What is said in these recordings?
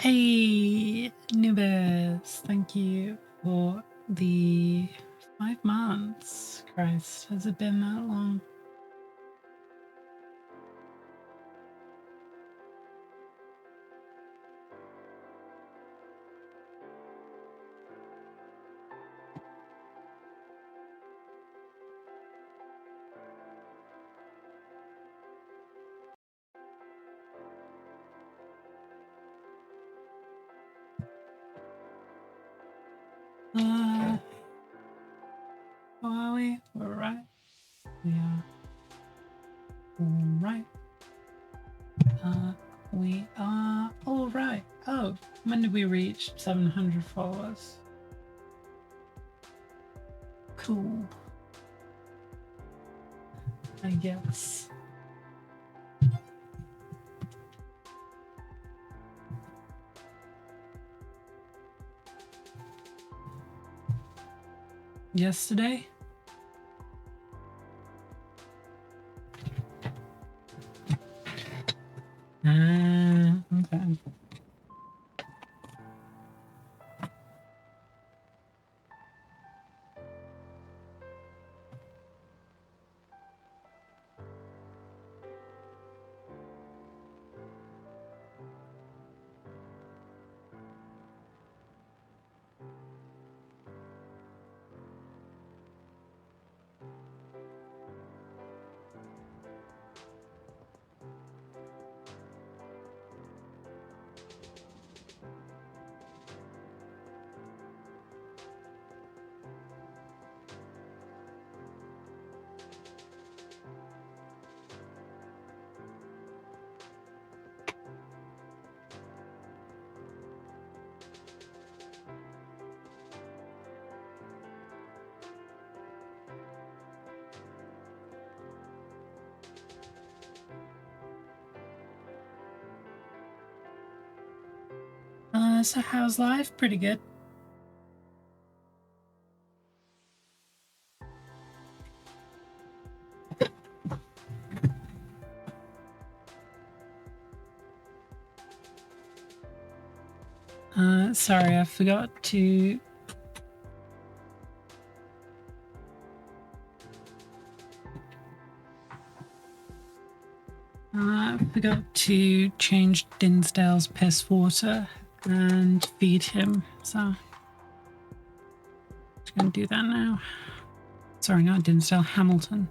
Hey, Nubis, thank you for the 5 months. Christ, has it been that long? How are we? We're right. We are right. We are all right. Oh, when did we reach 700 followers? Cool. I guess. Yesterday? Okay. So how's life? Pretty good. Sorry, I forgot to... I forgot to change Dinsdale's piss water and feed him, so I'm just going to do that now. Sorry, not Dinsdale, Hamilton.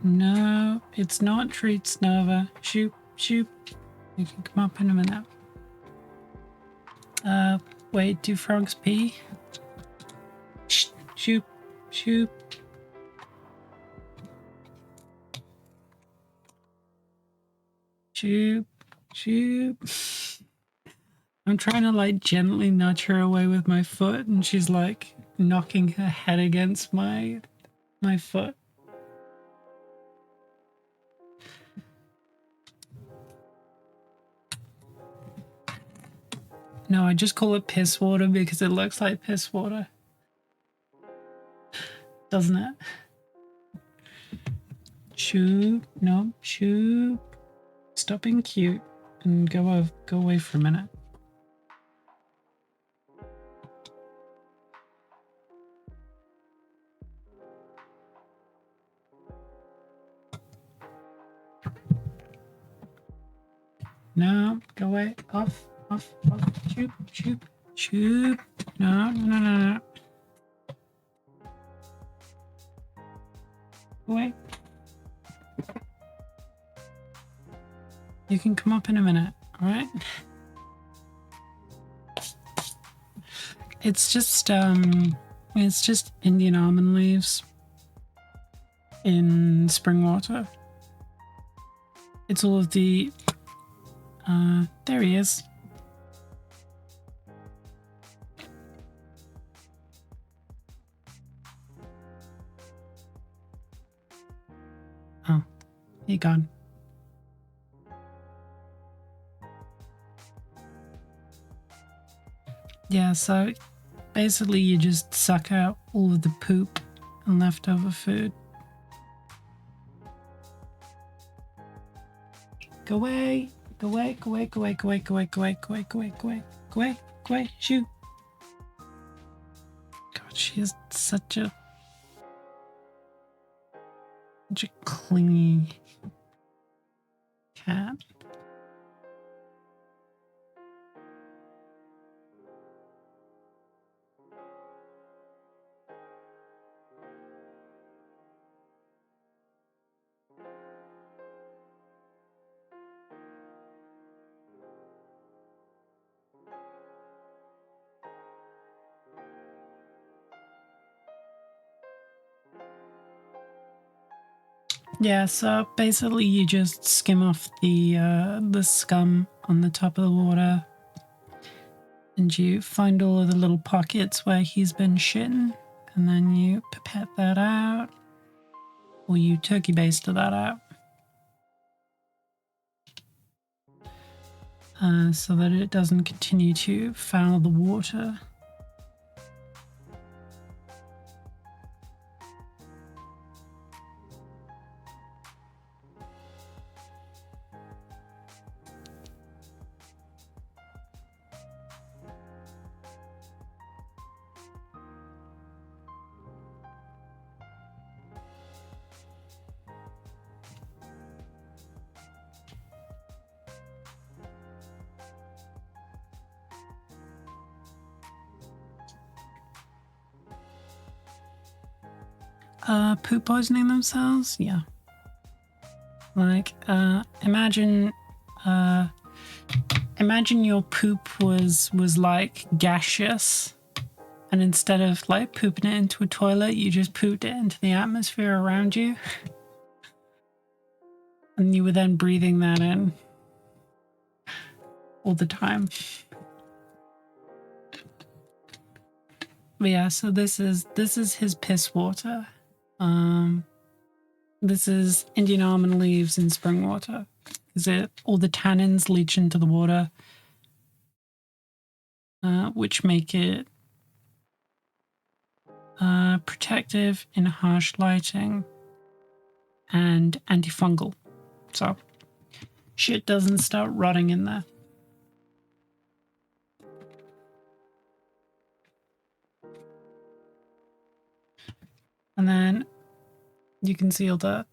No, it's not Treats Nova. Shoot, shoot. You can come up in a minute. Wait, do frogs pee? Shoot, shoot. Shoot, shoot. I'm trying to like gently nudge her away with my foot, and she's like knocking her head against my foot. No, I just call it piss water because it looks like piss water. Doesn't it? Shoot, no, shoot. Stop being cute and go away for a minute. No, go away. Off, off, off. Shoot, shoot, shoot. No, no, no, no, no. Go away. You can come up in a minute, all right? It's just Indian almond leaves in spring water. It's all of the there he is. Oh, he gone. Yeah, so basically you just suck out all of the poop and leftover food. Go away, go away, go away, go away, go away, go away, go away, go away, go away, go away, go away, go away, shoo. God, she is such a clingy cat. Yeah, so basically you just skim off the scum on the top of the water, and you find all of the little pockets where he's been shitting, and then you pipette that out, or you turkey baste that out, so that it doesn't continue to foul the water. Poop poisoning themselves? Yeah. Like, imagine your poop was like gaseous, and instead of like pooping it into a toilet, you just pooped it into the atmosphere around you. And you were then breathing that in all the time. But yeah, so this is his piss water. This is Indian almond leaves in spring water. All the tannins leach into the water, which make it protective in harsh lighting and antifungal. So shit doesn't start rotting in there. And then you can see all the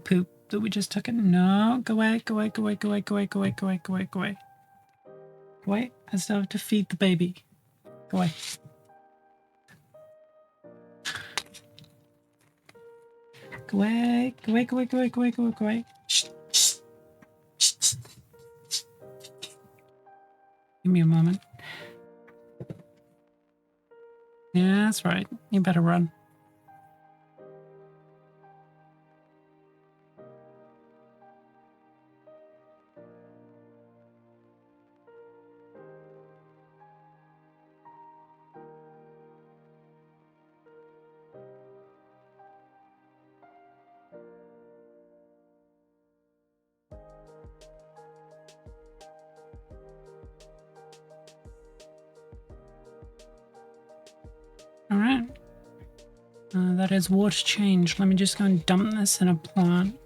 poop that we just took in. No, go away, go away, go away, go away, go away, go away, go away, go away, go away. Go away. I still have to feed the baby. Go away. Go away, go away, go away, go away, go away, go away, go away. Shh, shh, shh, shh. Give me a moment. Yeah, that's right. You better run. All right. That is water change. Let me just go and dump this in a plant.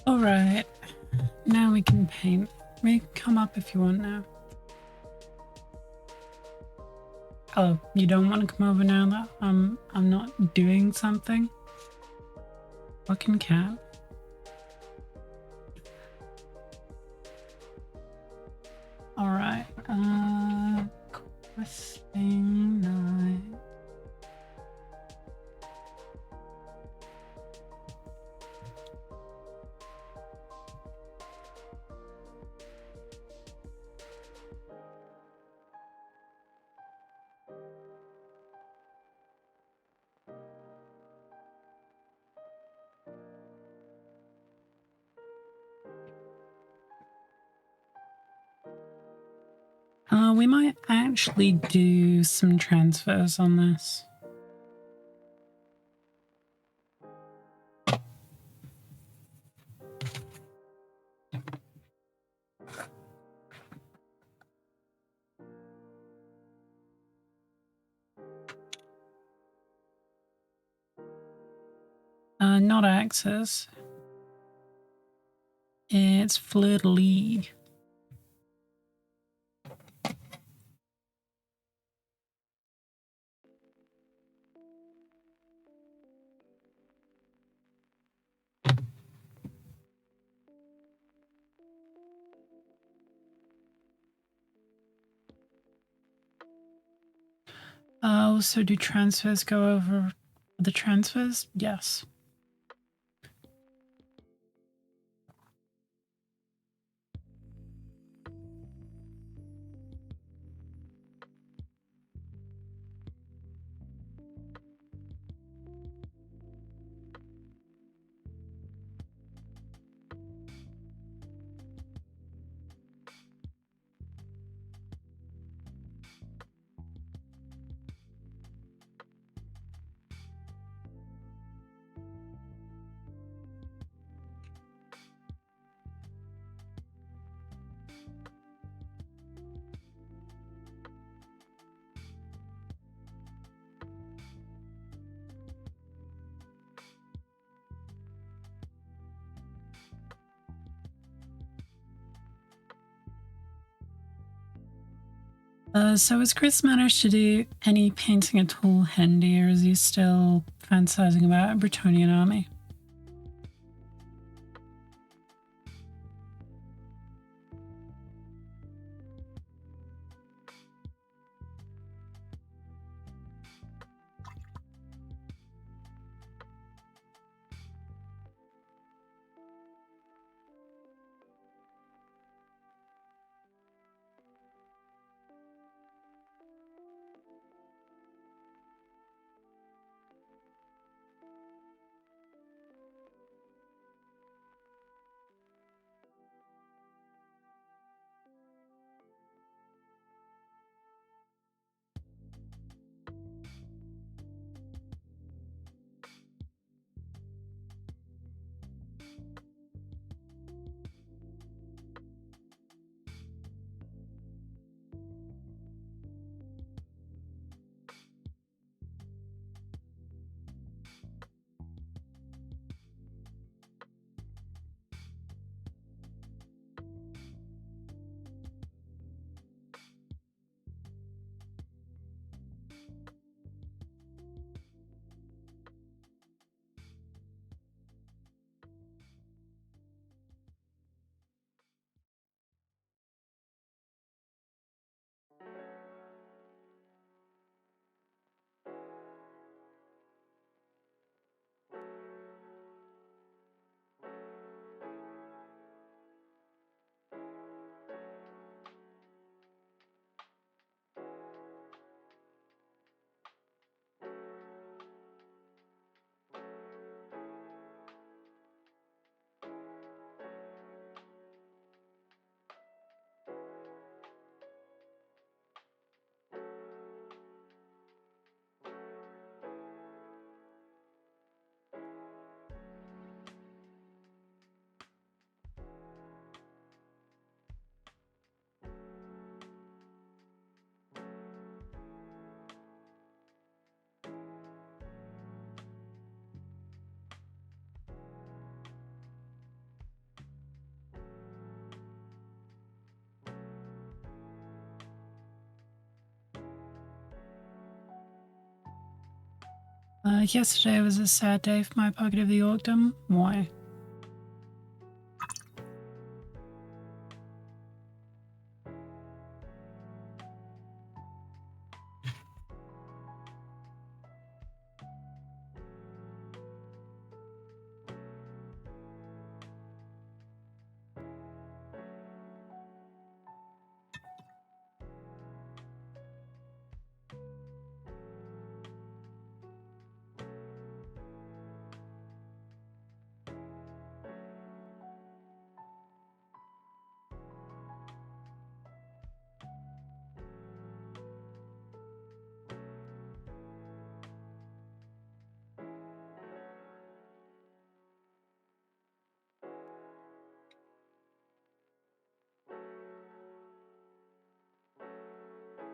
Alright, now we can paint. We can come up if you want now. Oh, you don't want to come over now that I'm not doing something? Fucking cat. Alright, questing night. We might actually do some transfers on this. Not axes. It's fleur-de-lis. So do transfers go over the transfers? Yes. So has Chris managed to do any painting at all handy, or is he still fantasizing about a Bretonnian army? Yesterday was a sad day for my pocket of the Orkdom. Why?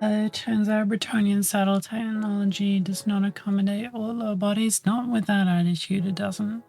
It turns out Bretonnian saddle technology does not accommodate all low bodies. Not with that attitude, it doesn't.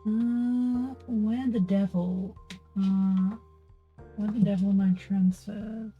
Where the devil? Where the devil are my transfers?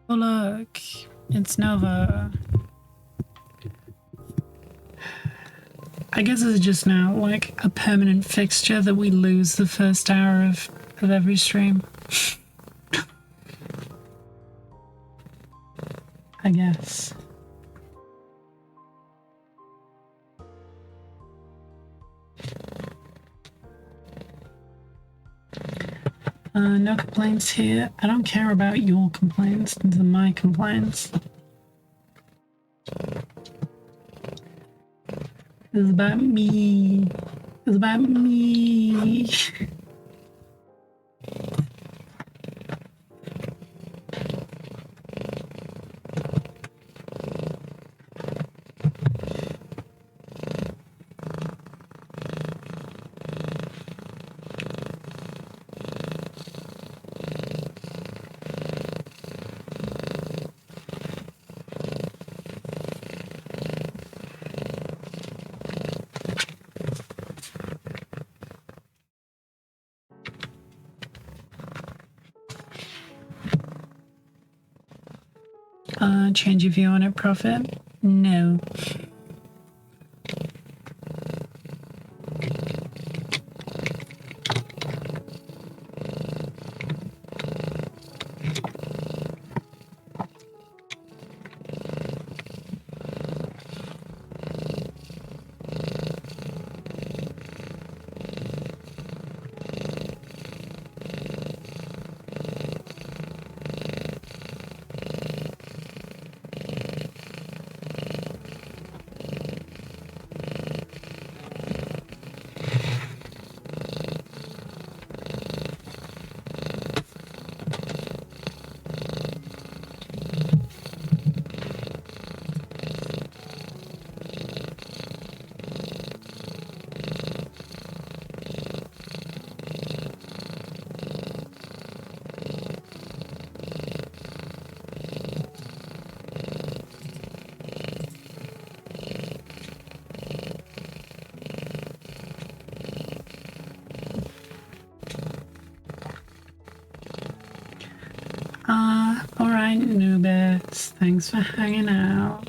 Oh look, it's Nova. I guess it's just now like a permanent fixture that we lose the first hour of every stream. I guess. No complaints here. I don't care about your complaints. These are my complaints. This is about me. It's about me. Change your view on it, Prophet? No. Alright, Nubis. Thanks for hanging out.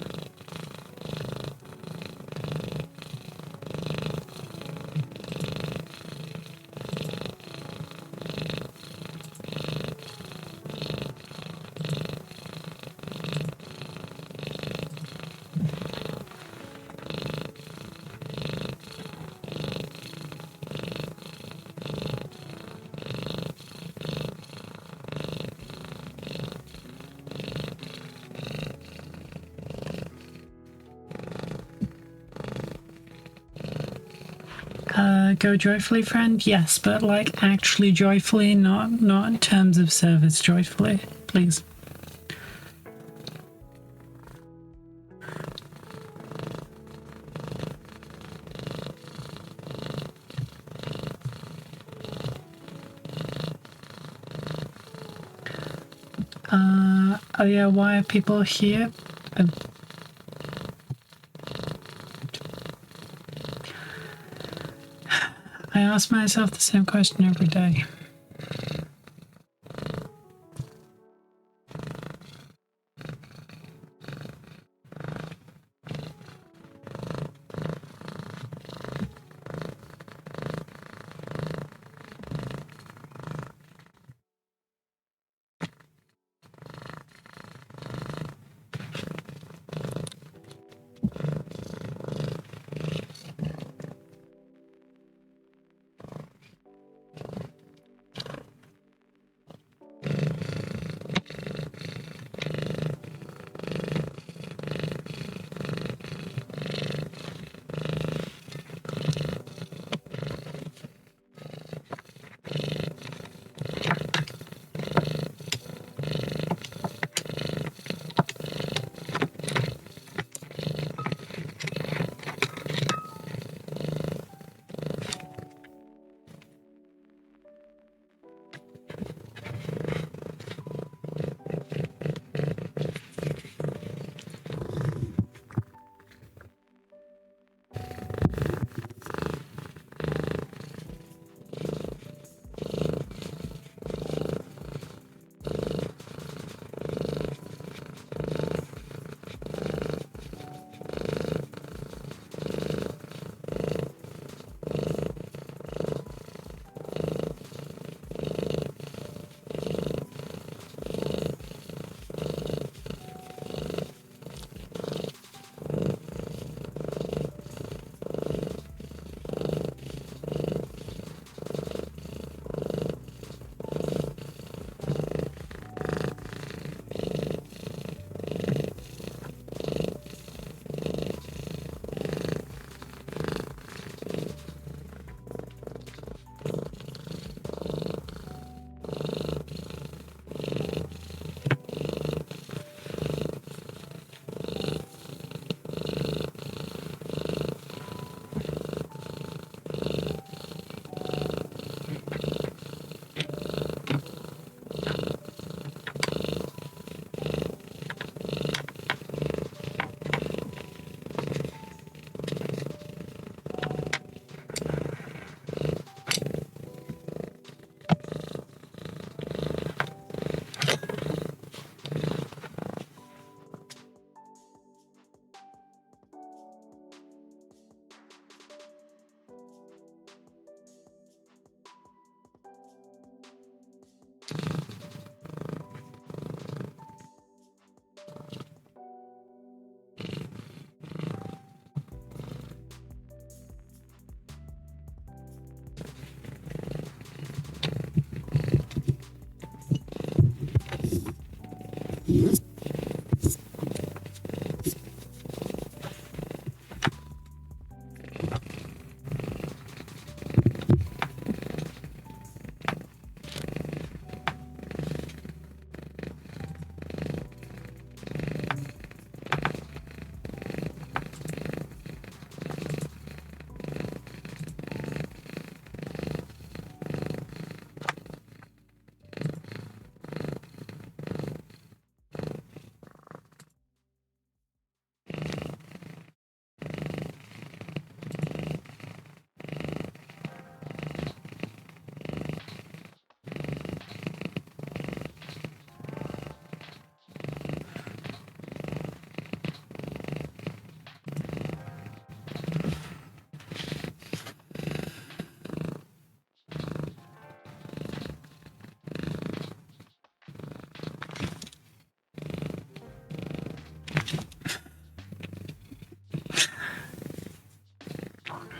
Go joyfully, friend? Yes, but like actually joyfully, not in terms of service joyfully, please. Oh yeah, why are people here? I ask myself the same question every day.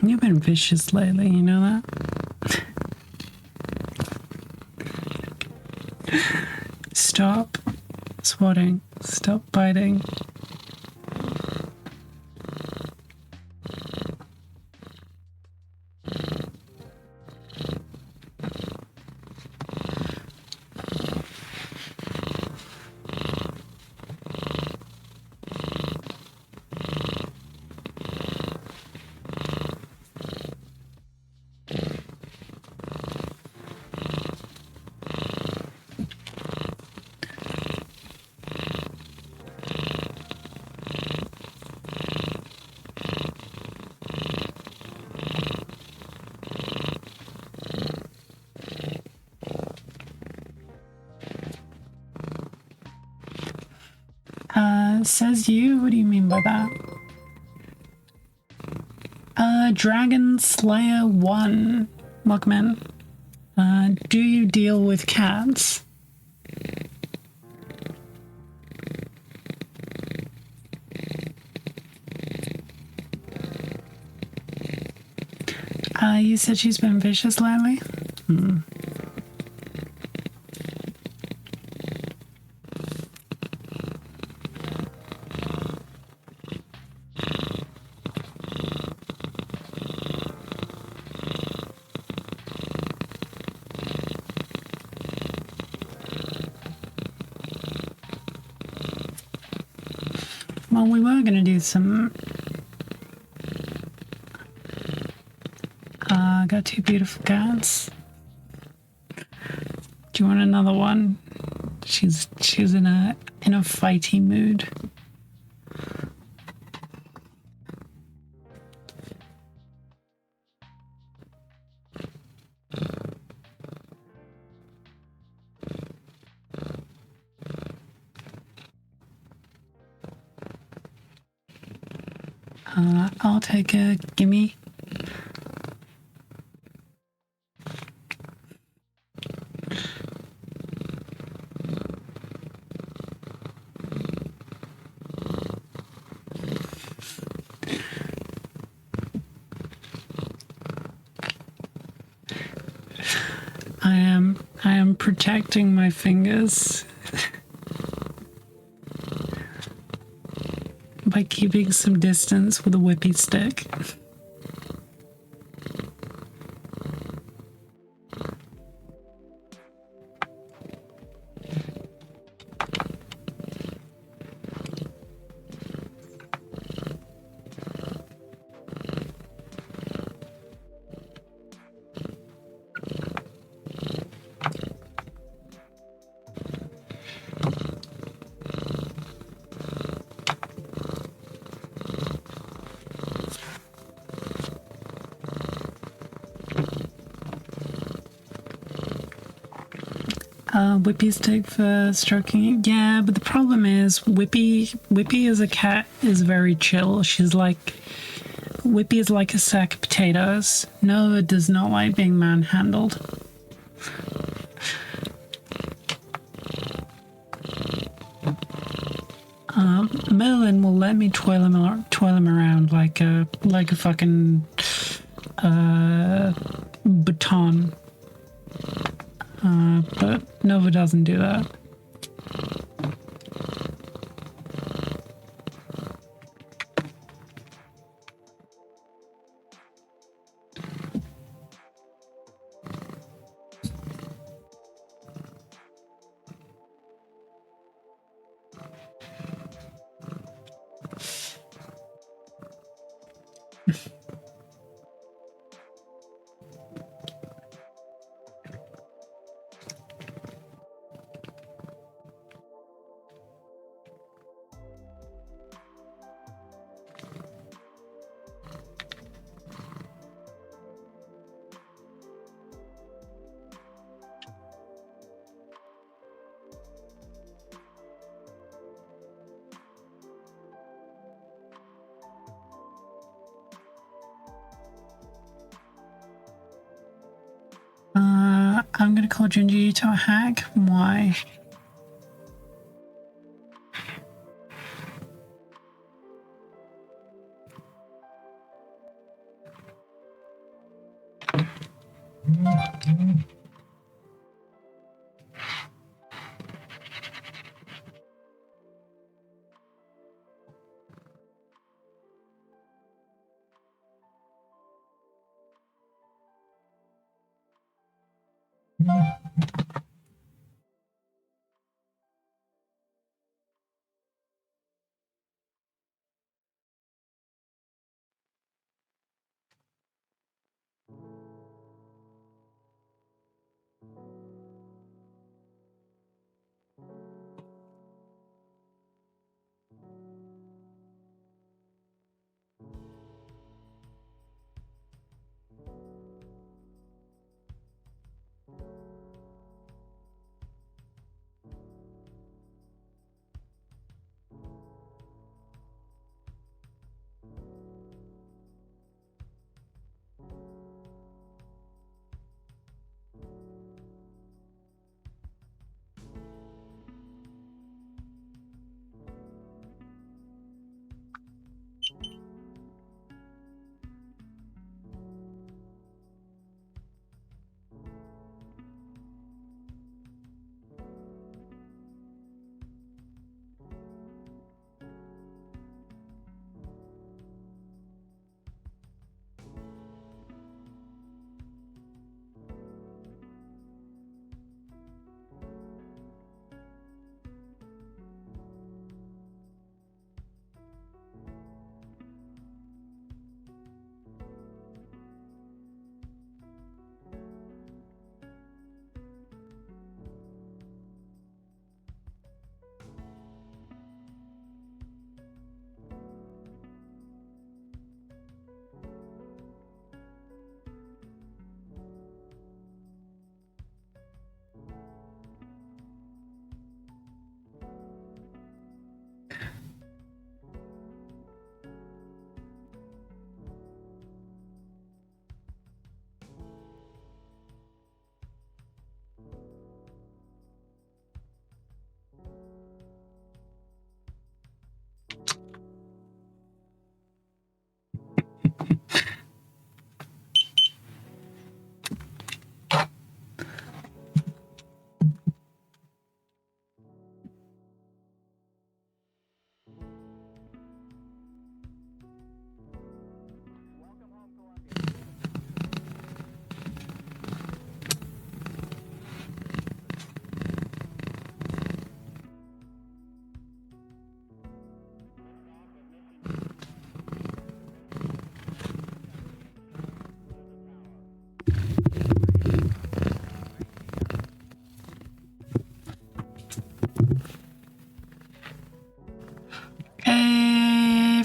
You've been vicious lately, you know that? Stop swatting. Stop biting. says you? What do you mean by that? Dragon Slayer 1. Welcome in. Do you deal with cats? You said she's been vicious lately? Well, we were going to do some... got two beautiful cats. Do you want another one? She's in a fighty mood. I'll take a gimme. I am protecting my fingers by keeping some distance with a whippy stick. Whippy stick for stroking it. Yeah, but the problem is Whippy as a cat is very chill. Whippy is like a sack of potatoes. No, it does not like being manhandled. Merlin will let me twirl him around like a fucking baton. But Nova doesn't do that. I'm gonna call Junji to a hack. Why?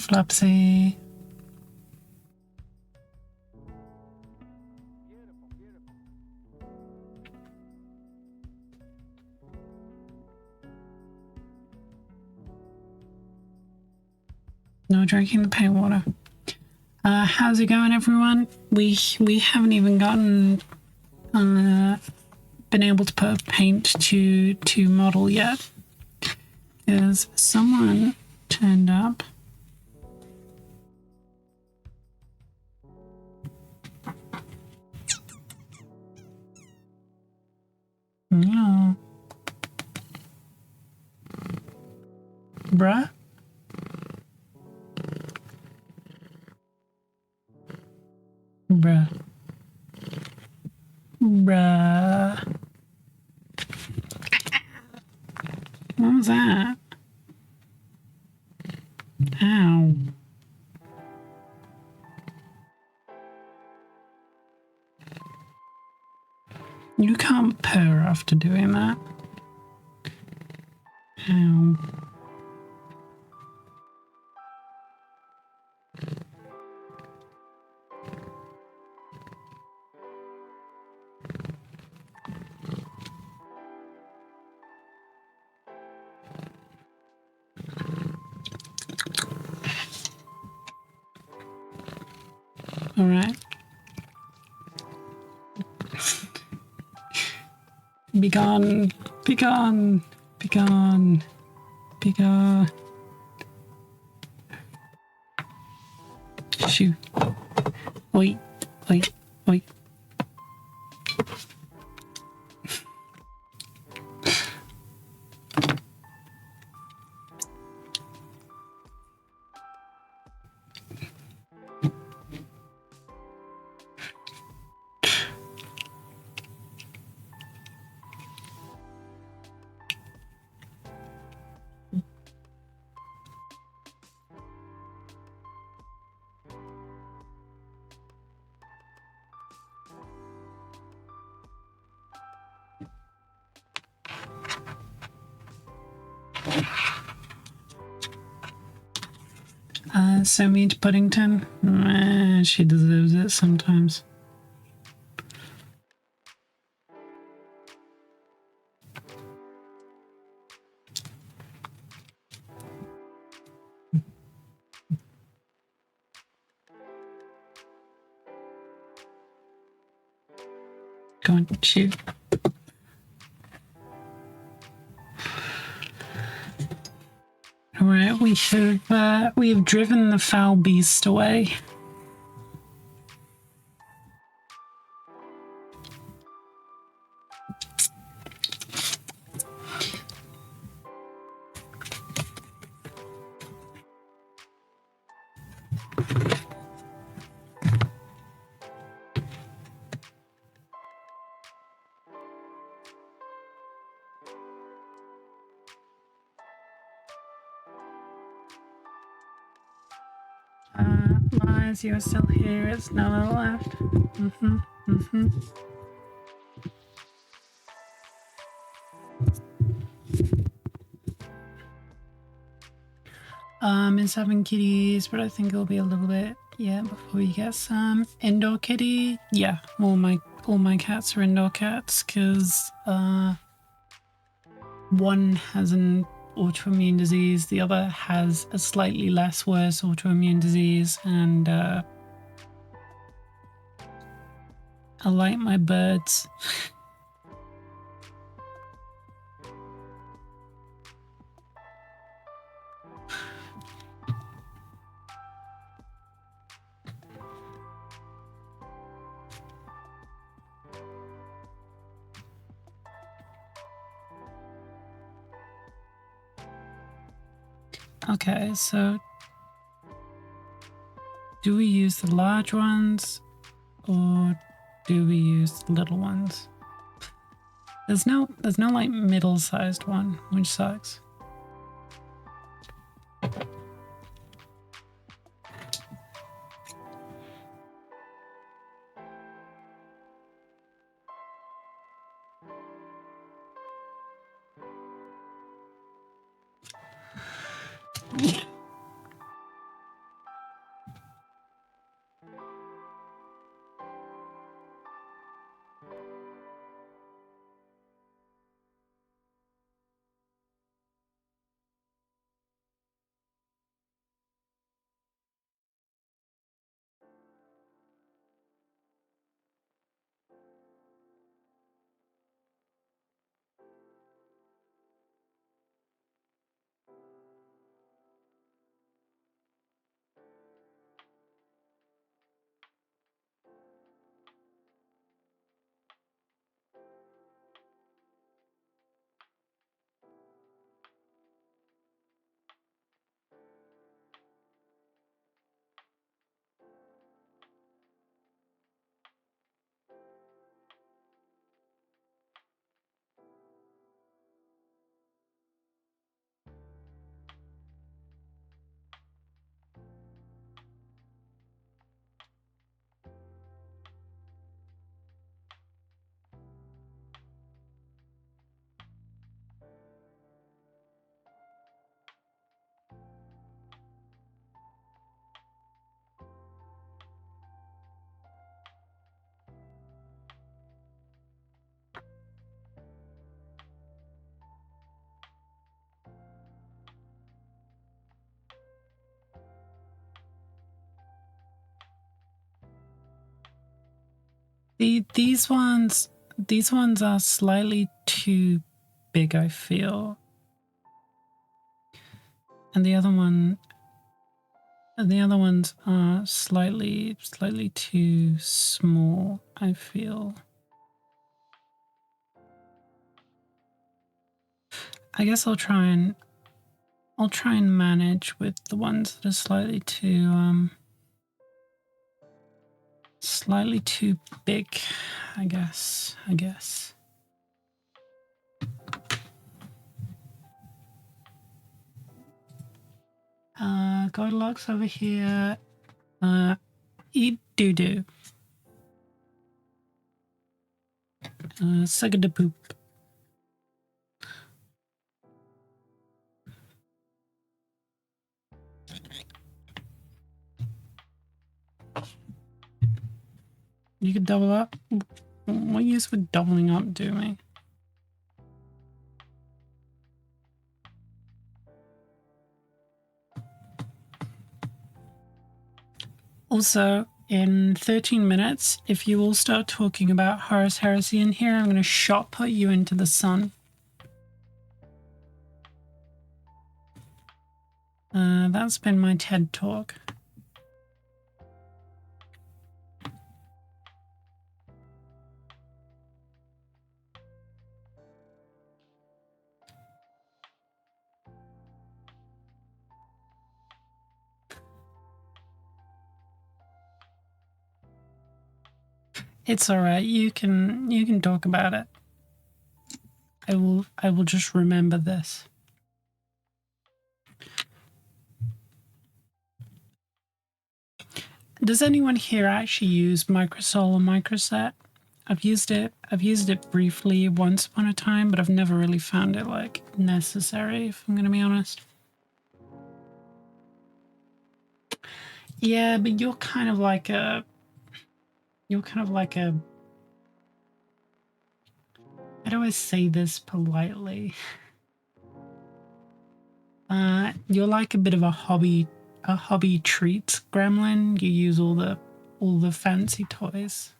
Flopsy. No drinking the paint water. How's it going, everyone? We haven't even gotten been able to put paint to model yet, because someone turned up. No. Bruh? Bruh. Bruh. What was that? Ow. You can't purr after doing that. Ow. All right. Be gone. Be gone. Be gone. Be gone. Shoot. Wait. Wait. Wait. So mean to Puddington. She deserves it sometimes. Go on, shoot. All right, we have driven the foul beast away. Mars, you're still here. It's Nella left. It's having kitties, but I think it'll be a little bit, yeah, before we get some indoor kitty. Yeah, all my cats are indoor cats, because one has an autoimmune disease, the other has a slightly less worse autoimmune disease, and I like my birds. Okay, so do we use the large ones or do we use the little ones? There's no like middle-sized one, which sucks. These ones are slightly too big, I feel. And the other ones are slightly too small, I feel. I guess I'll try and manage with the ones that are slightly too big, I guess. Goldilocks over here. Eat doo-doo. Suck the poop. You could double up. What use would doubling up do me? Also, in 13 minutes, if you all start talking about Horus Heresy in here, I'm going to shot put you into the sun. That's been my TED talk. It's all right. You can talk about it. I will just remember this. Does anyone here actually use Microsol or Microset? I've used it briefly once upon a time, but I've never really found it like necessary, if I'm going to be honest. Yeah, but you're kind of like a how do I say this politely? You're like a bit of a hobby treats gremlin. You use all the fancy toys.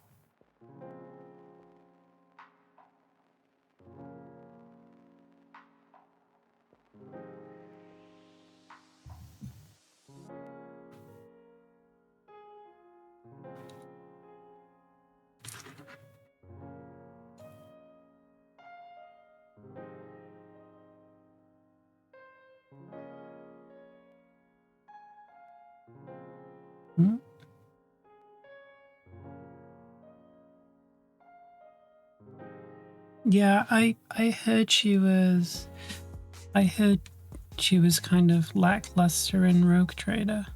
Hmm? Yeah, I heard she was kind of lackluster in Rogue Trader.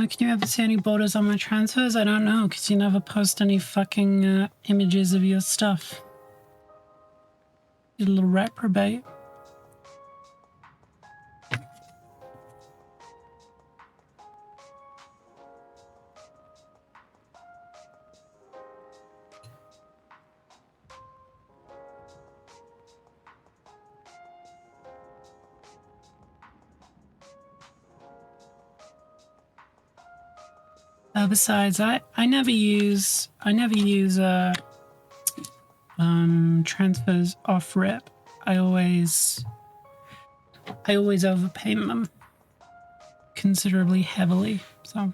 Can you ever see any borders on my transfers? I don't know, because you never post any fucking images of your stuff. You little reprobate. Besides, I never use transfers off rip, I always overpaint them considerably heavily. So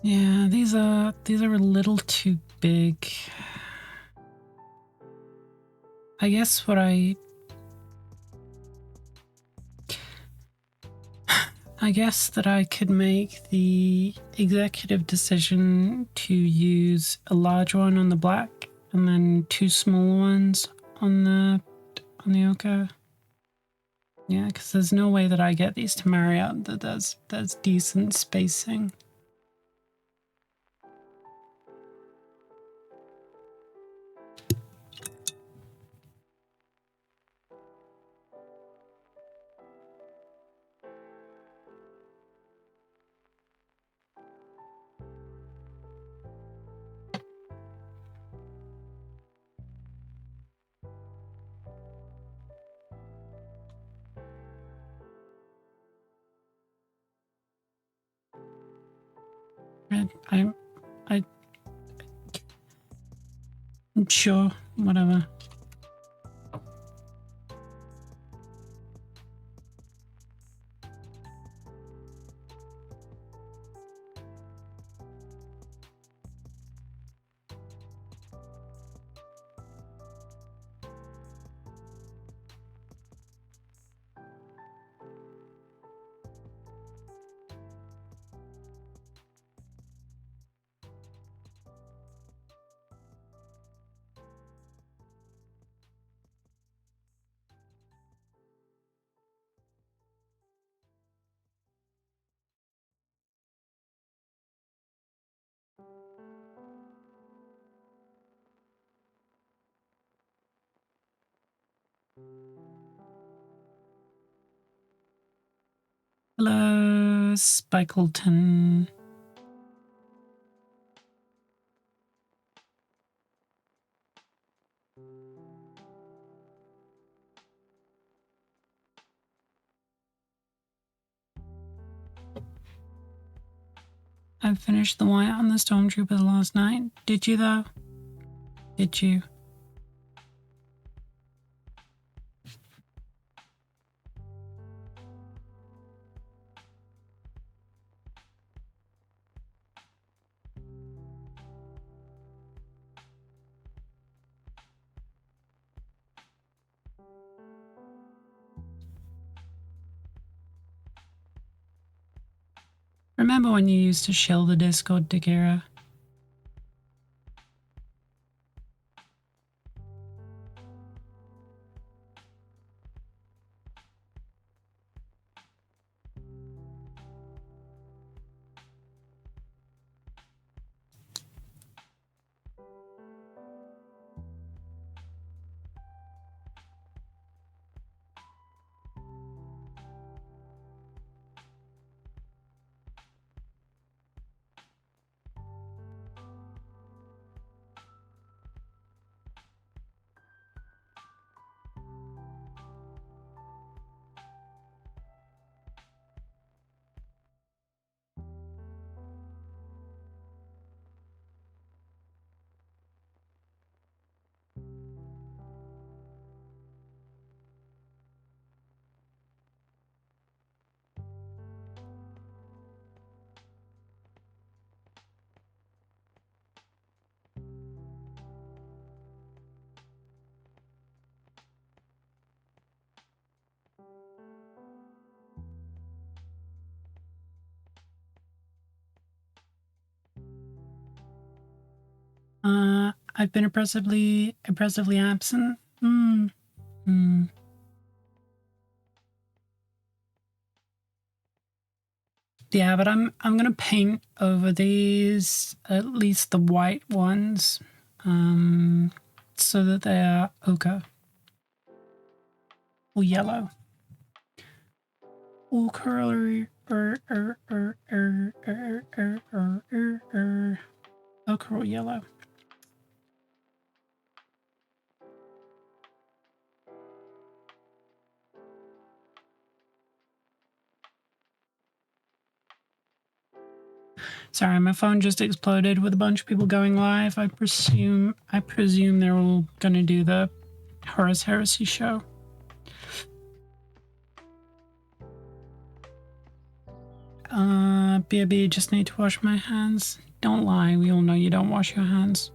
yeah, these are a little too big. I guess that I could make the executive decision to use a large one on the black and then 2 small ones on the ochre. Yeah, because there's no way that I get these to marry out that there's decent spacing. I'm sure, whatever. Hello, Spikeleton. I finished the white on the Stormtroopers last night. Did you though? Did you? Remember when you used to shill the Discord, Dagira? I've been oppressively absent. Yeah, but I'm gonna paint over these, at least the white ones, so that they are ochre or yellow. Ochre ochre or yellow. Sorry, my phone just exploded with a bunch of people going live. I presume they're all gonna do the Horus Heresy show. BRB, just need to wash my hands. Don't lie, we all know you don't wash your hands.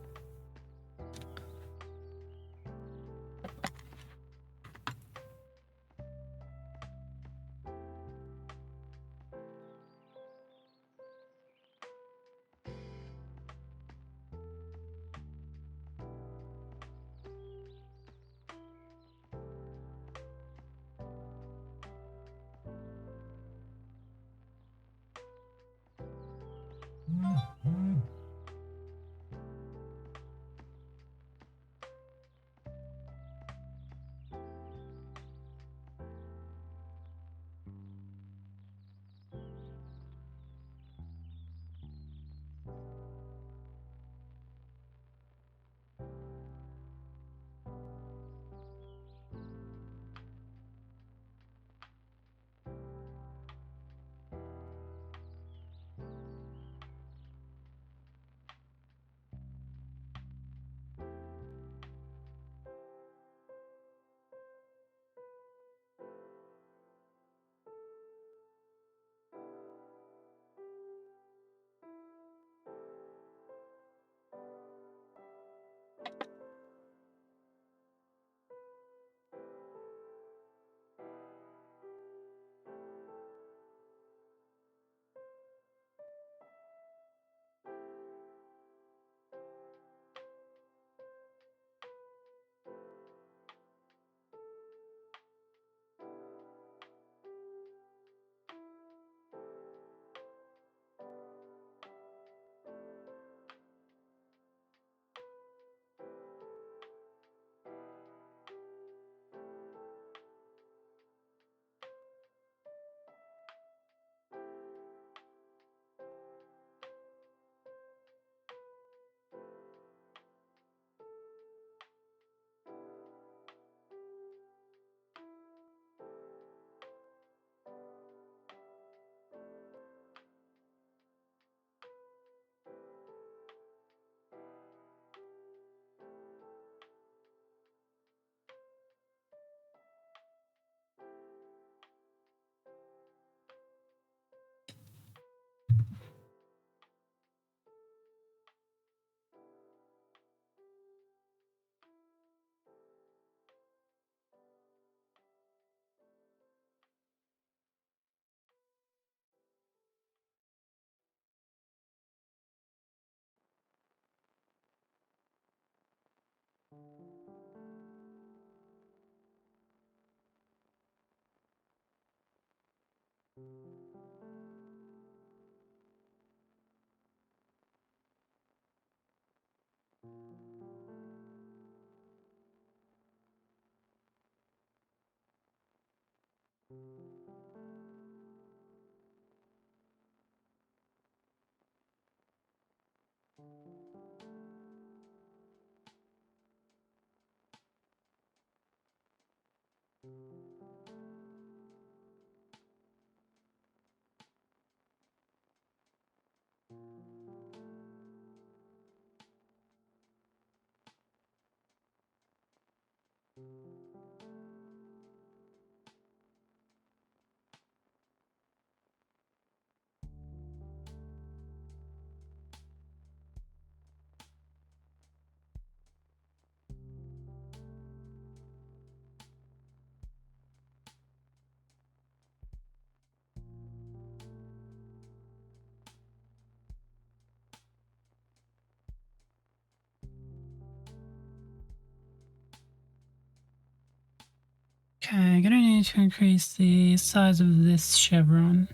Okay, gonna need to increase the size of this chevron.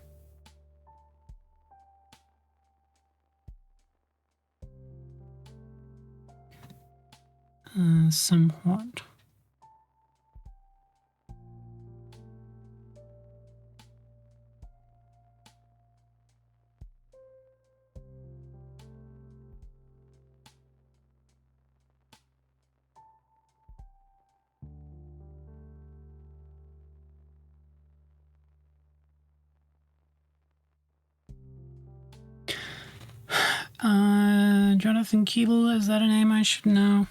Somewhat. Jonathan Keeble, is that a name I should know?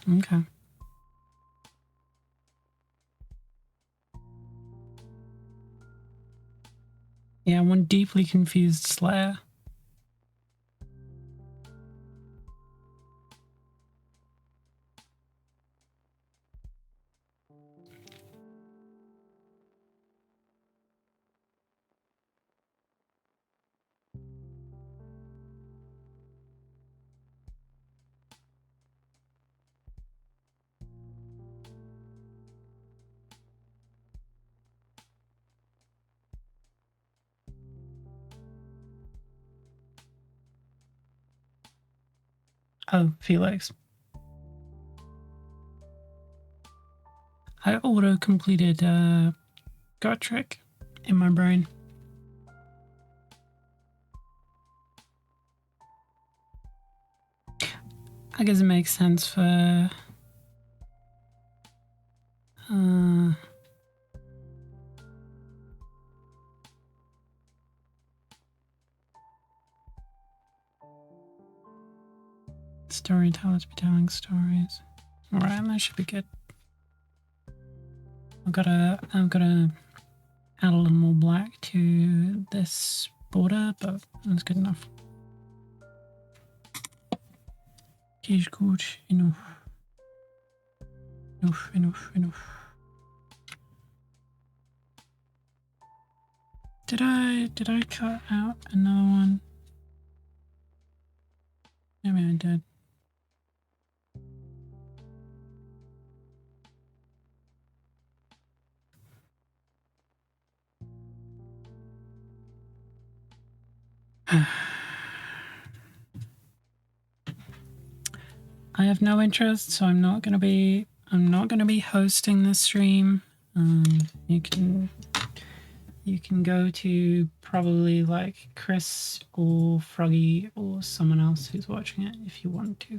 Okay. Yeah, one deeply confused Slayer. Oh, Felix. I auto-completed Got Trick in my brain. I guess it makes sense for storytellers be telling stories. Alright, that should be good. I've gotta add a little more black to this border, but that's good enough. Is good enough. Enough. Did I cut out another one? Maybe I did. I have no interest, so I'm not gonna be hosting this stream. You can go to probably like Chris or Froggy or someone else who's watching it if you want to.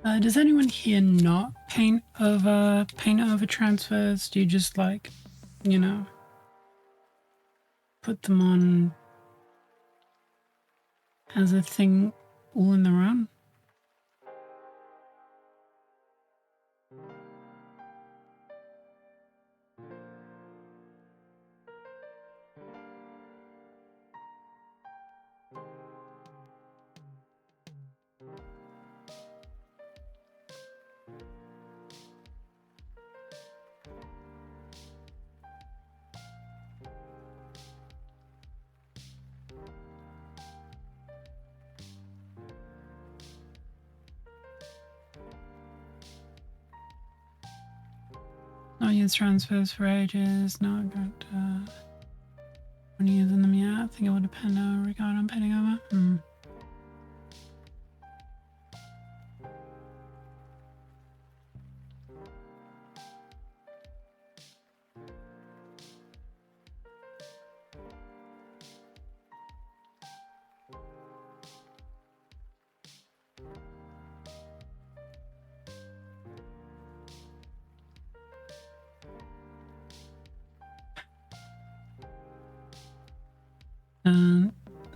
Does anyone here not paint over transfers? Do you just like, you know, put them on as a thing all in their own? Not used transfers for ages. Not got 20 years in them yet. I think it would depend on regard on painting over.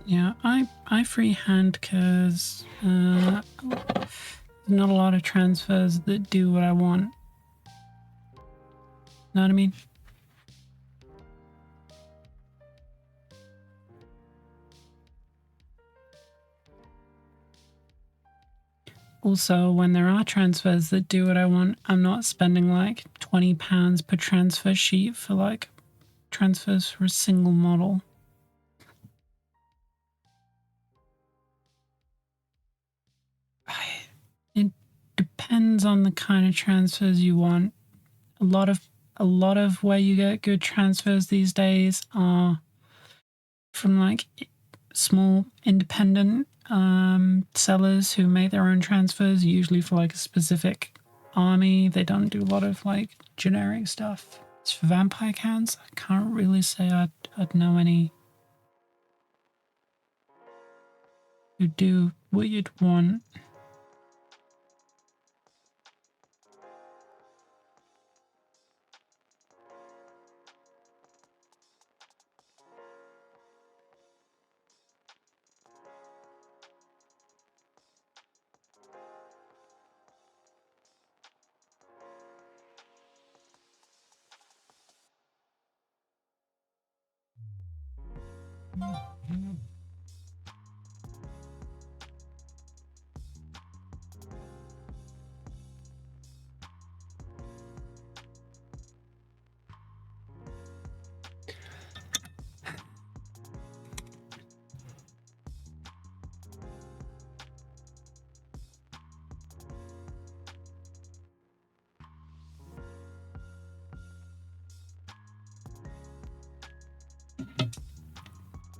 Yeah, I freehand because not a lot of transfers that do what I want. Know what I mean? Also, when there are transfers that do what I want, I'm not spending like £20 per transfer sheet for like transfers for a single model. It depends on the kind of transfers you want. A lot of where you get good transfers these days are from like small independent sellers who make their own transfers, usually for like a specific army. They don't do a lot of like generic stuff. As for vampire counts, I can't really say I'd know any who do what you'd want.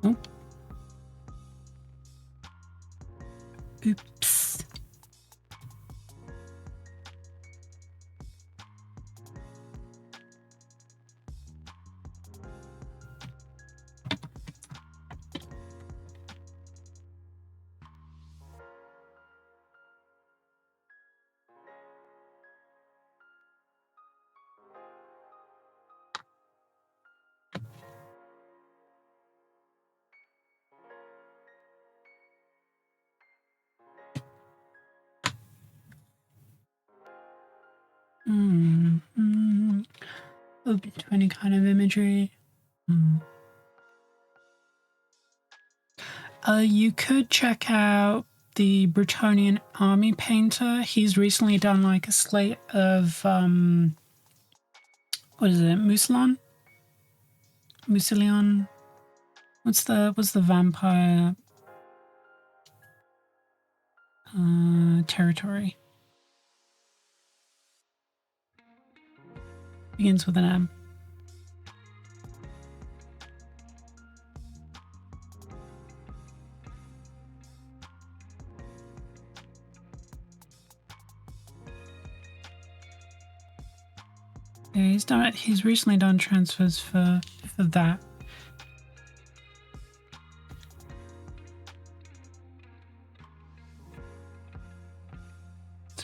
Oh. Oops. Open to any kind of imagery. You could check out the Bretonnian army painter. He's recently done like a slate of what is it, Mucilon? What's the vampire territory? Begins with an M. Yeah, he's recently done transfers for that.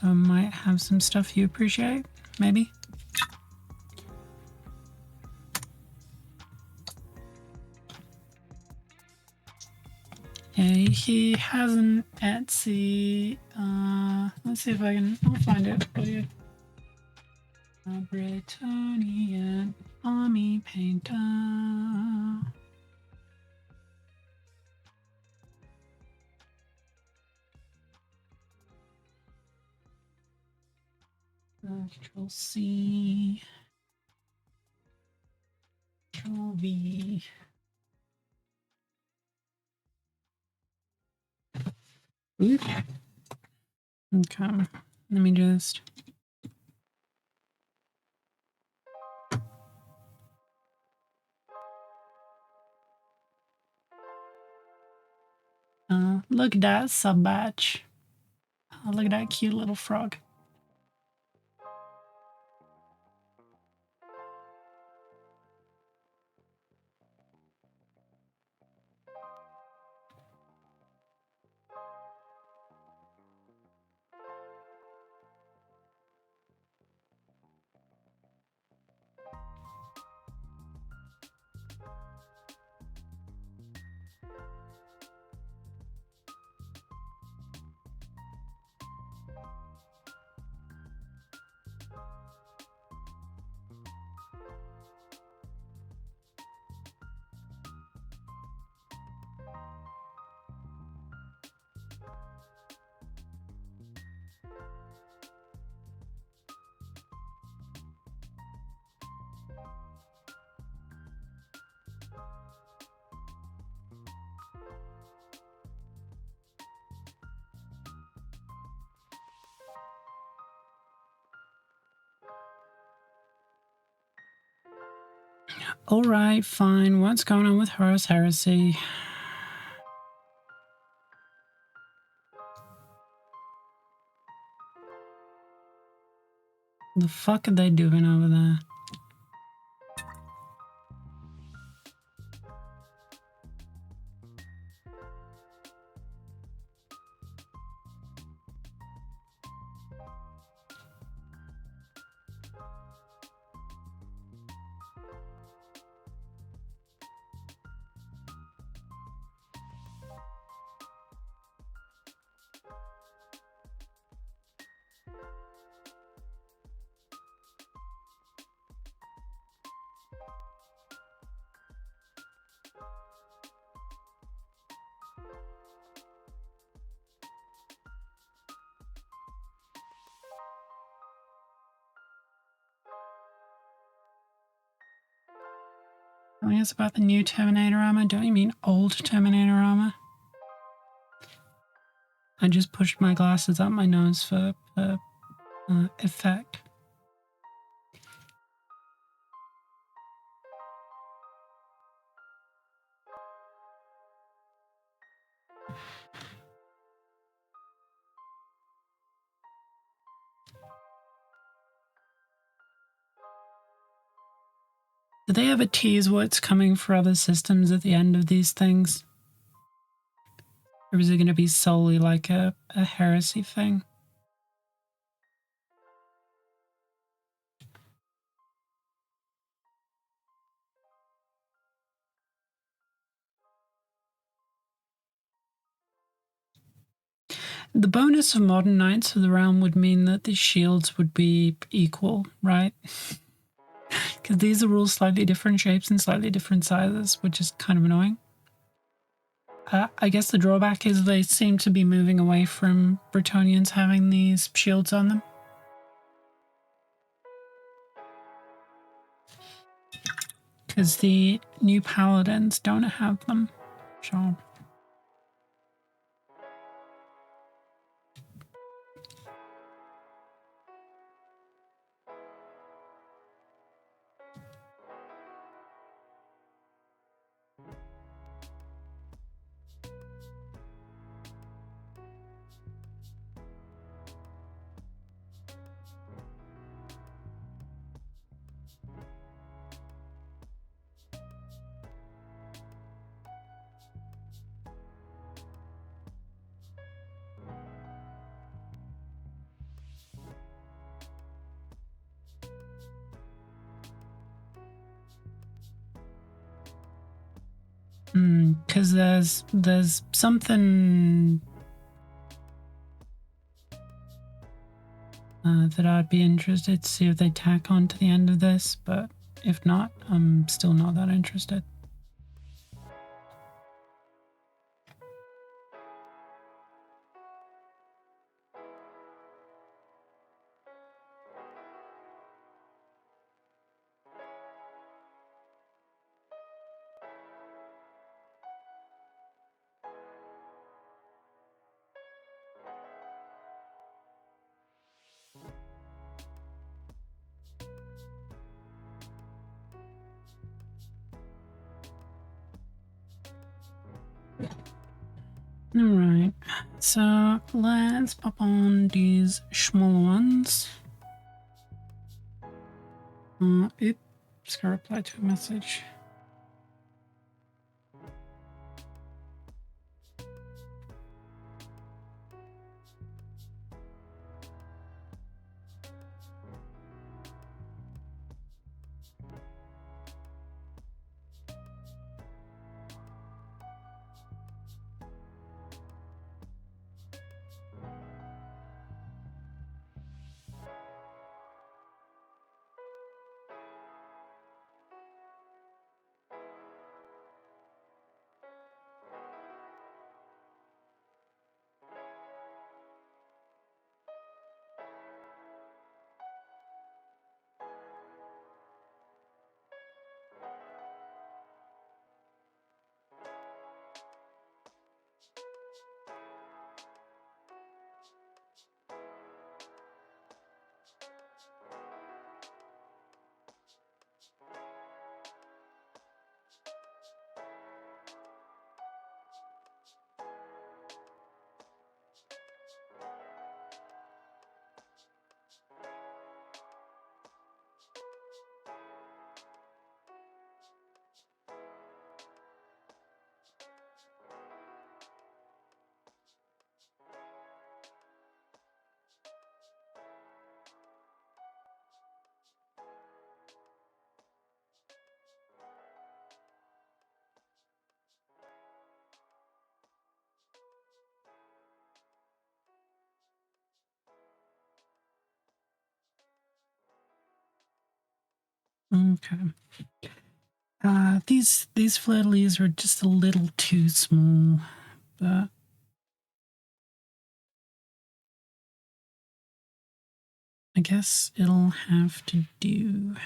So I might have some stuff you appreciate, maybe. Yeah, he has an Etsy. Let's see if I'll find it for you. Bretonnia army painter. Control C. Control V. Oops. Okay. Let me just. Look at that sub batch. Look at that cute little frog. All right, fine. What's going on with Horus Heresy? The fuck are they doing over there? Telling us about the new Terminator armor? Don't you mean old Terminator armor? I just pushed my glasses up my nose for effect. Do they ever tease what's coming for other systems at the end of these things? Or is it going to be solely like a heresy thing? The bonus of modern Knights of the Realm would mean that the shields would be equal, right? Because these are all slightly different shapes and slightly different sizes, which is kind of annoying. I guess the drawback is they seem to be moving away from Bretonnians having these shields on them. Because the new paladins don't have them. So. Because there's something that I'd be interested to see if they tack on to the end of this, but if not, I'm still not that interested. Alright, so let's pop on these smaller ones. Oops, gotta reply to a message. Okay. These fleur-de-lis are just a little too small, but I guess it'll have to do.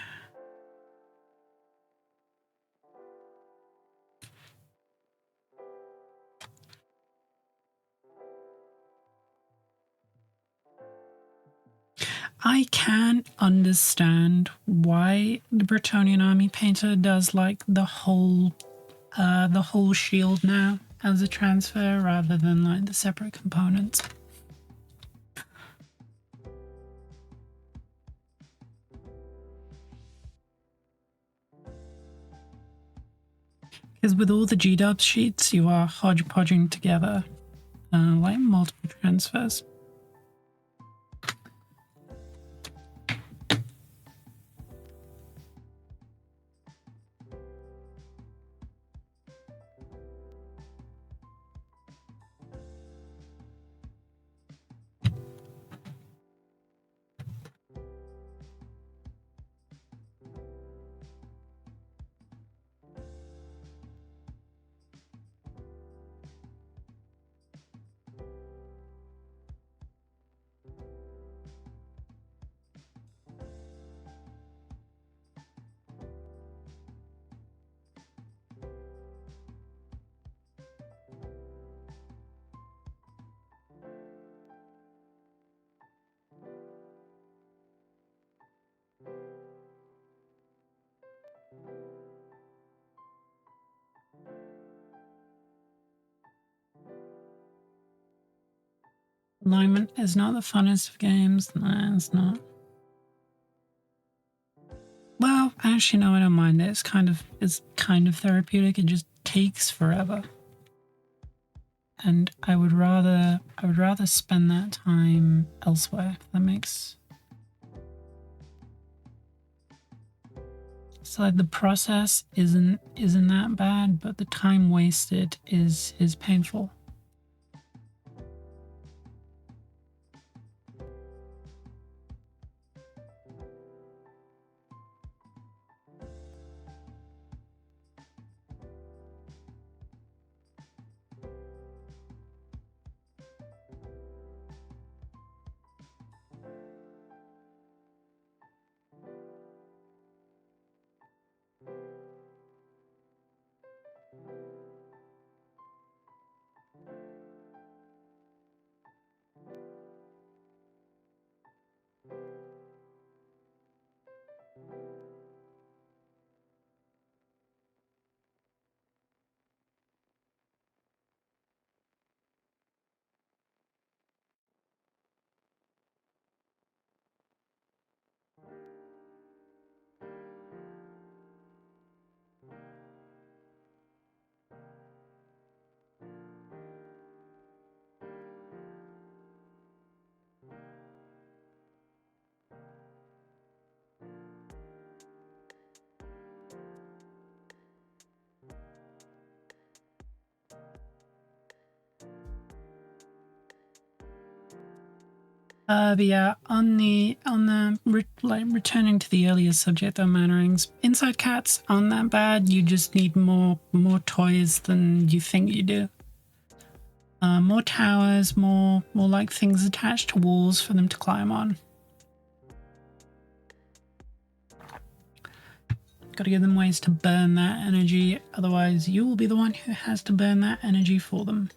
I can understand why the Bretonnian army painter does like the whole shield now as a transfer rather than like the separate components. Because with all the GDub sheets, you are hodgepodging together like multiple transfers. Alignment is not the funnest of games. No, it's not. Well, actually, no, I don't mind it. It's kind of therapeutic. It just takes forever, and I would rather spend that time elsewhere. If that makes So the process isn't that bad, but the time wasted is painful. But yeah, returning to the earlier subject on mannerings, inside cats aren't that bad. You just need more toys than you think you do. More towers, more like things attached to walls for them to climb on. Got to give them ways to burn that energy, otherwise you will be the one who has to burn that energy for them.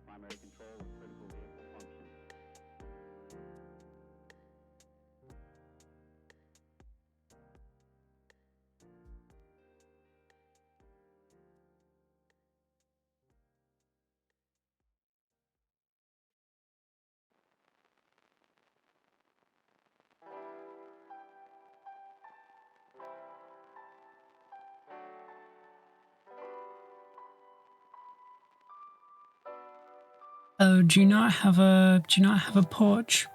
Primary control of critical vehicle functions. Oh, do you not have a porch?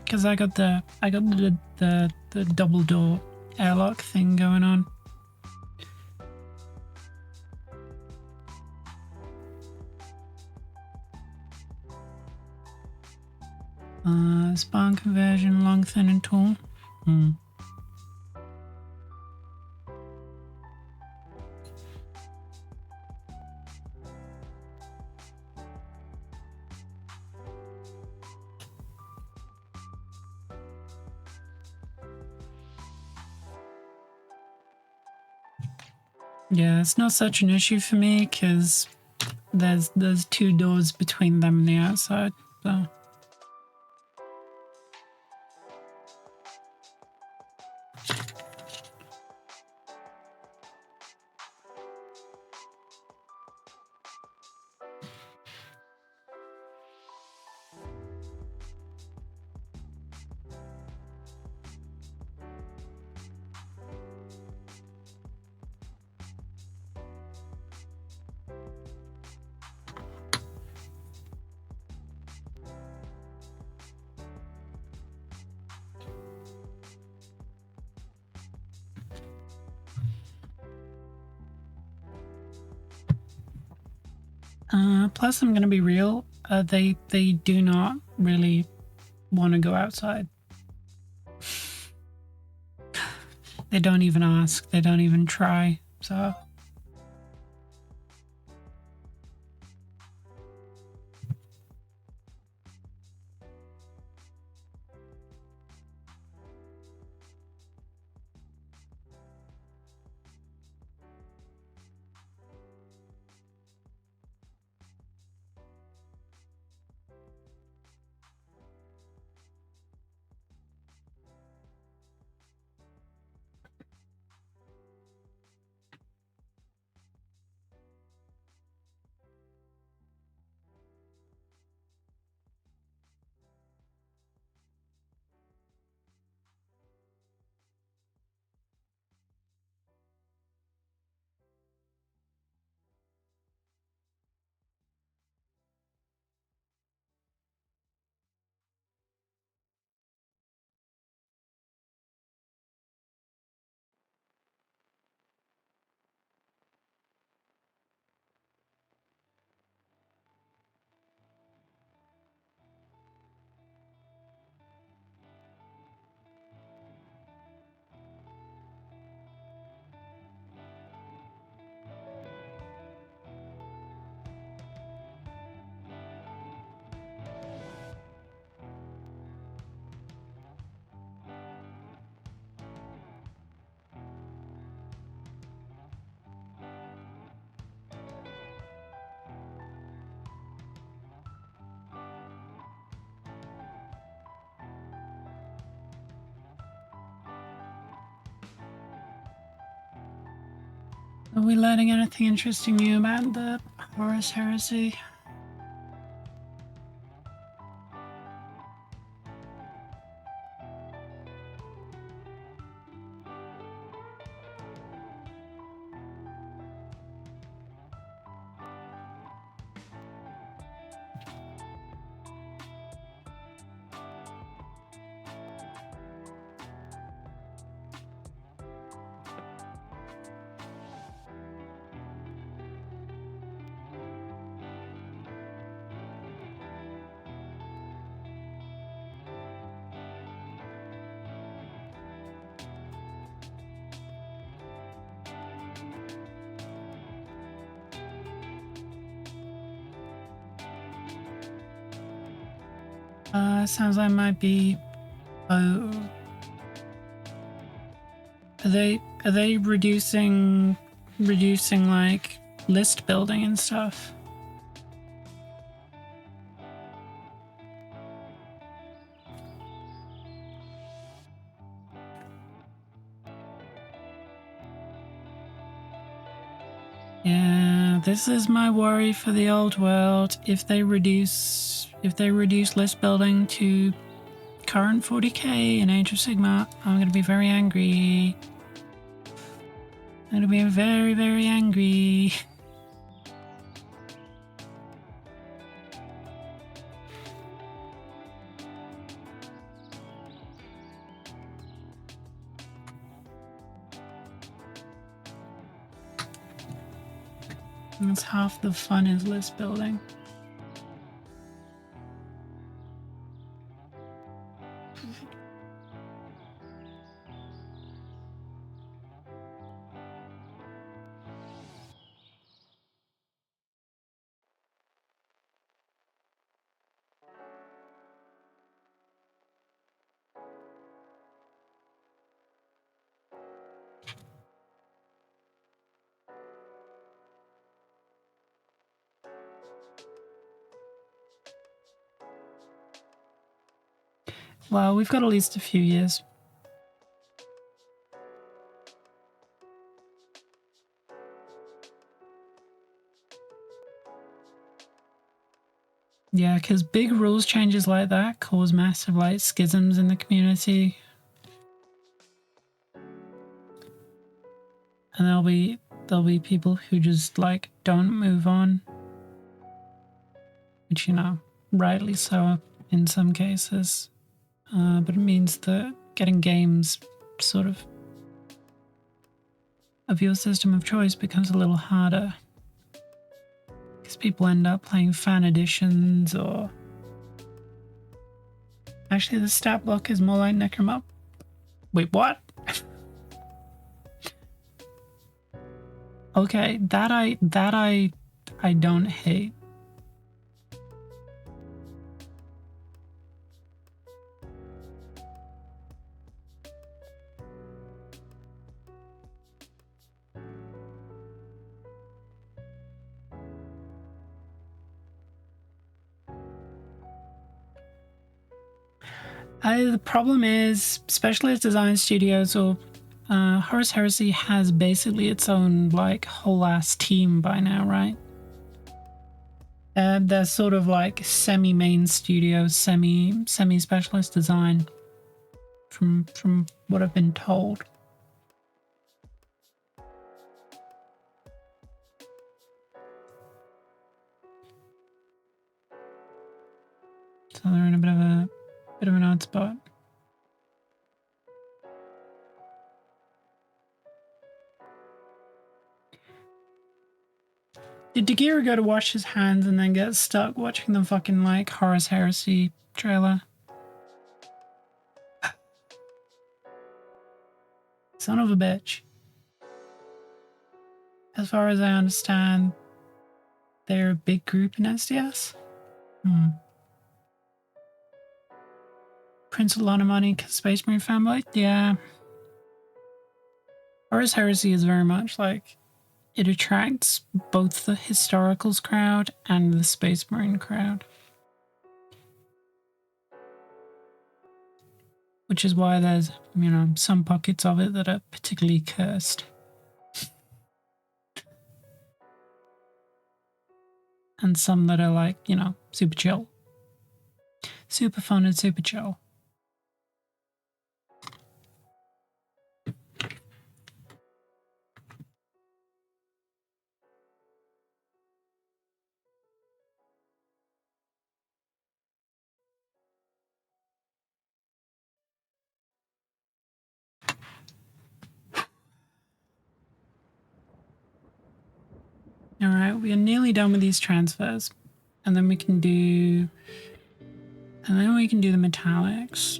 Because I got the double door airlock thing going on. Spawn conversion, long, thin, and tall. Yeah, it's not such an issue for me because there's two doors between them and the outside. So. Plus, I'm gonna be real. They do not really want to go outside. They don't even ask. They don't even try. So. Are we learning anything interesting new about the Horus Heresy? Sounds like might be. Oh, are they reducing like list building and stuff? Yeah, this is my worry for the old world. If they reduce list building to current 40k in Age of Sigmar, I'm gonna be very angry. I'm gonna be very, very angry. That's half the fun is list building. Well, we've got at least a few years. Yeah, because big rules changes like that cause massive like schisms in the community. And there'll be people who just like don't move on. Which, you know, rightly so in some cases. But it means that getting games sort of your system of choice becomes a little harder. Because people end up playing fan editions or... Actually, the stat block is more like Necromop. Wait, what? Okay, that I don't hate. The problem is Specialist Design Studios or Horus Heresy has basically its own like whole ass team by now, right? They're sort of like semi-main studios, semi-specialist design from what I've been told. So they're in a bit of an odd spot. Did Dagira go to wash his hands and then get stuck watching the fucking like Horus Heresy trailer? Son of a bitch. As far as I understand, they're a big group in SDS. Prince a lot of money because Space Marine fanboy? Yeah. Horus Heresy is very much like it attracts both the historicals crowd and the Space Marine crowd. Which is why there's, you know, some pockets of it that are particularly cursed. And some that are like, you know, super chill. Super fun and super chill. All right, we are nearly done with these transfers, and then we can do the metallics.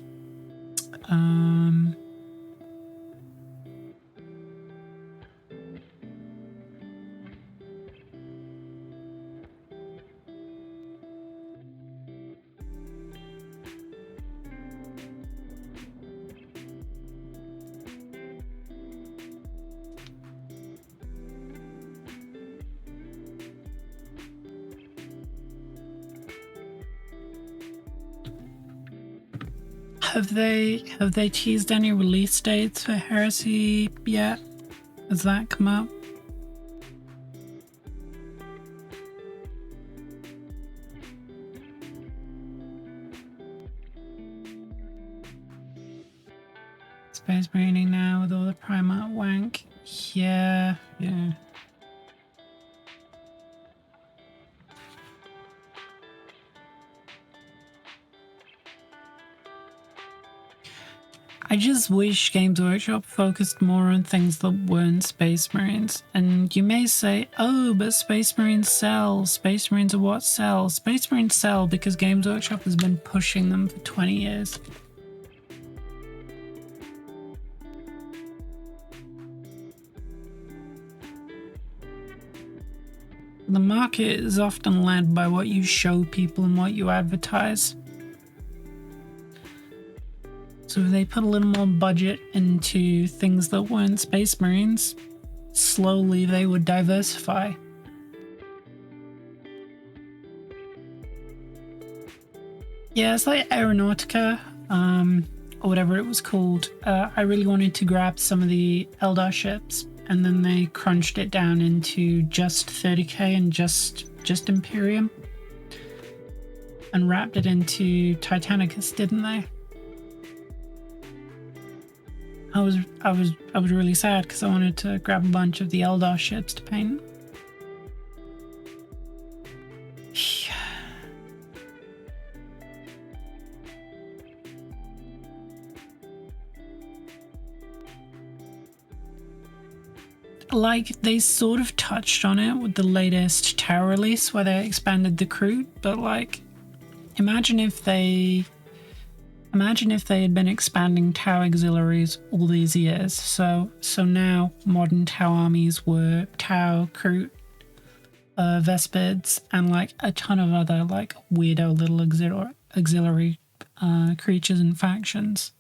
Have they teased any release dates for Heresy yet? Has that come up? Space Marining now with all the Primarch wank. Yeah. I just wish Games Workshop focused more on things that weren't Space Marines. And you may say, oh, but Space Marines sell. Space Marines are what sell. Space Marines sell because Games Workshop has been pushing them for 20 years. The market is often led by what you show people and what you advertise. So if they put a little more budget into things that weren't Space Marines, slowly they would diversify. Yeah, it's like Aeronautica. or whatever it was called. I really wanted to grab some of the Eldar ships, and then they crunched it down into just 30k and just Imperium, and wrapped it into Titanicus, didn't they? I was really sad because I wanted to grab a bunch of the Eldar ships to paint. Like, they sort of touched on it with the latest tower release where they expanded the crew, but like, imagine if they had been expanding Tau auxiliaries all these years. So now modern Tau armies were Tau, Kroot, Vespids, and like a ton of other like weirdo little auxiliary creatures and factions.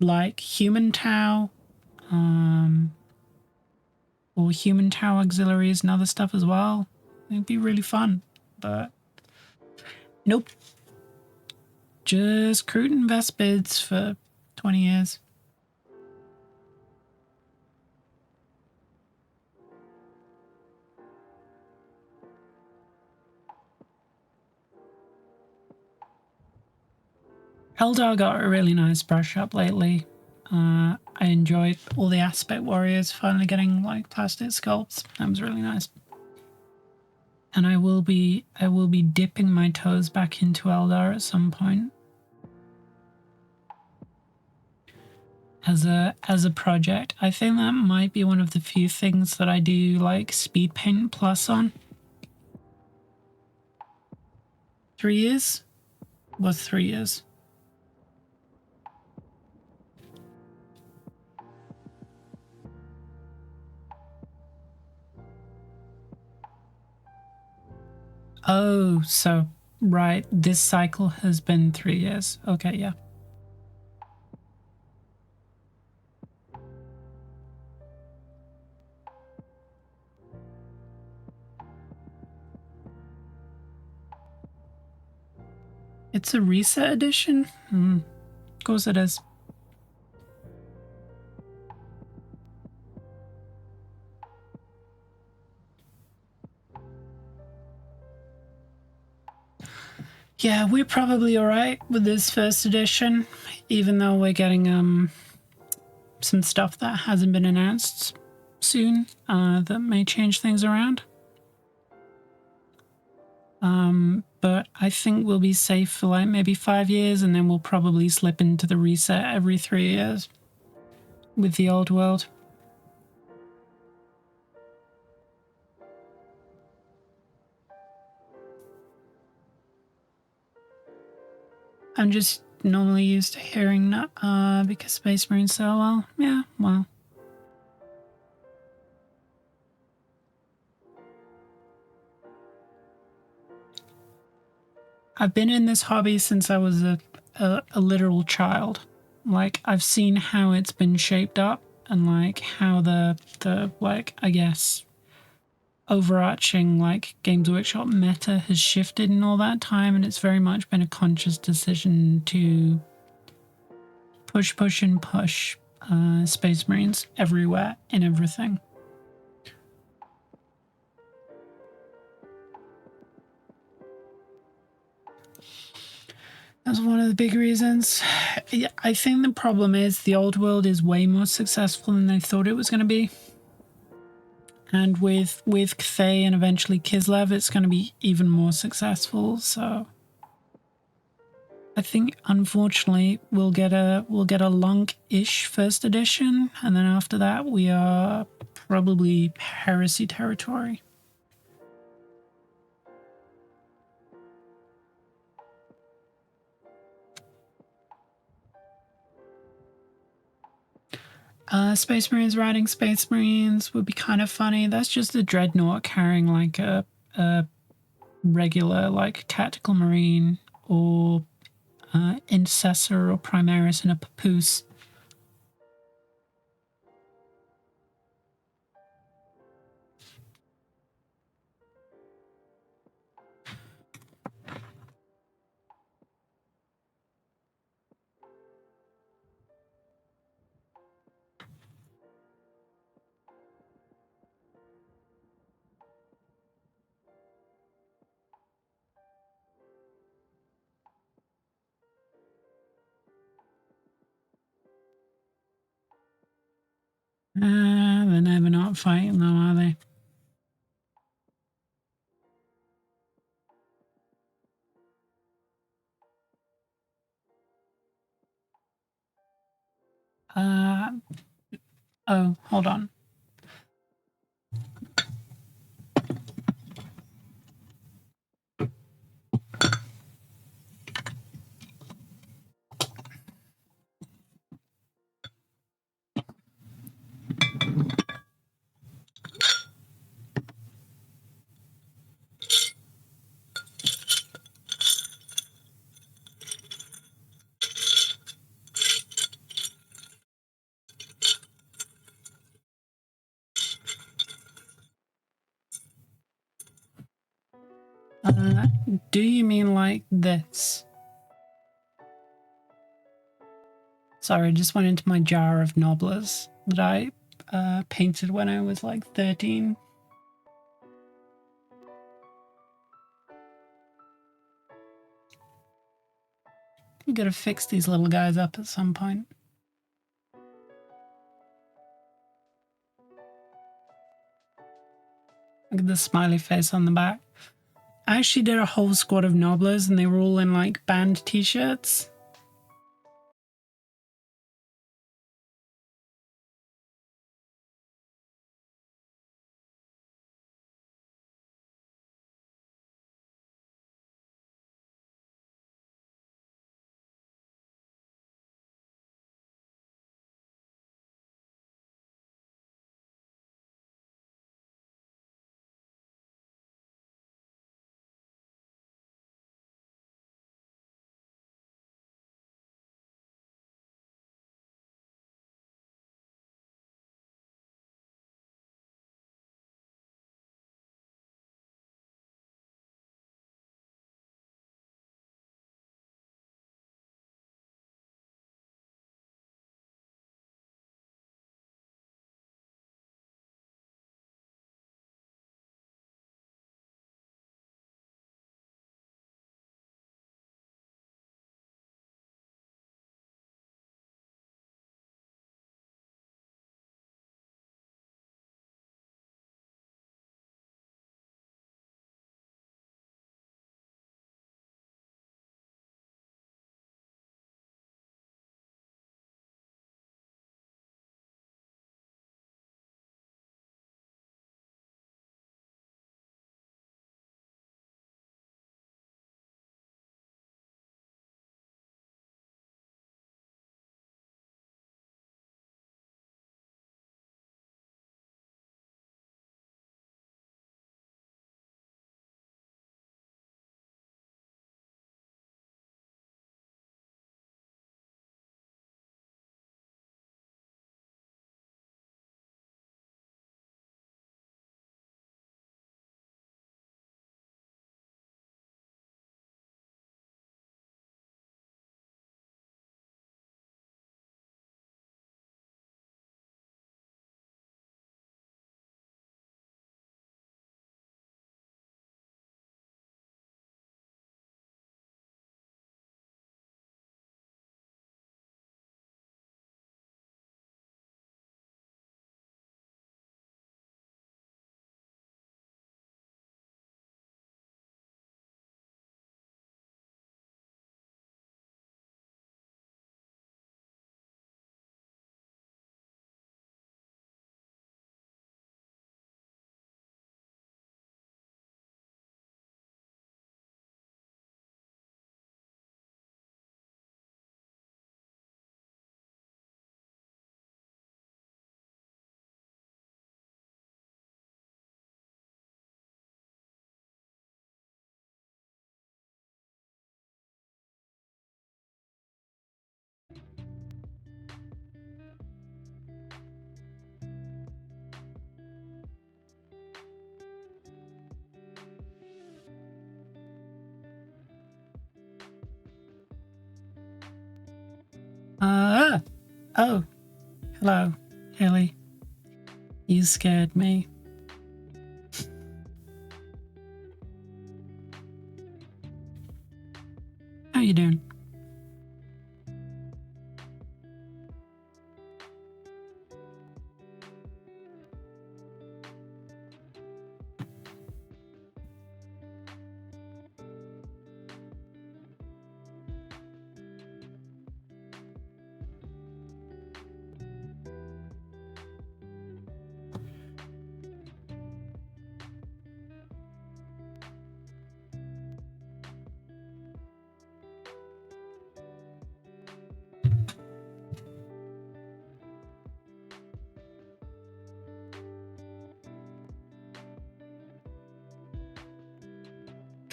Like human Tau, or human Tau auxiliaries and other stuff as well. It'd be really fun, but nope. Just Kroot and Vespids for 20 years. Eldar got a really nice brush up lately. I enjoyed all the aspect warriors finally getting like plastic sculpts. That was really nice. And I will be dipping my toes back into Eldar at some point. As a project. I think that might be one of the few things that I do like speed paint plus on. 3 years? Was 3 years. Oh, so right, this cycle has been 3 years. Okay, yeah. It's a reset edition? Of course it is. Yeah, we're probably alright with this first edition, even though we're getting some stuff that hasn't been announced soon that may change things around. But I think we'll be safe for like maybe 5 years, and then we'll probably slip into the reset every 3 years with the old world. I'm just normally used to hearing because Space Marines so well. Yeah, well. I've been in this hobby since I was a literal child. Like, I've seen how it's been shaped up, and like how the like, I guess, overarching like Games Workshop meta has shifted in all that time, and it's very much been a conscious decision to push Space Marines everywhere in everything. That's one of the big reasons. I think the problem is the old world is way more successful than they thought it was going to be. And with Kthay and eventually Kislev, it's going to be even more successful. So I think, unfortunately, we'll get a Lunk-ish first edition, and then after that, we are probably heresy territory. Space Marines riding Space Marines would be kind of funny. That's just a Dreadnought carrying like a regular like tactical Marine, or Intercessor or Primaris in a papoose. They're never not fighting though, are they? Oh, hold on. Do you mean like this? Sorry, I just went into my jar of nobblers that I painted when I was like 13. I'm gonna fix these little guys up at some point. Look at the smiley face on the back. I actually did a whole squad of nobblers and they were all in like band t-shirts. Oh, hello, Haley. You scared me. How you doing?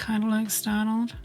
kind of like startled.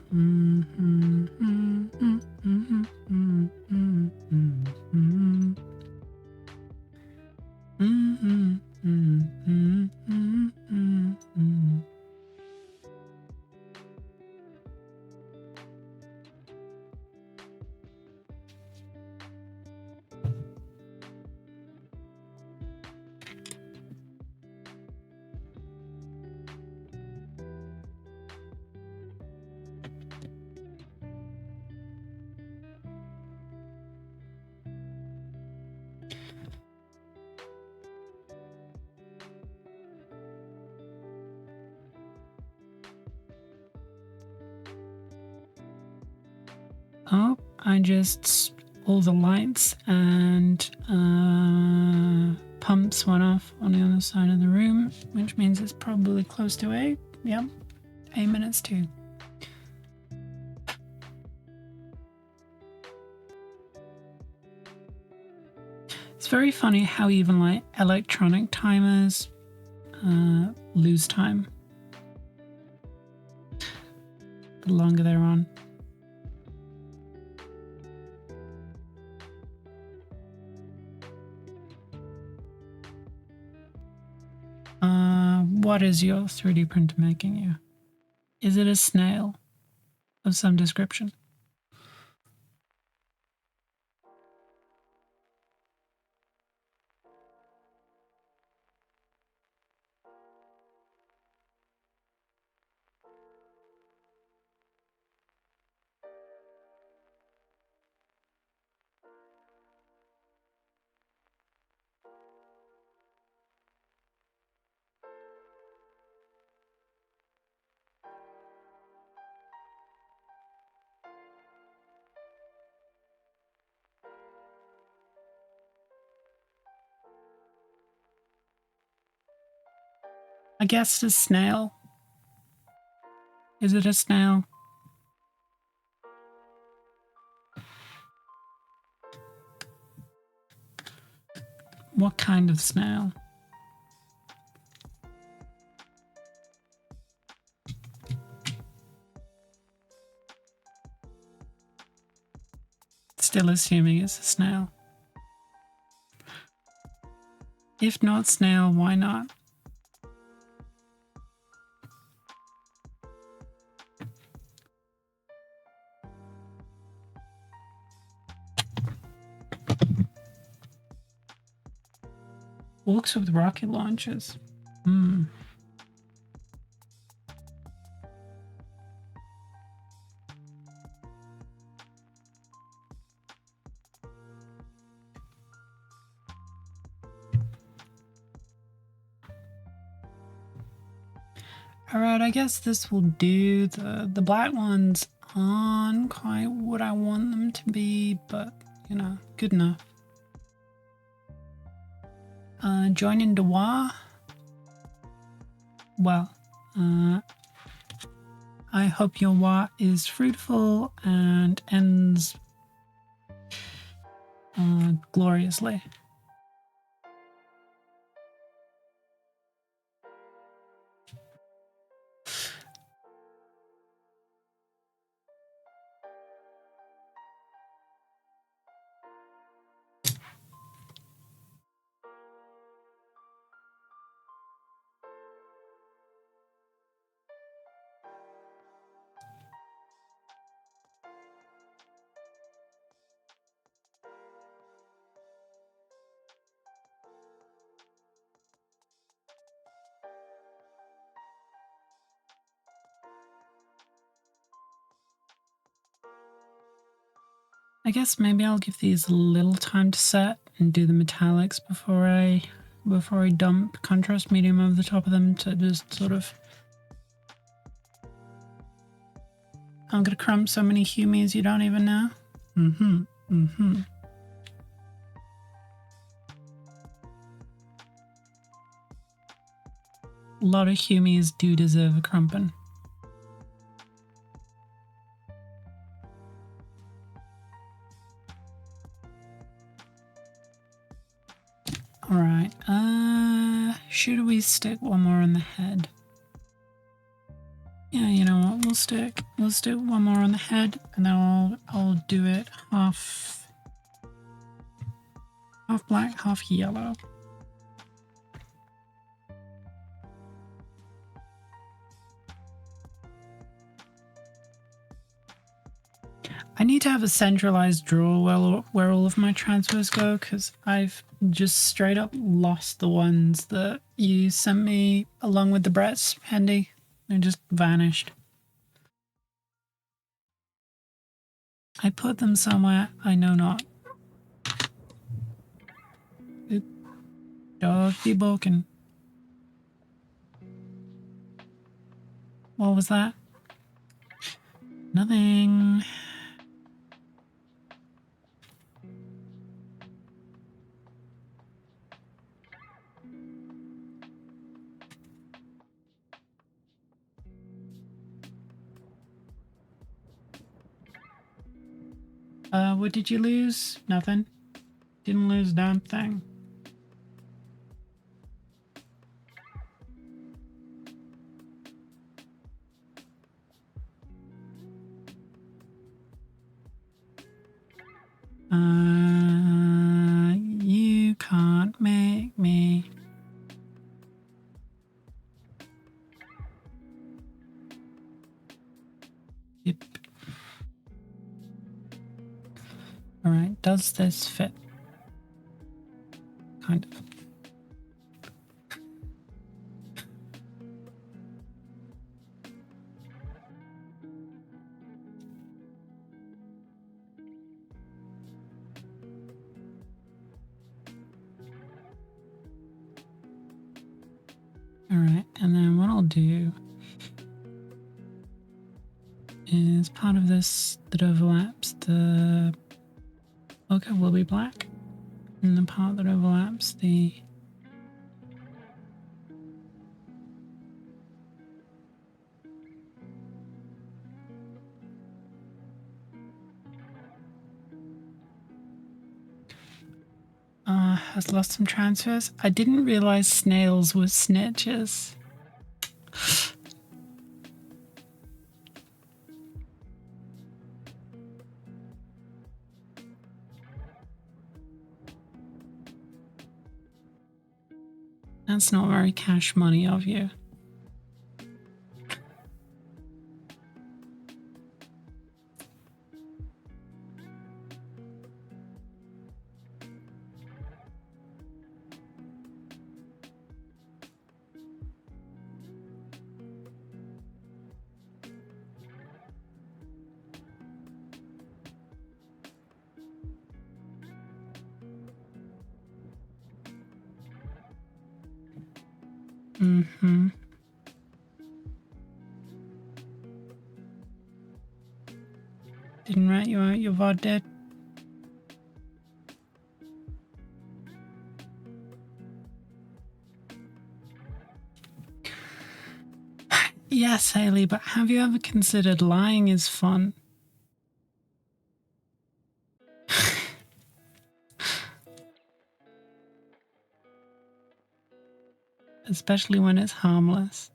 Oh, I just all the lights and pumps went off on the other side of the room, which means it's probably close to 8. Yep, 8 minutes too. It's very funny how even like electronic timers lose time the longer they're on. What is your 3D printer making you? Is it a snail of some description? I guess a snail. Is it a snail? What kind of snail? Still assuming it's a snail. If not snail, why not? Orcs with rocket launchers. Alright, I guess this will do. The black ones aren't quite what I want them to be, but, you know, good enough. Join in Dewa. Well, I hope your wa is fruitful and ends gloriously. I guess maybe I'll give these a little time to set and do the metallics before I dump contrast medium over the top of them to just sort of. I'm gonna crumb so many humies you don't even know. A lot of humies do deserve a crumpin'. Alright, should we stick one more on the head? Yeah, you know what, we'll stick. Let's do one more on the head, and then I'll do it half black, half yellow. I need to have a centralized drawer where all of my transfers go, because I've just straight up lost the ones that you sent me along with the Brett's handy. They just vanished. I put them somewhere I know not. Oop. Dog be barking. What was that? Nothing. What did you lose? Nothing. Didn't lose a damn thing. You can't make me. Yep. All right, does this fit? Kind of. All right, and then what I'll do is part of this that overlaps the logo will be black, and the part that overlaps the has lost some transfers. I didn't realize snails were snitches. That's not very cash money of you. Mm-hmm. Didn't rat you out, your VOD did. Yes, Haley, but have you ever considered lying is fun? Especially when it's harmless.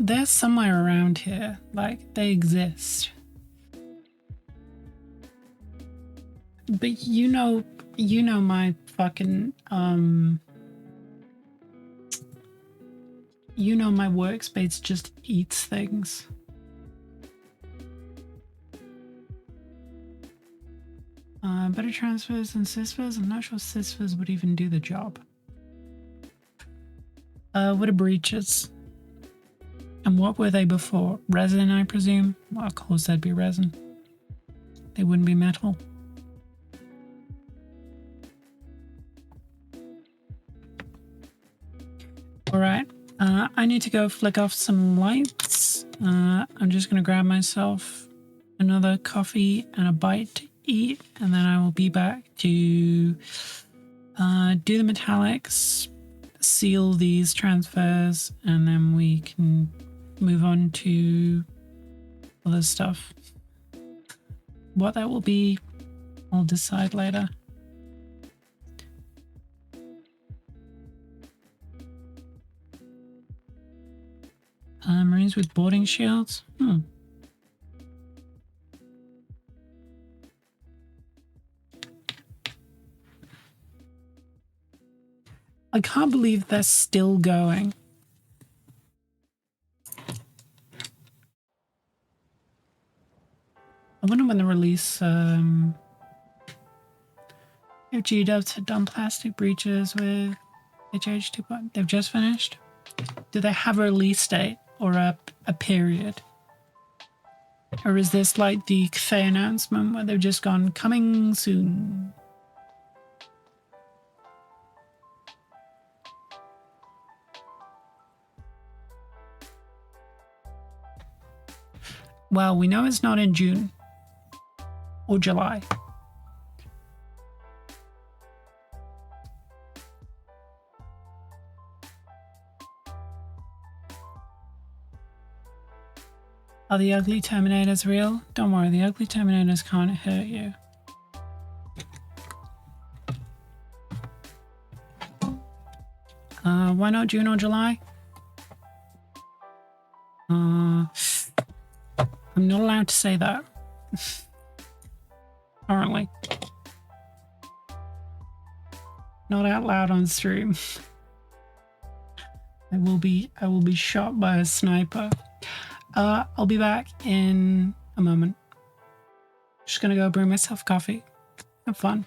They're somewhere around here. Like, they exist. But you know my fucking, you know my workspace just eats things. Better transfers than sysfers? I'm not sure sysfers would even do the job. What are breaches? And what were they before? Resin, I presume? Well, of course they'd be resin. They wouldn't be metal. Alright, I need to go flick off some lights. I'm just going to grab myself another coffee and a bite to eat, and then I will be back to do the metallics, seal these transfers, and then we can move on to other stuff. What that will be, I'll decide later. Marines with boarding shields? I can't believe they're still going. I wonder when the release, if G-Dubs had done plastic breaches with HH 2. They've just finished? Do they have a release date or a period? Or is this like the cafe announcement where they've just gone, coming soon? Well, we know it's not in June or July. Are the ugly Terminators real? Don't worry, the ugly Terminators can't hurt you. Why not June or July? I'm not allowed to say that. Apparently. Not out loud on stream. I will be shot by a sniper. I'll be back in a moment. Just gonna go brew myself coffee. Have fun.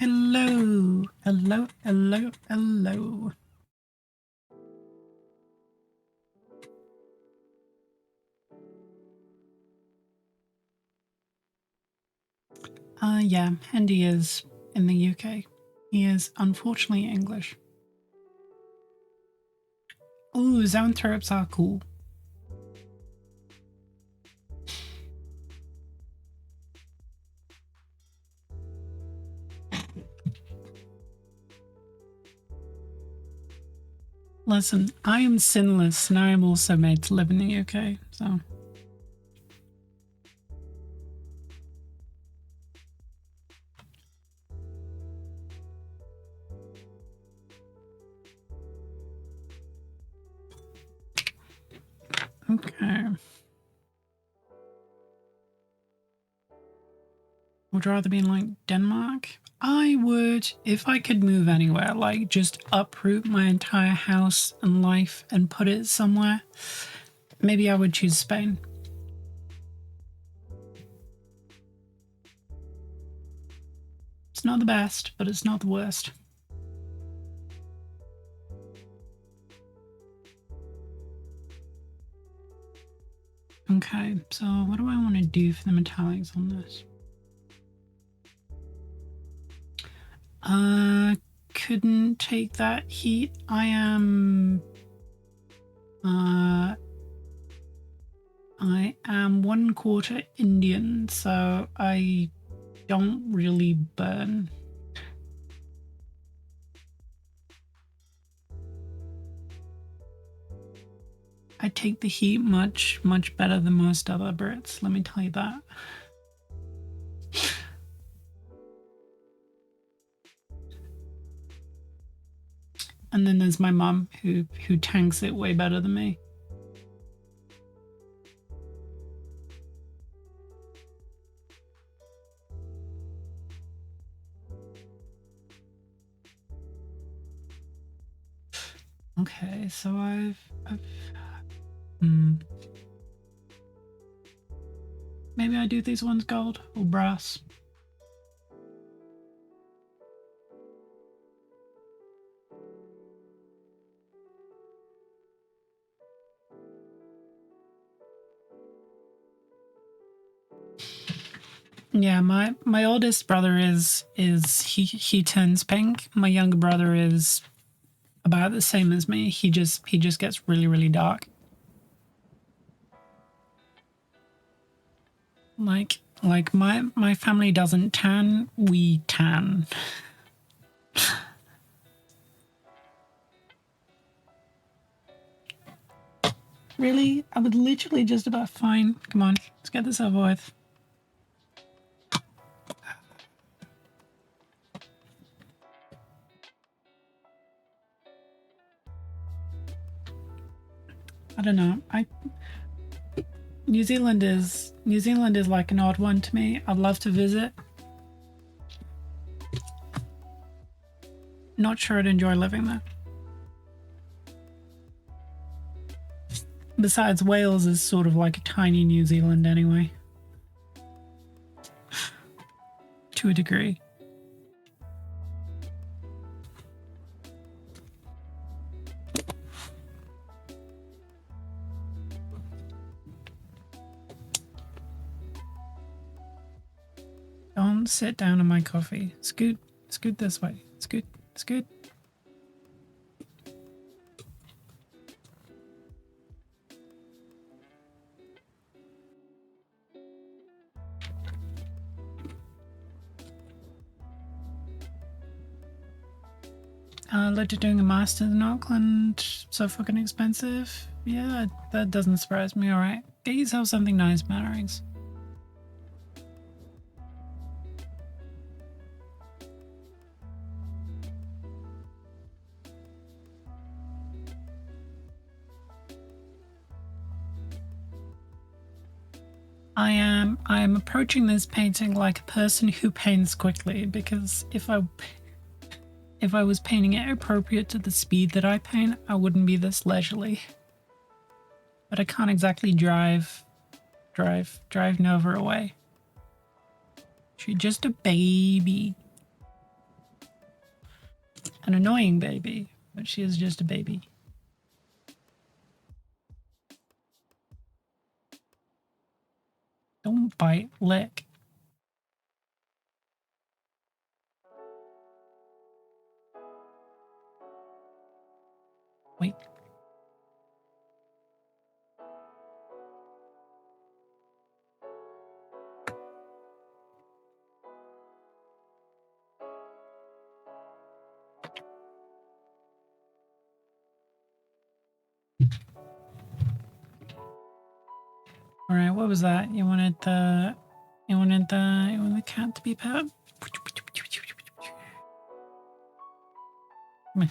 Hello. Hello, hello, hello. Yeah, Andy is in the UK. He is unfortunately English. Ooh, zoanthropes are cool. Listen, I am sinless and I am also made to live in the UK, so. Okay. Would rather be in like Denmark? I would, if I could move anywhere, like just uproot my entire house and life and put it somewhere, maybe I would choose Spain. It's not the best, but it's not the worst. Okay, so what do I want to do for the metallics on this? Couldn't take that heat. I am 1/4 Indian, so I don't really burn. I take the heat much better than most other Brits, let me tell you that. And then there's my mum who tanks it way better than me. Okay, so I've maybe I do these ones gold or brass. Yeah, my oldest brother is he turns pink. My younger brother is about the same as me. He just gets really dark. Like my family doesn't tan, we tan. Really? I would literally just about fine. Come on, let's get this over with. I don't know. New Zealand is like an odd one to me. I'd love to visit. Not sure I'd enjoy living there. Besides, Wales is sort of like a tiny New Zealand anyway. To a degree. Don't sit down on my coffee. Scoot this way. Scoot. Later doing a master's in Auckland, so fucking expensive. Yeah, that doesn't surprise me. All right, get yourself something nice, Mannerings. I am approaching this painting like a person who paints quickly, because if I was painting it appropriate to the speed that I paint, I wouldn't be this leisurely. But I can't exactly drive Nova away. She's just a baby. An annoying baby, but she is just a baby. Don't bite, lick. Wait. All right, what was that? You wanted the cat to be pet? Come here.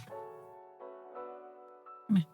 Come here.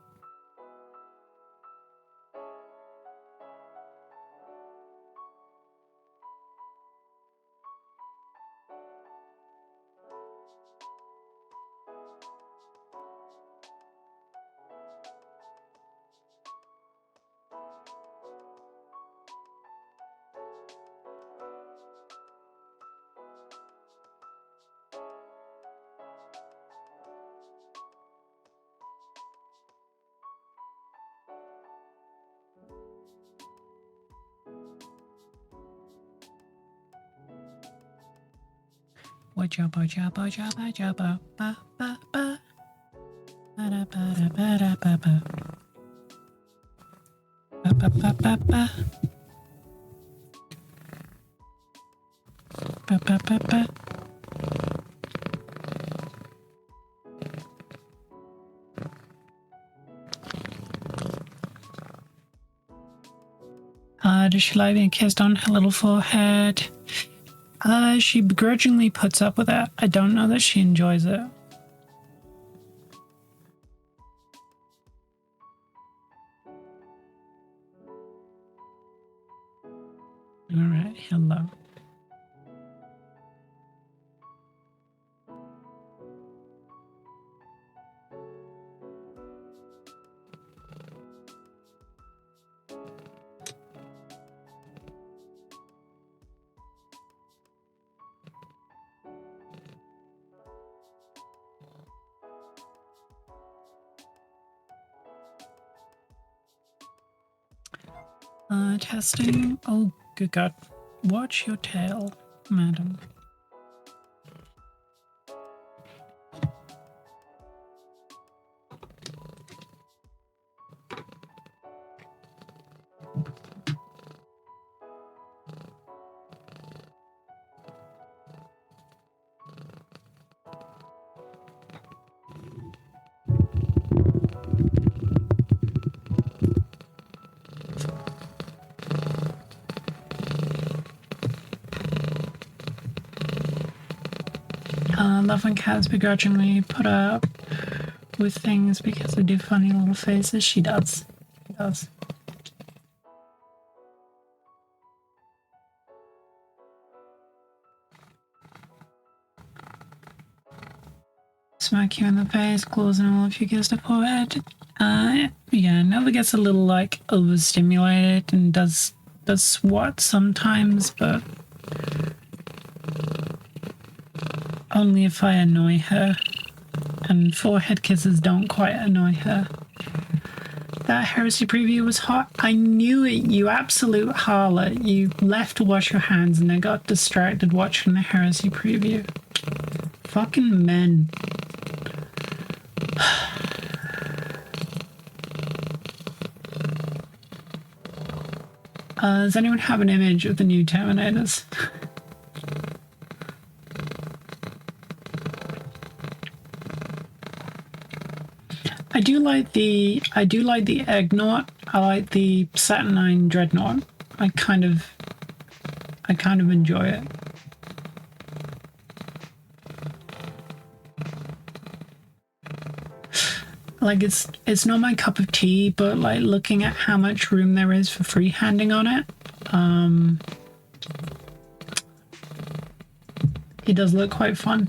Jabba jabba jabba jabba ba ba ba ba da ba da ba da ba ba ba ba ba ba ba ba ba ba ba. Does she like being kissed on her little forehead? She begrudgingly puts up with it. I don't know that she enjoys it. All right, hello. Testing. Oh, good God. Watch your tail, madam. Love when cats begrudgingly put up with things because they do funny little faces. She does. She does. Smack you in the face, claws and all if you kiss the forehead. Yeah, Nella gets a little like overstimulated and does swat sometimes, but only if I annoy her. And forehead kisses don't quite annoy her. That heresy preview was hot. I knew it, you absolute harlot. You left to wash your hands and then got distracted watching the heresy preview. Fucking men. Does anyone have an image of the new Terminators? I do like the Eggnaught. I like the Saturnine Dreadnought. I kind of enjoy it. Like it's not my cup of tea, but like looking at how much room there is for freehanding on it, it does look quite fun.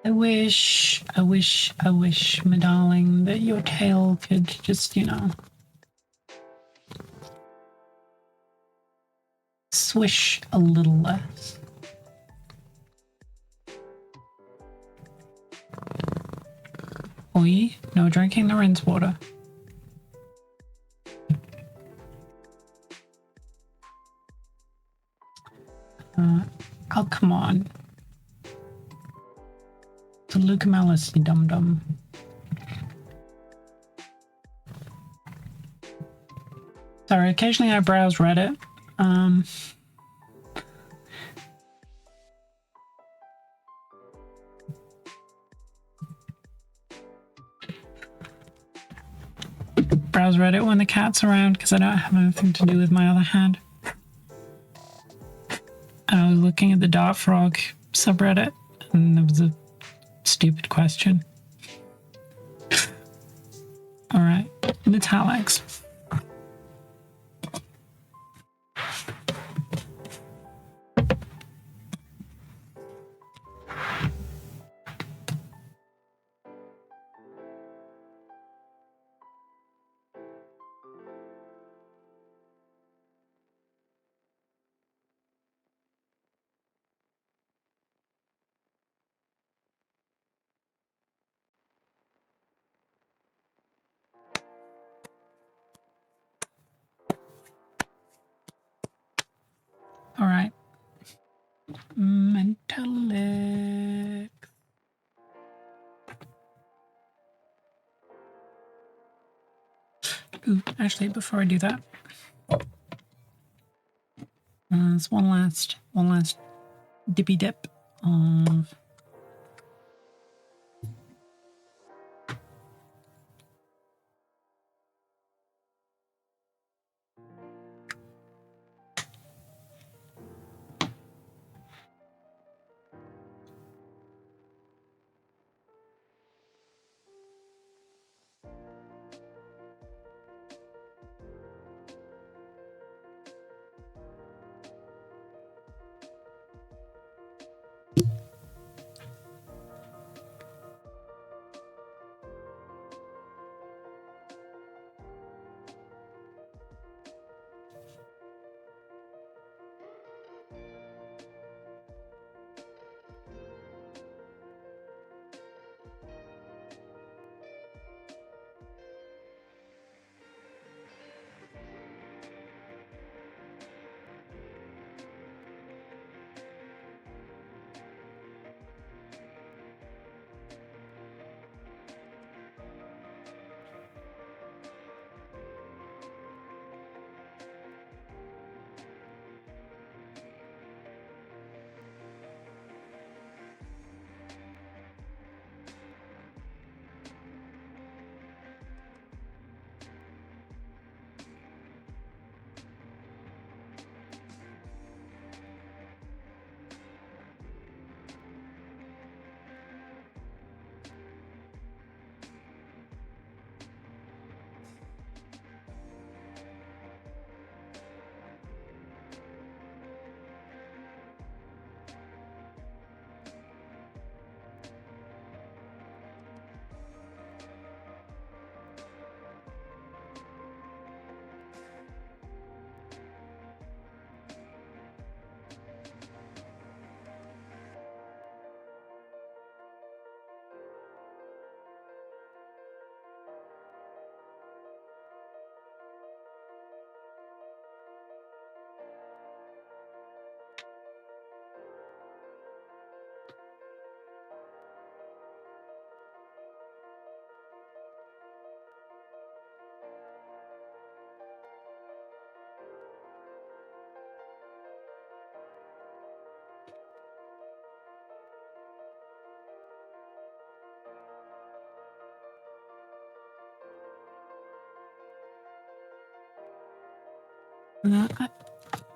I wish, my darling, that your tail could just, you know, swish a little less. Oi, no drinking the rinse water. Oh, come on. To Luke Malice, you dum-dum. Sorry, occasionally I browse Reddit. Browse Reddit when the cat's around because I don't have anything to do with my other hand. I was looking at the Dart Frog subreddit and there was a stupid question. All right, in italics. All right. Mentalic. Ooh, actually, before I do that, there's one last dippy dip of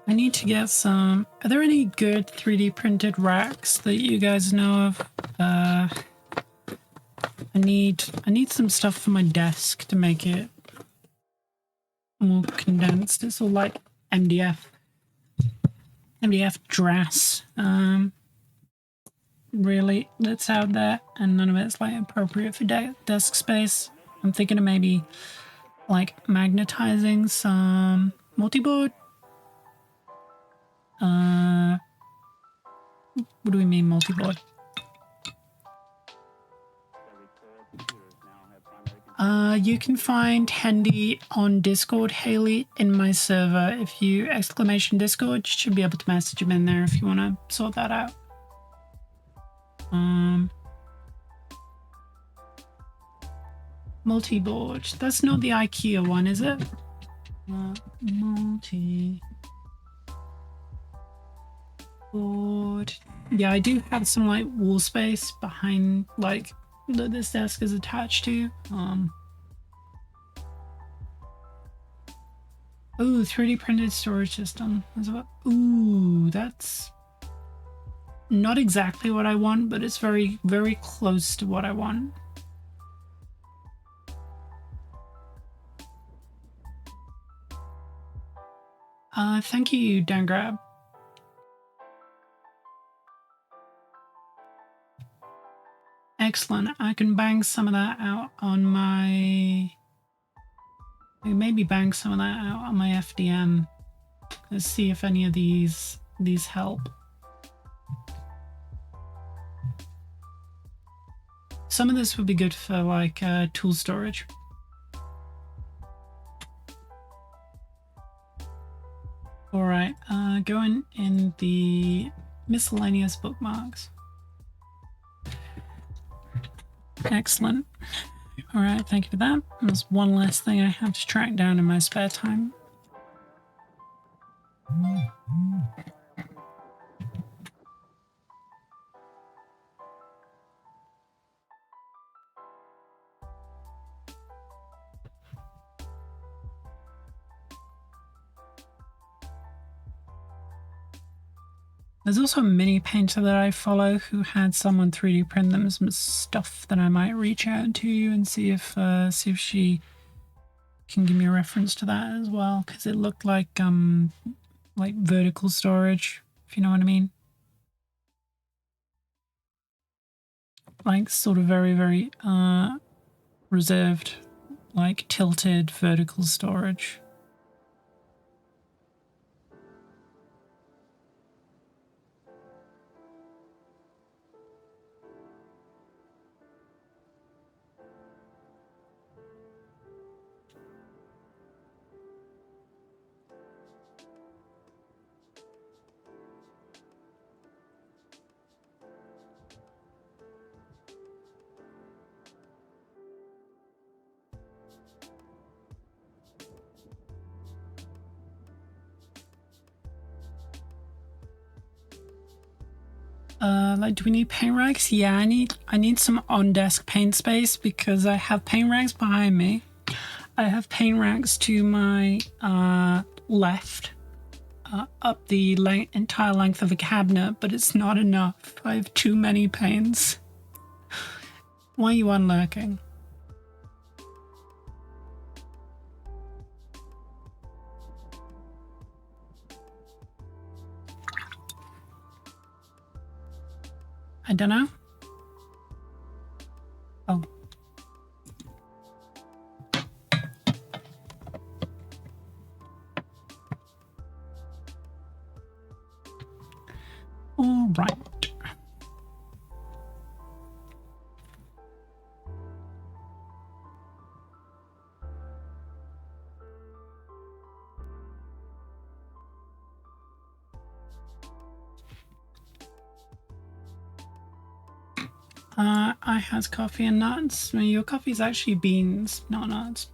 I need to get some. Are there any good 3D printed racks that you guys know of? I need some stuff for my desk to make it more condensed. It's all like MDF DRAS. really that's out there, and none of it's like appropriate for desk space. I'm thinking of maybe like magnetizing some multi-board. What do we mean multi-board? You can find Hendy on Discord, Haley, in my server. If you exclamation Discord, you should be able to message him in there if you want to sort that out. Multi-board. That's not the IKEA one, is it? Multi-board. Yeah, I do have some like wall space behind like that this desk is attached to. Ooh, 3D printed storage system as well. Ooh, that's not exactly what I want, but it's very, very close to what I want. Thank you, Dan Grab. Excellent. I can bang some of that out on my... maybe bang some of that out on my FDM. Let's see if any of these help. Some of this would be good for like tool storage. All right, going in the miscellaneous bookmarks. Excellent. All right, thank you for that. There's one last thing I have to track down in my spare time. There's also a mini painter that I follow who had someone 3D print them some stuff that I might reach out to you and see if she can give me a reference to that as well, because it looked like vertical storage, if you know what I mean. Like sort of very, very reserved, like tilted vertical storage. Like, do we need paint rags? Yeah, I need some on-desk paint space because I have paint rags behind me. I have paint rags to my left, up the entire length of a cabinet, but it's not enough. I have too many paints. Why are you unlurking? I don't know. Oh. All right. I has coffee and nuts. I mean, your coffee is actually beans, not nuts.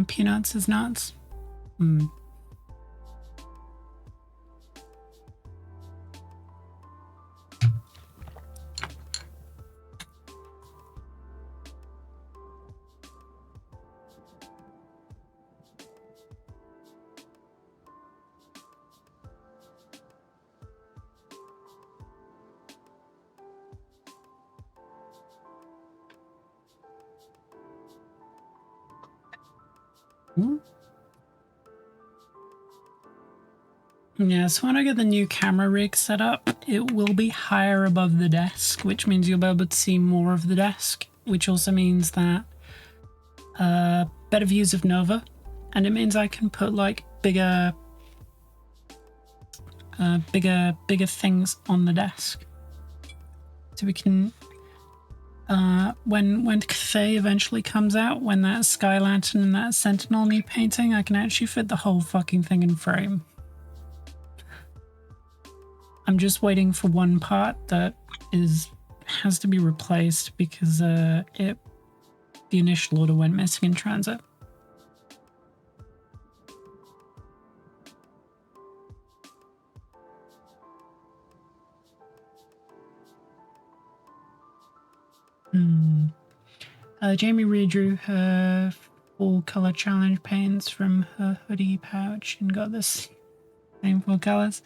Peanuts is nuts. Ooh. Yeah, so when I get the new camera rig set up, it will be higher above the desk, which means you'll be able to see more of the desk, which also means that better views of Nova, and it means I can put like bigger things on the desk. So we can, when Cathay eventually comes out, when that Sky Lantern and that Sentinel need painting, I can actually fit the whole fucking thing in frame. I'm just waiting for one part that has to be replaced because the initial order went missing in transit. Jamie redrew her full color challenge paints from her hoodie pouch and got this same full colors.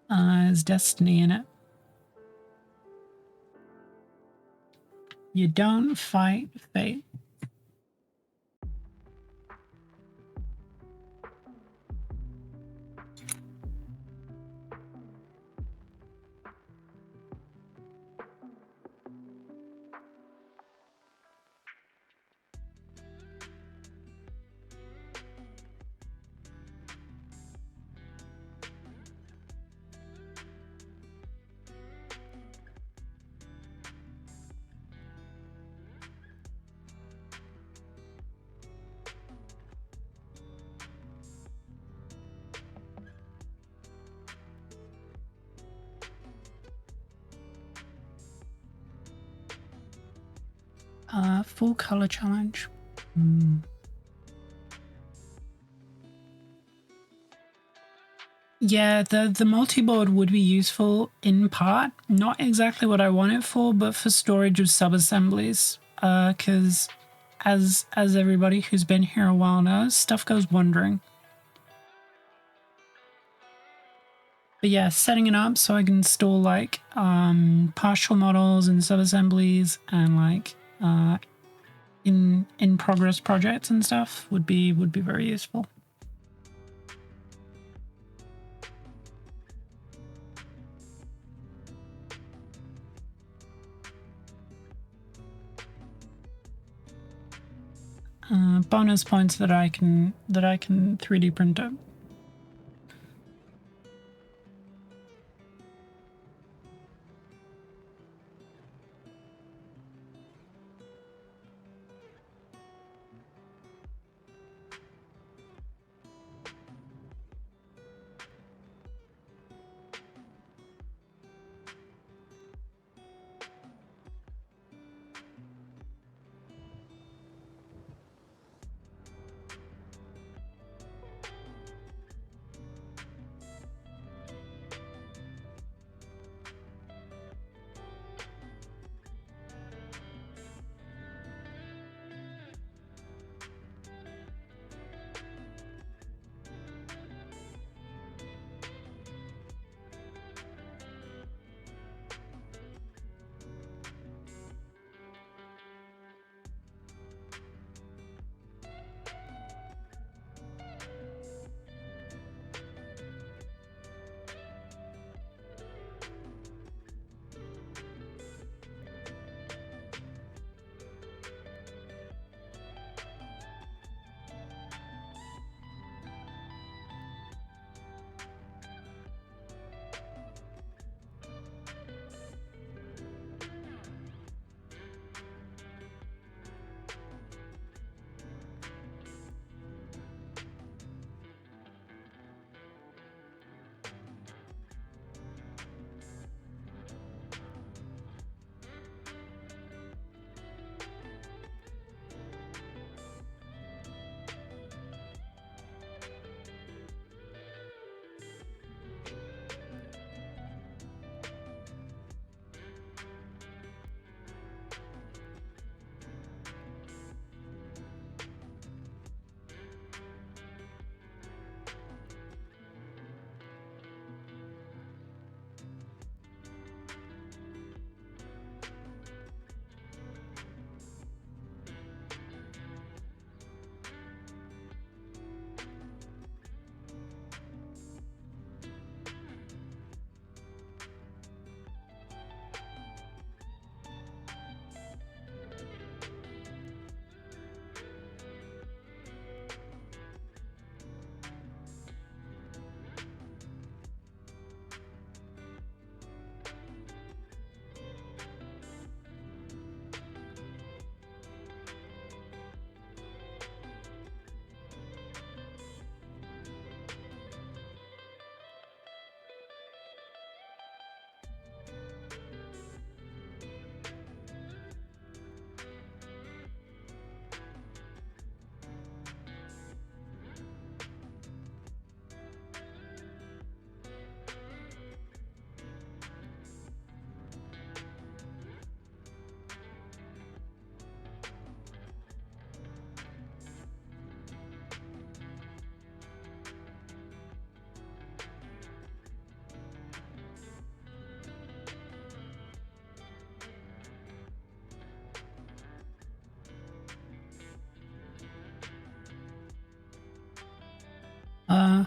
There's Destiny in it. You don't fight fate. Full color challenge. Yeah, the multi-board would be useful in part. Not exactly what I want it for, but for storage of sub-assemblies. Because as everybody who's been here a while knows, stuff goes wandering. But yeah, setting it up so I can store like partial models and sub-assemblies and like in progress projects and stuff would be very useful. Bonus points that I can 3D print it.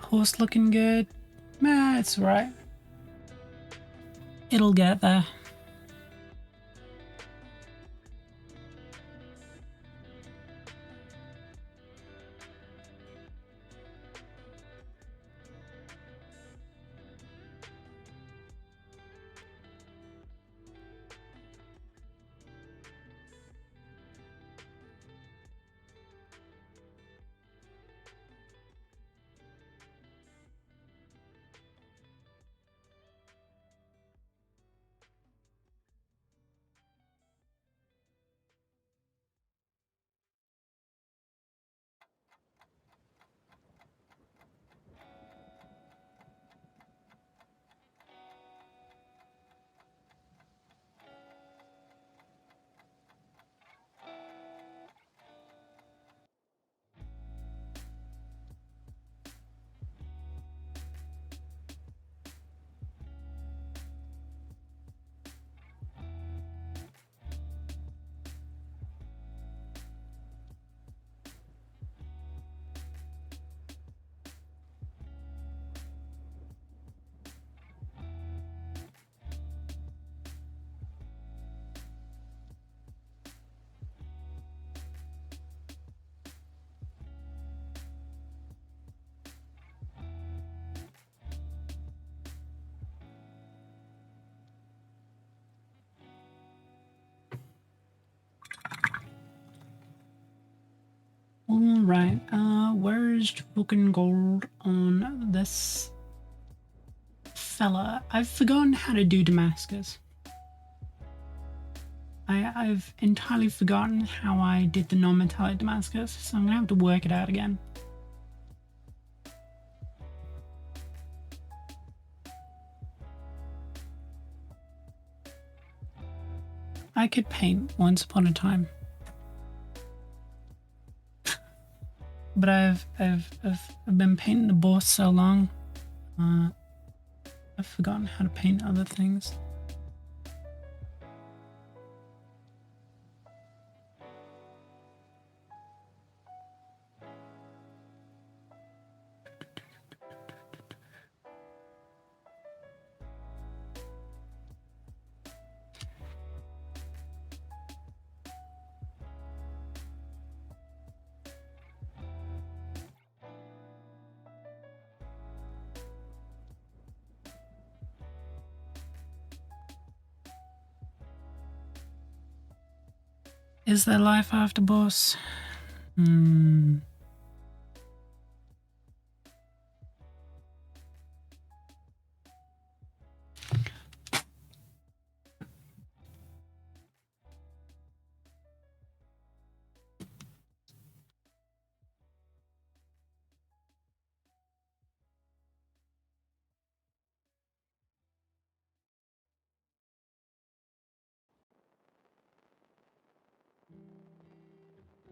Horse looking good. Nah, it's right. It'll get there. Alright, where's fucking gold on this fella? I've forgotten how to do Damascus. I've entirely forgotten how I did the non-metallic Damascus, so I'm gonna have to work it out again. I could paint once upon a time. But I've been painting the boss so long, I've forgotten how to paint other things. Is there life after boss?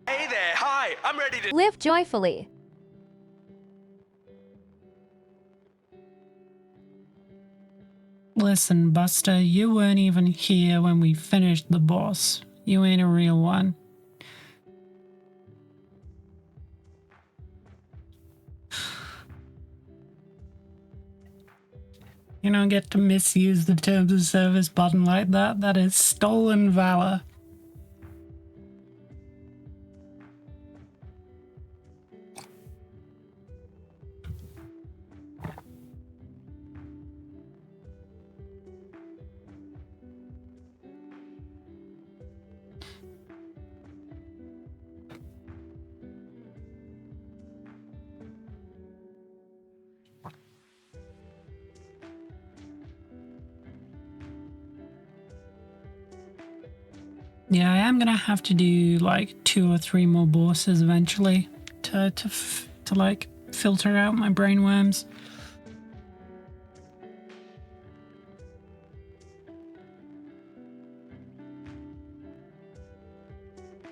Hey there, hi, I'm ready to Live joyfully. Listen, Buster, you weren't even here when we finished the boss. You ain't a real one. You don't get to misuse the terms of service button like that. That is stolen valor. Yeah, I am gonna have to do like 2 or 3 more bosses eventually to like filter out my brainworms.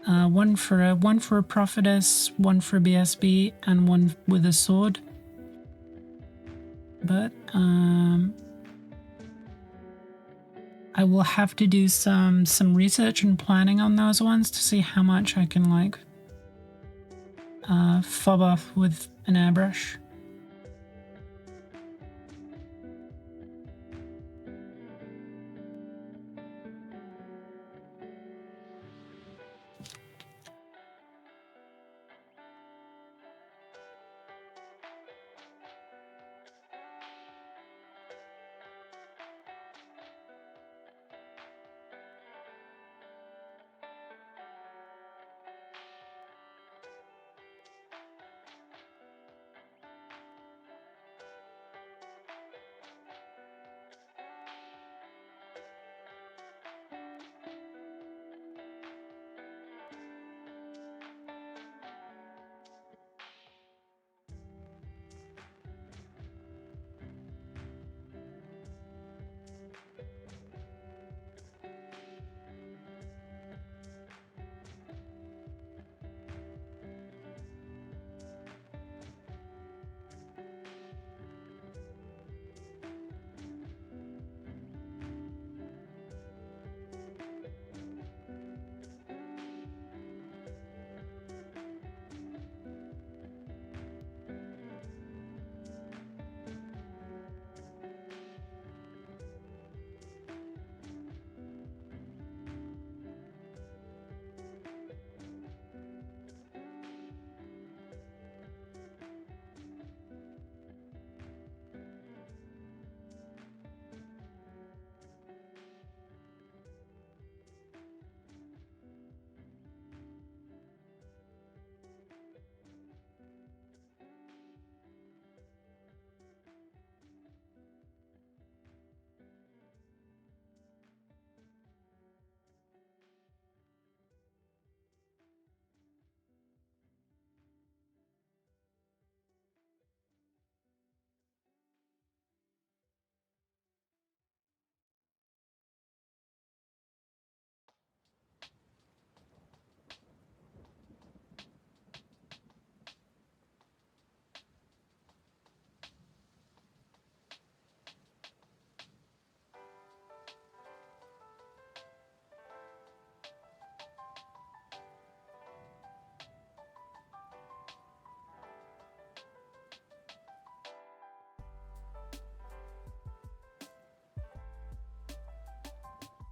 One for a prophetess, one for a BSB, and one with a sword. But I will have to do some research and planning on those ones to see how much I can like fob off with an airbrush.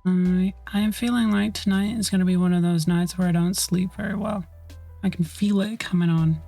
I'm feeling like tonight is going to be one of those nights where I don't sleep very well. I can feel it coming on.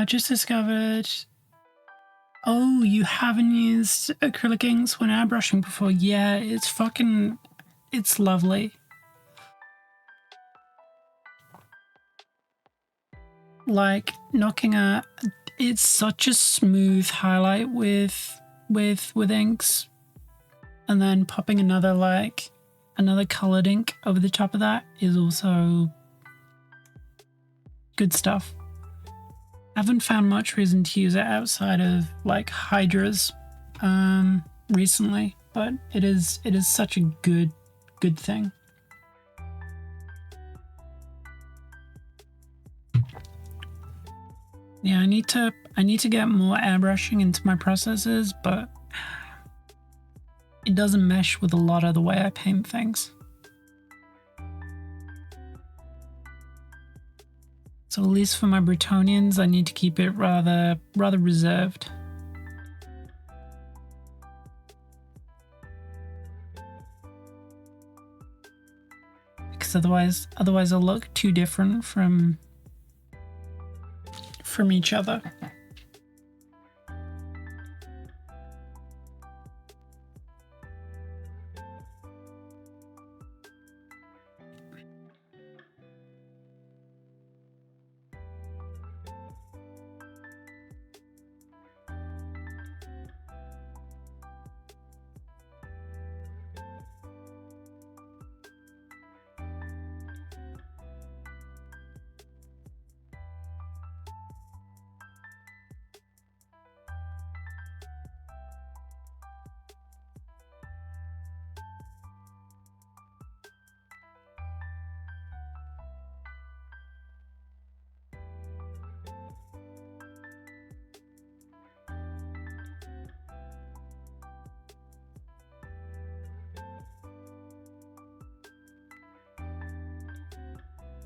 Just discovered. Oh, you haven't used acrylic inks when airbrushing before? Yeah, it's lovely. Like it's such a smooth highlight with inks, and then popping another colored ink over the top of that is also good stuff. Haven't found much reason to use it outside of like hydras recently, but it is such a good thing. Yeah, I need to get more airbrushing into my processes, but it doesn't mesh with a lot of the way I paint things. So at least for my Bretonians, I need to keep it rather reserved. Because otherwise I'll look too different from each other.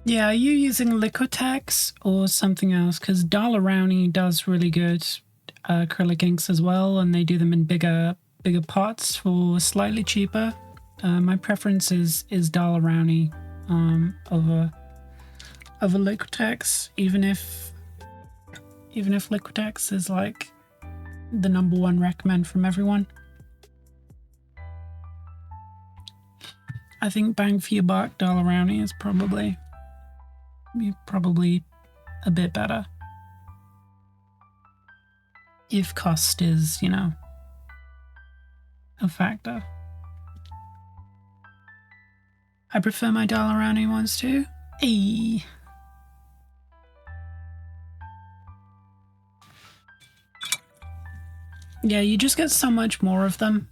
Yeah, are you using Liquitex or something else? Because Dalarowny does really good acrylic inks as well, and they do them in bigger pots for slightly cheaper. My preference is Dalarowny over Liquitex, even if Liquitex is like the #1 recommend from everyone. I think bang for your buck, Dalarowny is probably a bit better. If cost is, a factor. I prefer my Dalarowny ones too. Hey. Yeah, you just get so much more of them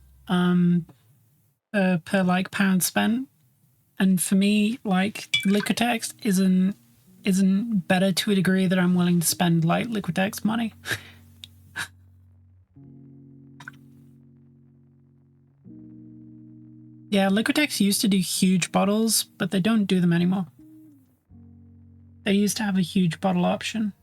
per like pound spent. And for me, like Liquitex isn't better to a degree that I'm willing to spend like Liquitex money. Yeah, Liquitex used to do huge bottles, but they don't do them anymore. They used to have a huge bottle option.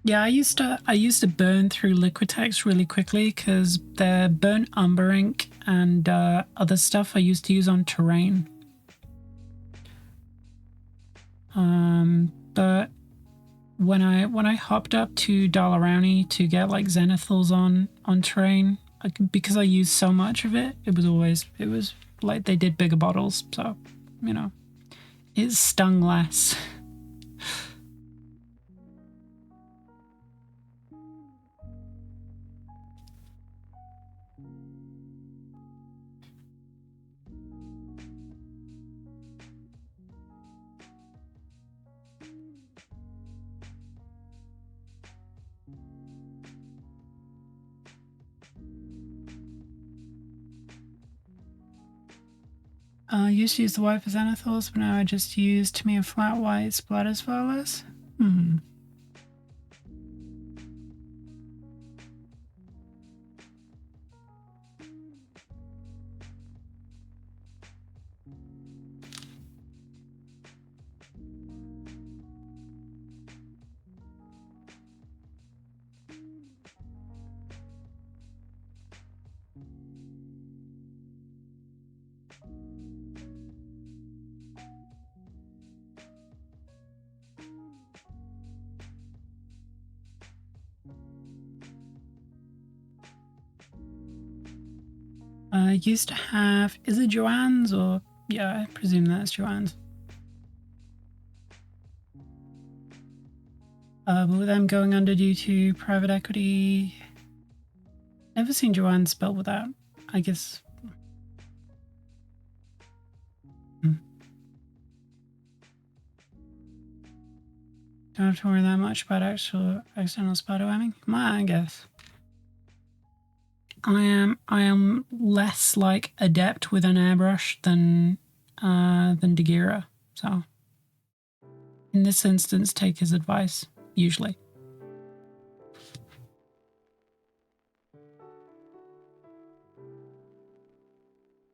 Yeah, I used to burn through Liquitex really quickly because their burnt umber ink and other stuff I used to use on terrain. But when I hopped up to Dalarowny to get like Zenithals on terrain, because I used so much of it, it was like they did bigger bottles, so it stung less. I used to use the white for Xanathals, but now I just use Tamir flat white splatters flawless. I used to have, is it Joanne's or, yeah, I presume that's Joanne's. But with them going under due to private equity, never seen Joanne spelled without, I guess. Don't have to worry that much about actual external spider webbing. I guess. I am less like adept with an airbrush than Dagira, so in this instance, take his advice. Usually.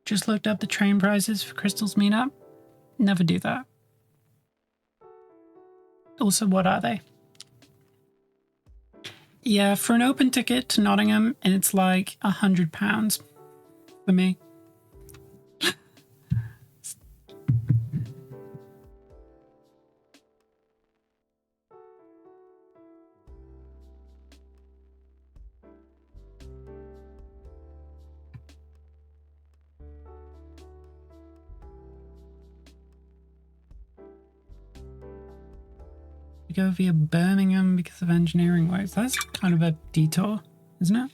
Just looked up the train prices for Crystal's meetup. Never do that. Also, what are they? Yeah, for an open ticket to Nottingham, it's like £100 for me. You go via Birmingham because of engineering works. That's kind of a detour, isn't it?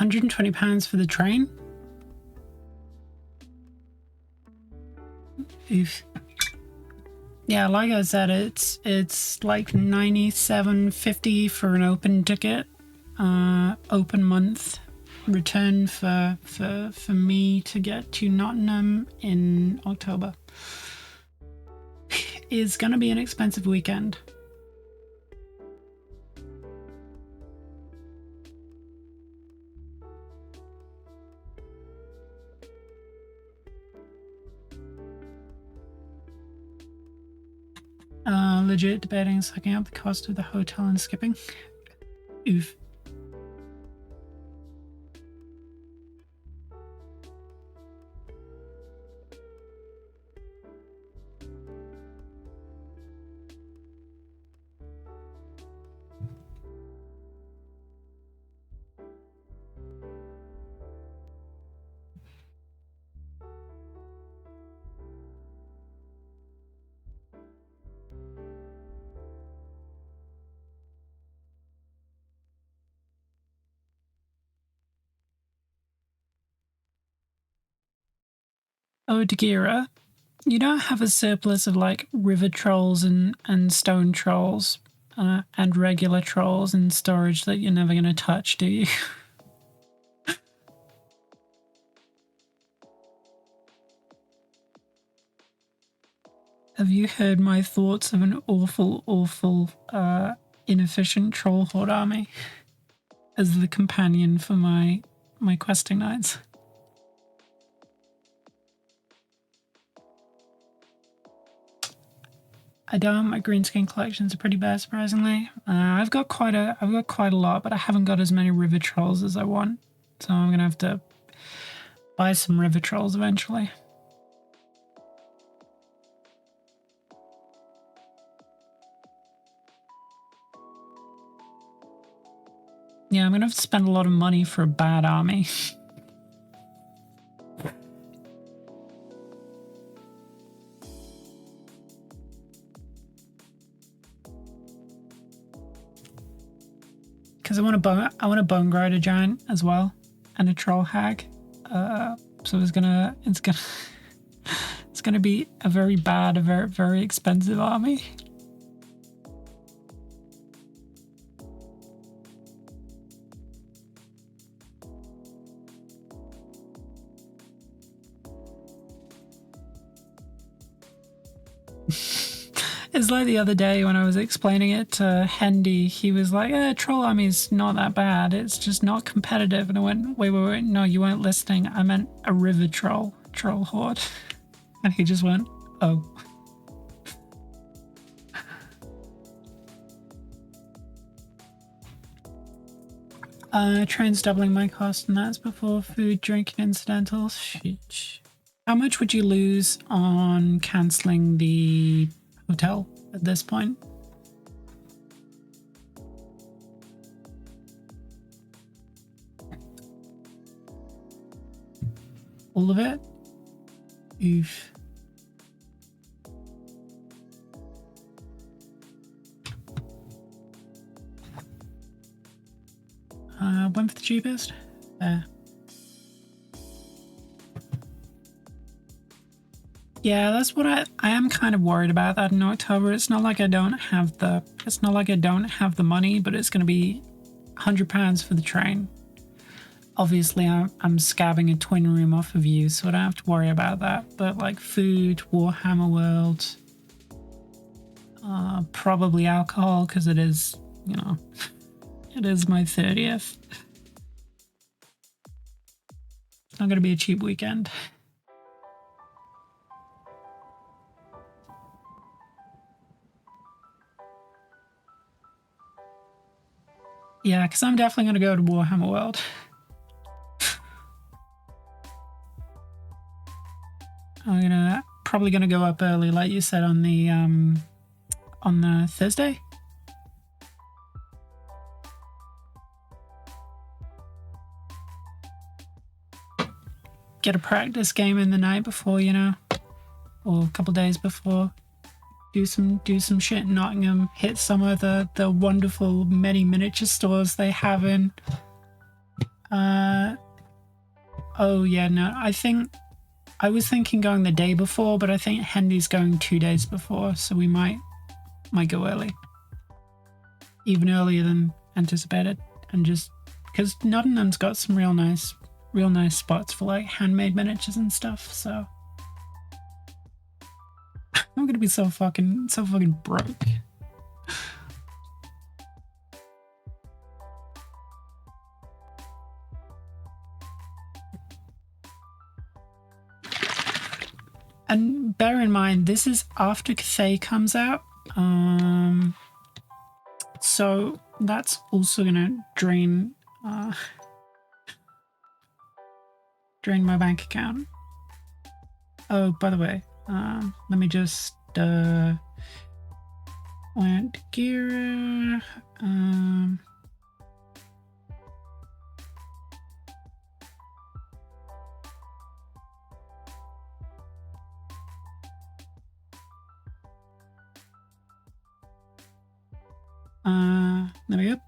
£120 for the train? Oof. Yeah, like I said, it's like $97.50 for an open ticket, open month return for me to get to Nottingham in October. It's gonna be an expensive weekend. Legit debating sucking up the cost of the hotel and skipping. Oof. Oh, Dagira, you don't have a surplus of like river trolls and stone trolls and regular trolls in storage that you're never going to touch, do you? Have you heard my thoughts of an awful, inefficient troll horde army? as the companion for my questing nights. I don't. My greenskin collections are pretty bad, surprisingly. I've got quite a lot, but I haven't got as many river trolls as I want. So I'm gonna have to buy some river trolls eventually. Yeah, I'm gonna have to spend a lot of money for a bad army. Because I want a bone grinder giant as well, and a troll hag. So it's gonna be a very bad, a very expensive army. It's like the other day when I was explaining it to Hendy, he was like, troll army's not that bad, it's just not competitive. And I went, wait, no, you weren't listening. I meant a river troll horde. And he just went, oh. Train's doubling my cost, and that's before food, drink, and incidentals. Sheesh. How much would you lose on cancelling the hotel at this point? All of it? Oof. Went for the cheapest? There. Yeah, that's what I am kind of worried about that in October. It's not like I don't have the money, but it's going to be £100 for the train. Obviously, I'm scabbing a twin room off of you, so I don't have to worry about that. But like food, Warhammer World, probably alcohol, because it is, you know, it is my 30th. It's not going to be a cheap weekend. Yeah, because I'm definitely going to go to Warhammer World. I'm probably gonna go up early, like you said, on the Thursday. Get a practice game in the night before, you know, or a couple days before. Do some shit in Nottingham. Hit some of the wonderful many miniature stores they have in. Oh yeah, no, I was thinking going the day before, but I think Hendy's going 2 days before, so we might go early, even earlier than anticipated, and just because Nottingham's got some real nice spots for like handmade miniatures and stuff. So I'm gonna be so fucking broke. And bear in mind, this is after Cathay comes out. So that's also gonna drain my bank account. Oh, by the way, let me just went Gira. There we go.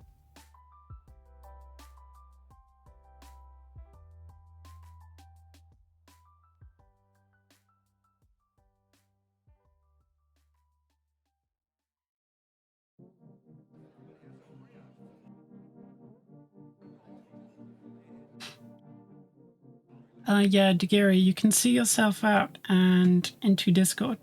Yeah, Dagiri, you can see yourself out and into Discord.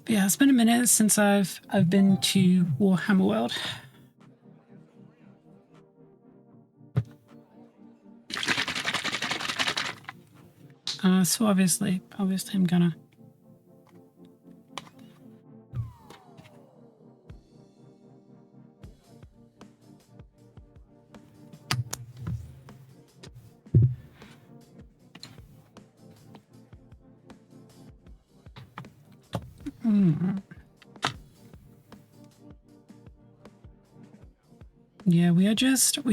But yeah, it's been a minute since I've been to Warhammer World. So obviously I'm gonna. Yeah, we are just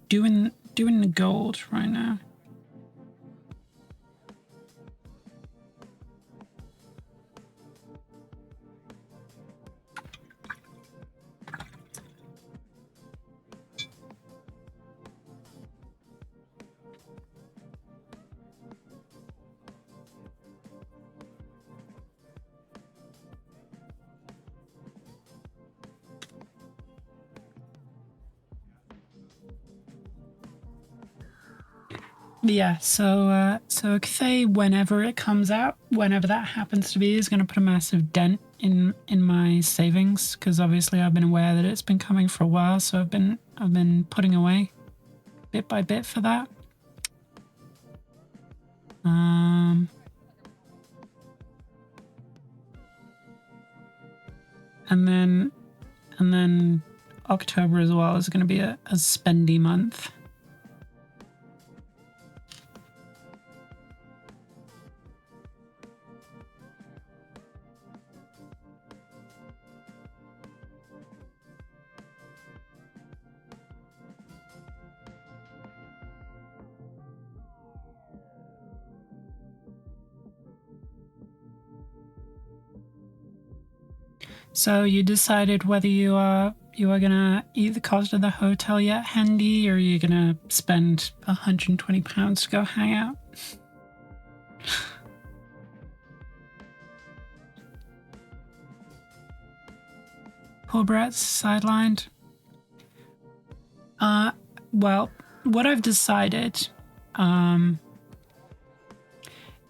doing the gold right now. Yeah, so Cathay, whenever it comes out, whenever that happens to be, is going to put a massive dent in my savings, because obviously I've been aware that it's been coming for a while, so I've been putting away bit by bit for that. And then October as well is going to be a spendy month. So you decided whether you are gonna eat the cost of the hotel yet, Handy, or you're gonna spend £120 to go hang out? Poor Brett's sidelined. Well, what I've decided,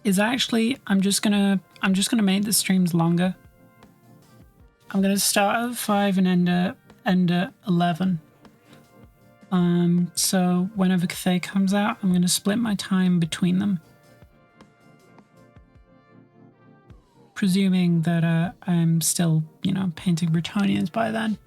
is actually I'm just gonna make the streams longer. I'm gonna start at 5 and end at 11. So whenever Cathay comes out, I'm gonna split my time between them. Presuming that I'm still, painting Bretonnians by then.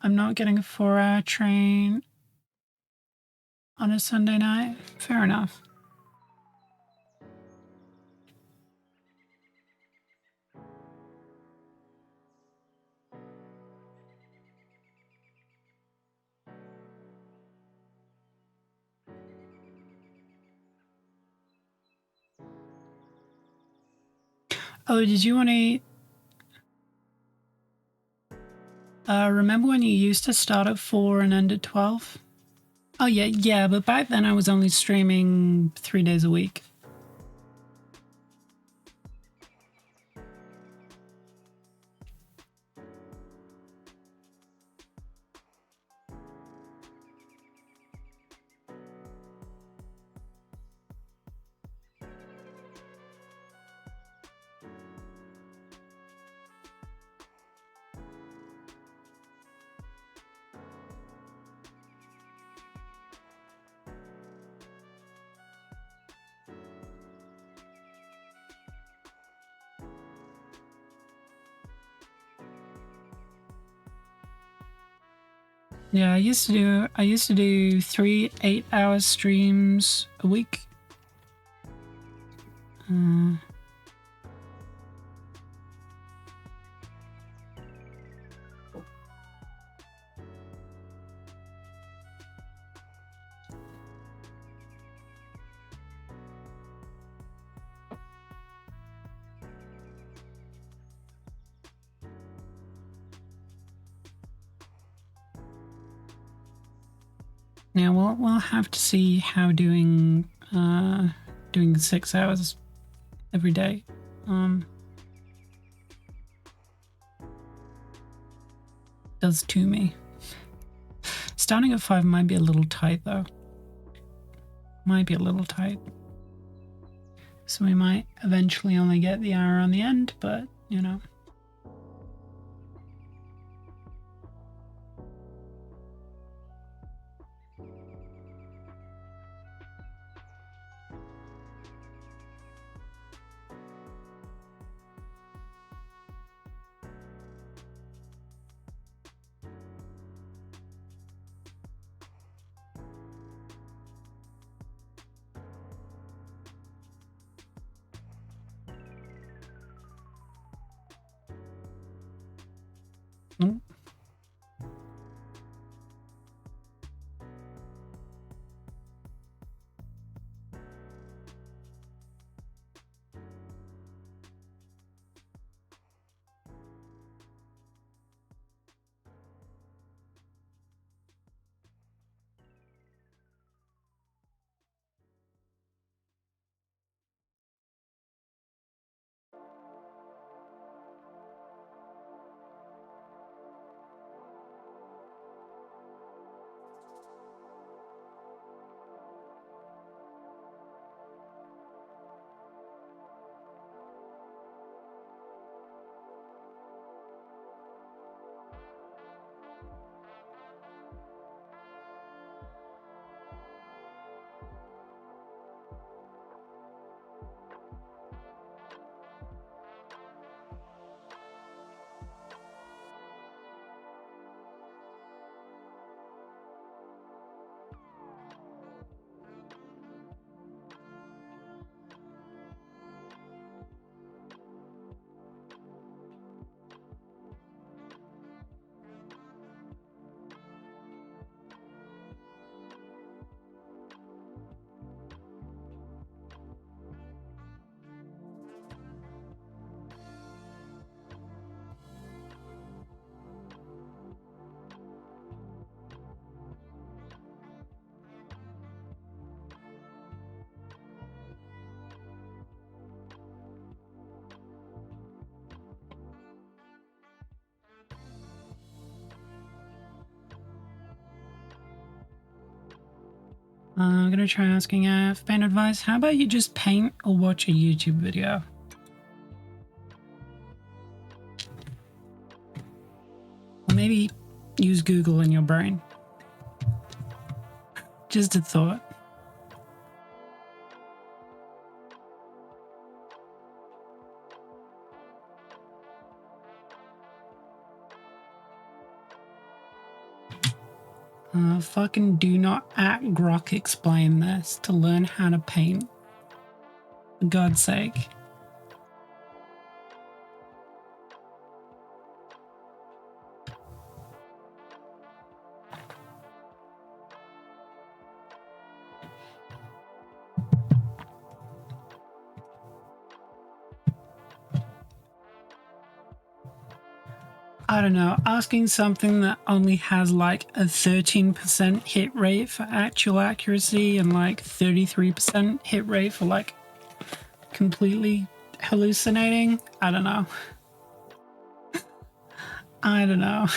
I'm not getting a 4-hour train on a Sunday night. Fair enough. Oh, did you want to... remember when you used to start at 4 and end at 12? Oh, yeah, but back then I was only streaming 3 days a week. Yeah, I used to do 3 8-hour streams a week. Now we'll have to see how doing 6 hours every day. does to me. Starting at 5 might be a little tight though. Might be a little tight. So we might eventually only get the hour on the end, but you know. Mm. I'm gonna try asking for paint advice. How about you just paint or watch a YouTube video? Or maybe use Google in your brain. Just a thought. Fucking do not at Grok explain this to learn how to paint. For God's sake. I don't know, asking something that only has like a 13% hit rate for actual accuracy and like 33% hit rate for like completely hallucinating. I don't know. I don't know.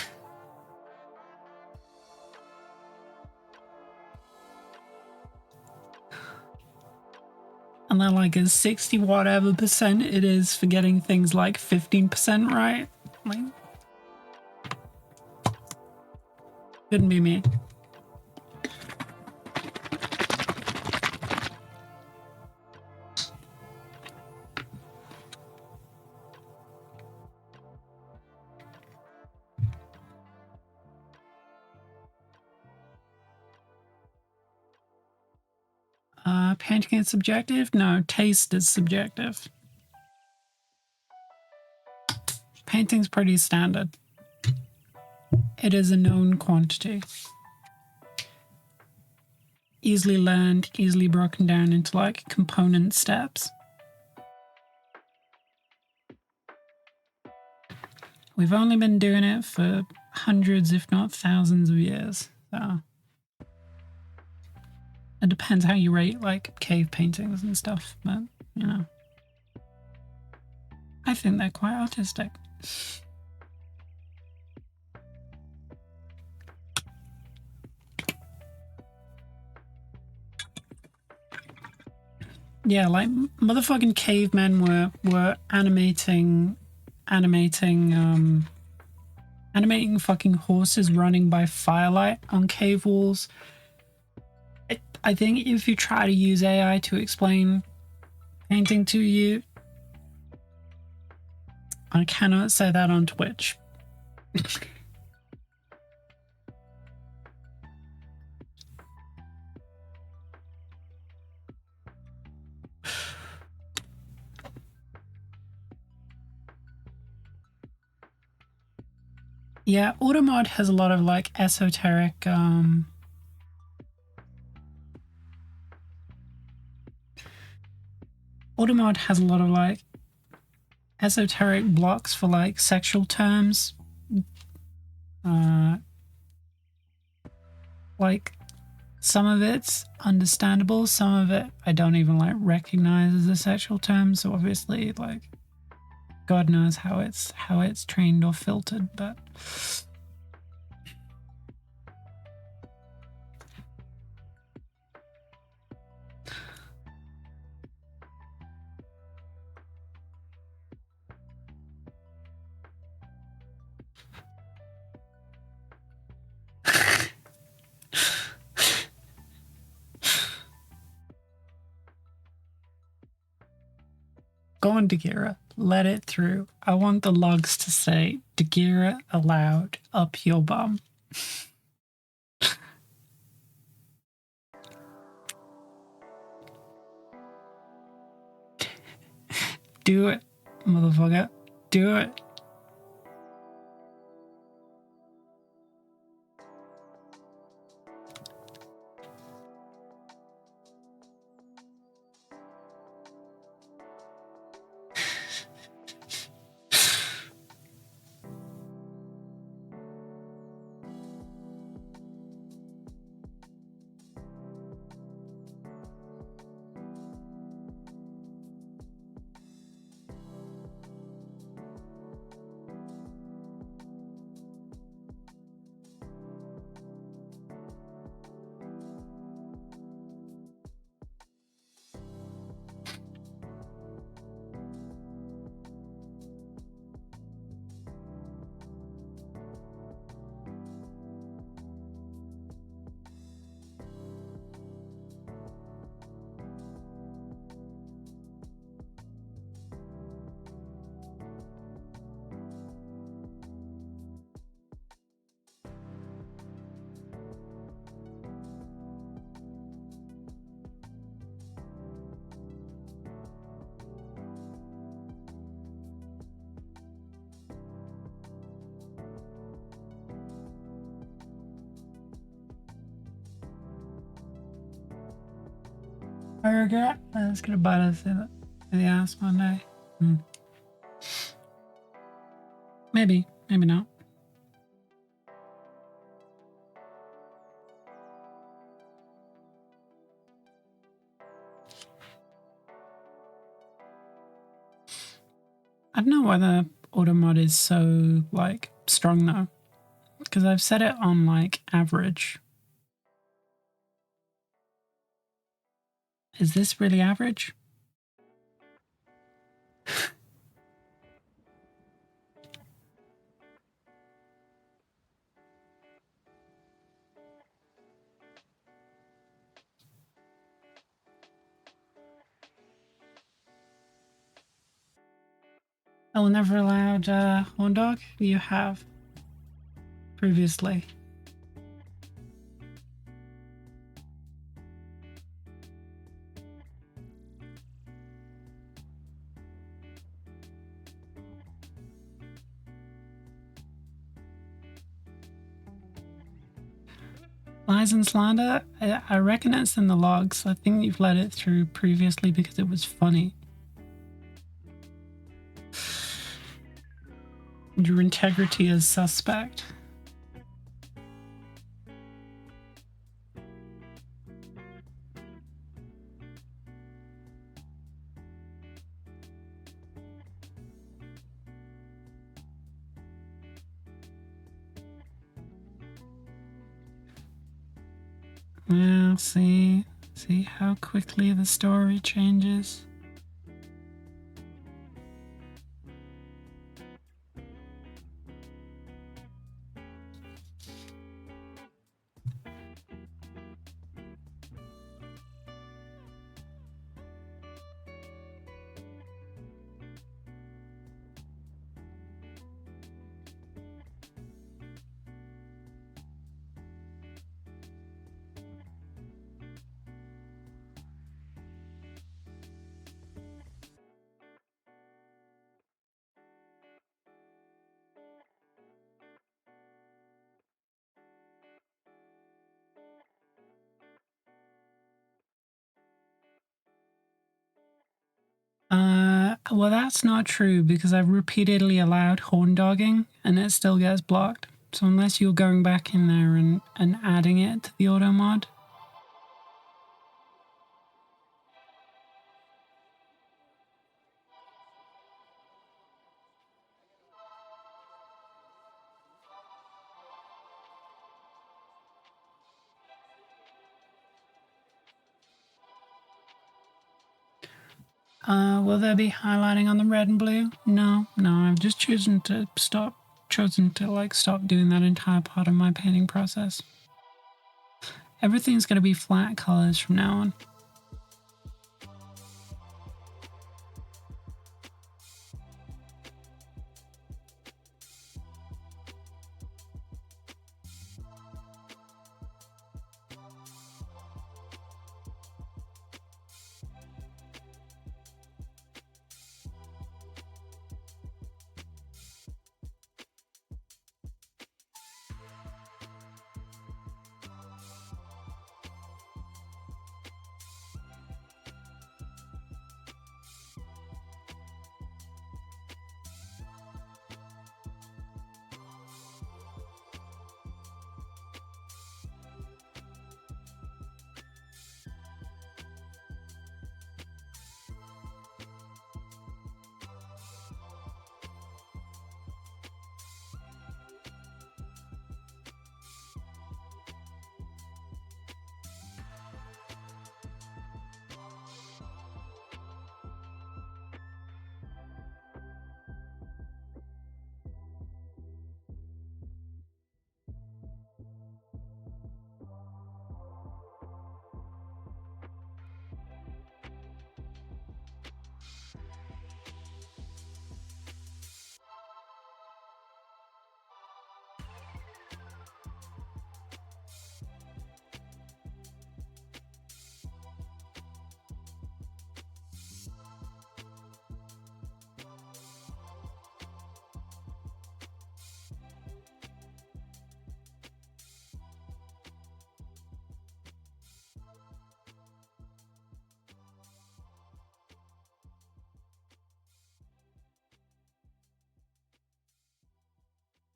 And then like a 60 whatever percent it is for getting things like 15% right. Like, couldn't be me. Painting is subjective? No, taste is subjective. Painting's pretty standard. It is a known quantity. Easily learned, easily broken down into like component steps. We've only been doing it for hundreds, if not thousands of years. So it depends how you rate like cave paintings and stuff, but you know. I think they're quite artistic. Yeah, like motherfucking cavemen were animating fucking horses running by firelight on cave walls. I think if you try to use AI to explain painting to you, I cannot say that on Twitch. Yeah, Automod has a lot of like esoteric Automod has a lot of like esoteric blocks for like sexual terms. Like some of it's understandable, some of it I don't even like recognize as a sexual term, so obviously like God knows how it's trained or filtered, but go on, Dagira, let it through. I want the logs to say Dagira allowed up your bum. Do it, motherfucker. Do it. I regret that's gonna bite us in the ass one day. Maybe, maybe not. I don't know why the auto mod is so like strong though, because I've set it on like average. Is this really average? I will never allowed horn dog. You have previously. Lies and slander? I reckon it's in the logs. I think you've let it through previously because it was funny. Your integrity is suspect. Yeah, see, See how quickly the story changes? Well, that's not true because I've repeatedly allowed horn dogging and it still gets blocked. So unless you're going back in there and adding it to the auto mod. Will there be highlighting on the red and blue? No, I've just chosen to stop doing that entire part of my painting process. Everything's going to be flat colors from now on.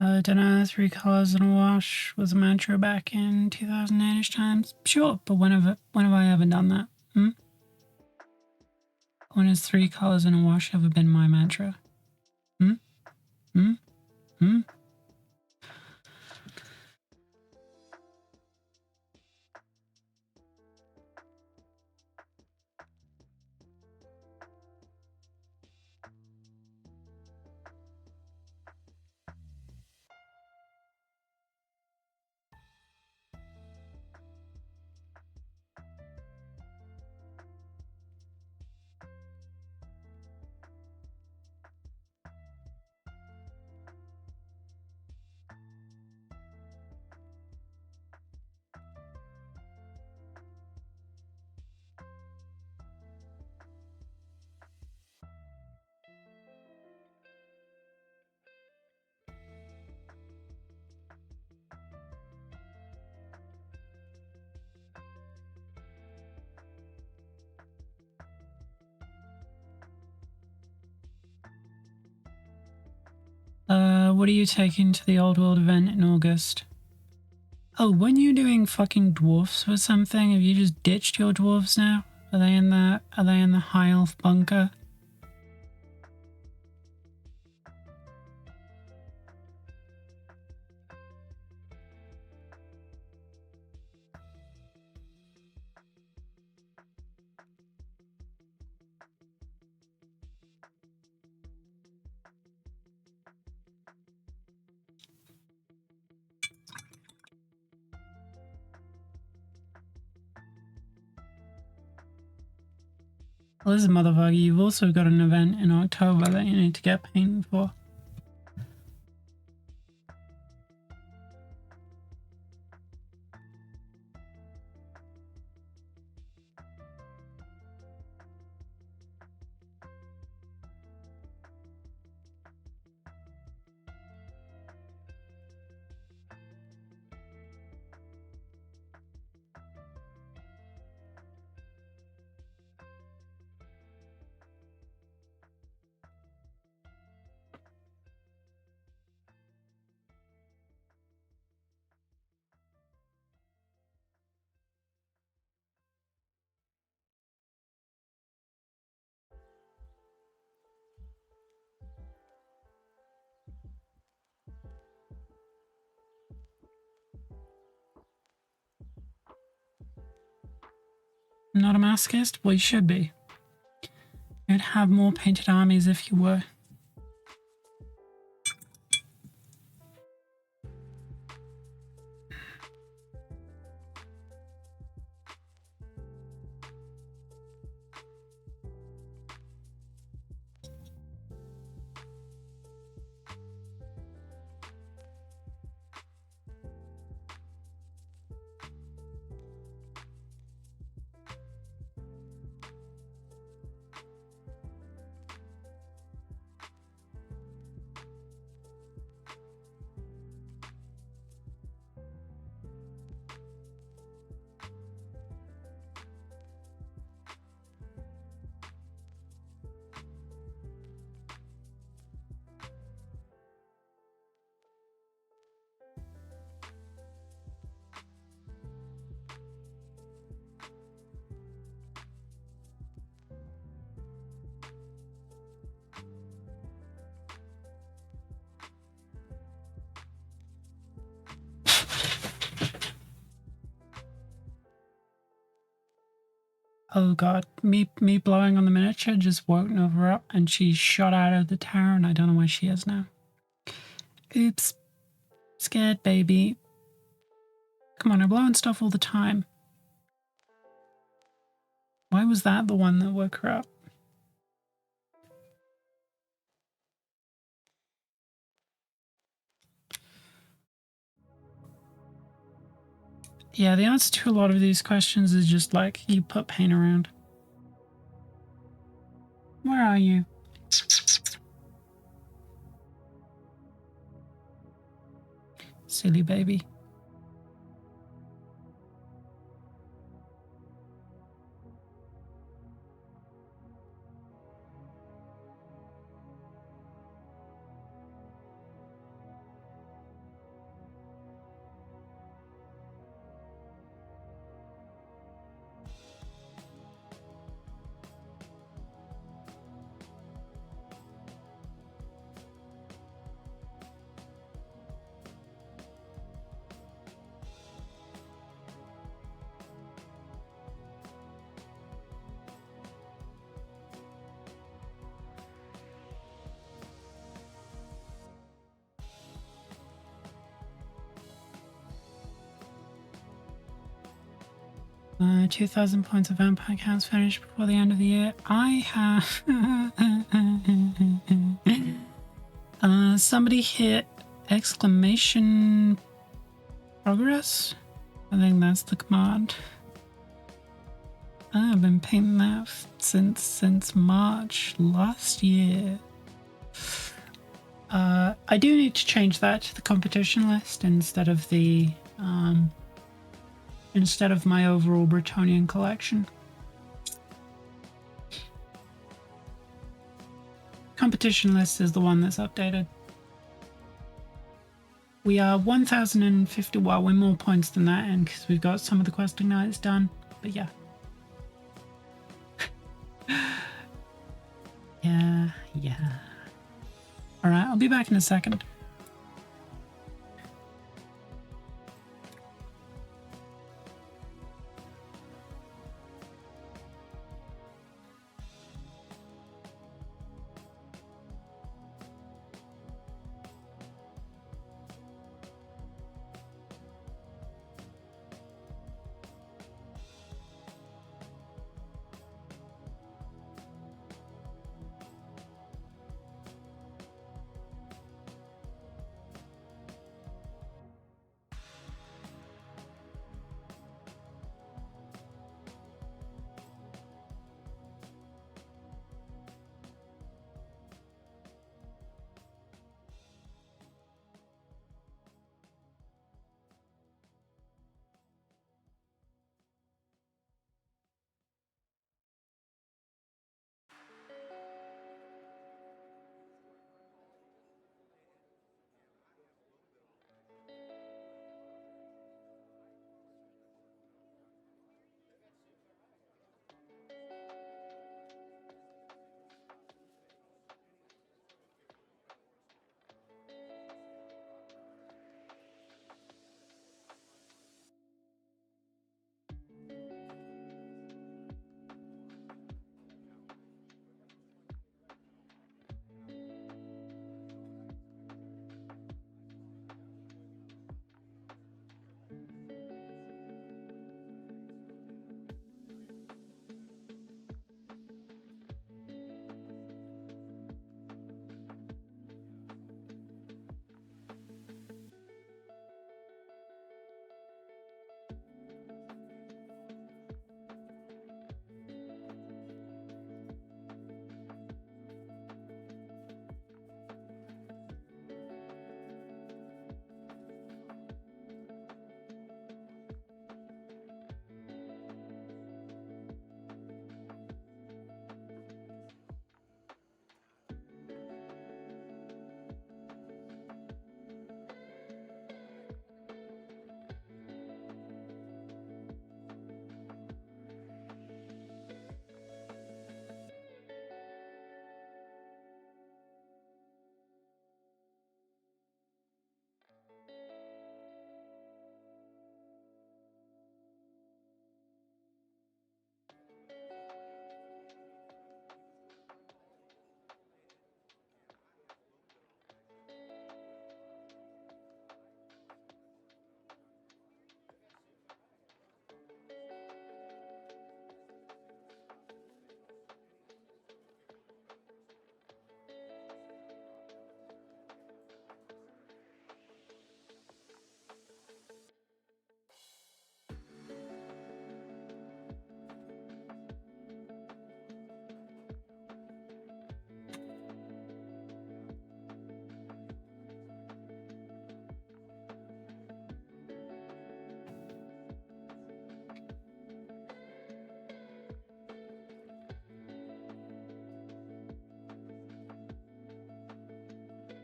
I don't know, 3 colors in a wash was a mantra back in 2008-ish times. Sure, but when have I ever done that? When has 3 colors in a wash ever been my mantra? What are you taking to the Old World event in August? Oh, weren't you doing fucking dwarfs or something? Have you just ditched your dwarves now? Are they in the high elf bunker? Well, listen, motherfucker, you've also got an event in October that you need to get painted for. I'm not a masochist? Well, you should be. You'd have more painted armies if you were. Oh god, me blowing on the miniature just woke Nova up and she shot out of the tower and I don't know where she is now. Oops. Scared baby. Come on, I'm blowing stuff all the time. Why was that the one that woke her up? Yeah, the answer to a lot of these questions is just like, you put paint around. Where are you? Silly baby. Uh, 2,000 points of vampire counts finished before the end of the year. I have... somebody hit exclamation progress? I think that's the command. I've been painting that since March last year. I do need to change that to the competition list instead of the instead of my overall Bretonnian collection. Competition list is the one that's updated. We are 1,050. Well, we're more points than that, and because we've got some of the questing nights done. But yeah. Yeah. Alright, I'll be back in a second.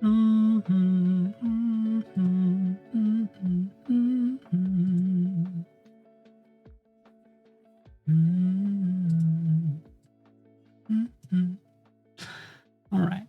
All right.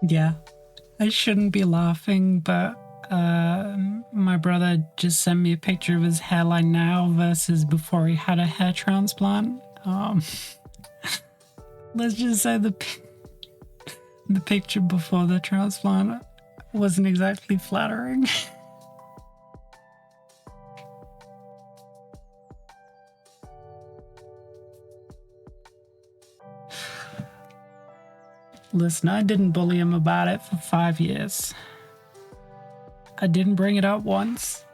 Yeah, I shouldn't be laughing, but my brother just sent me a picture of his hairline now versus before he had a hair transplant. Let's just say the picture before the transplant wasn't exactly flattering. Listen, I didn't bully him about it for 5 years. I didn't bring it up once.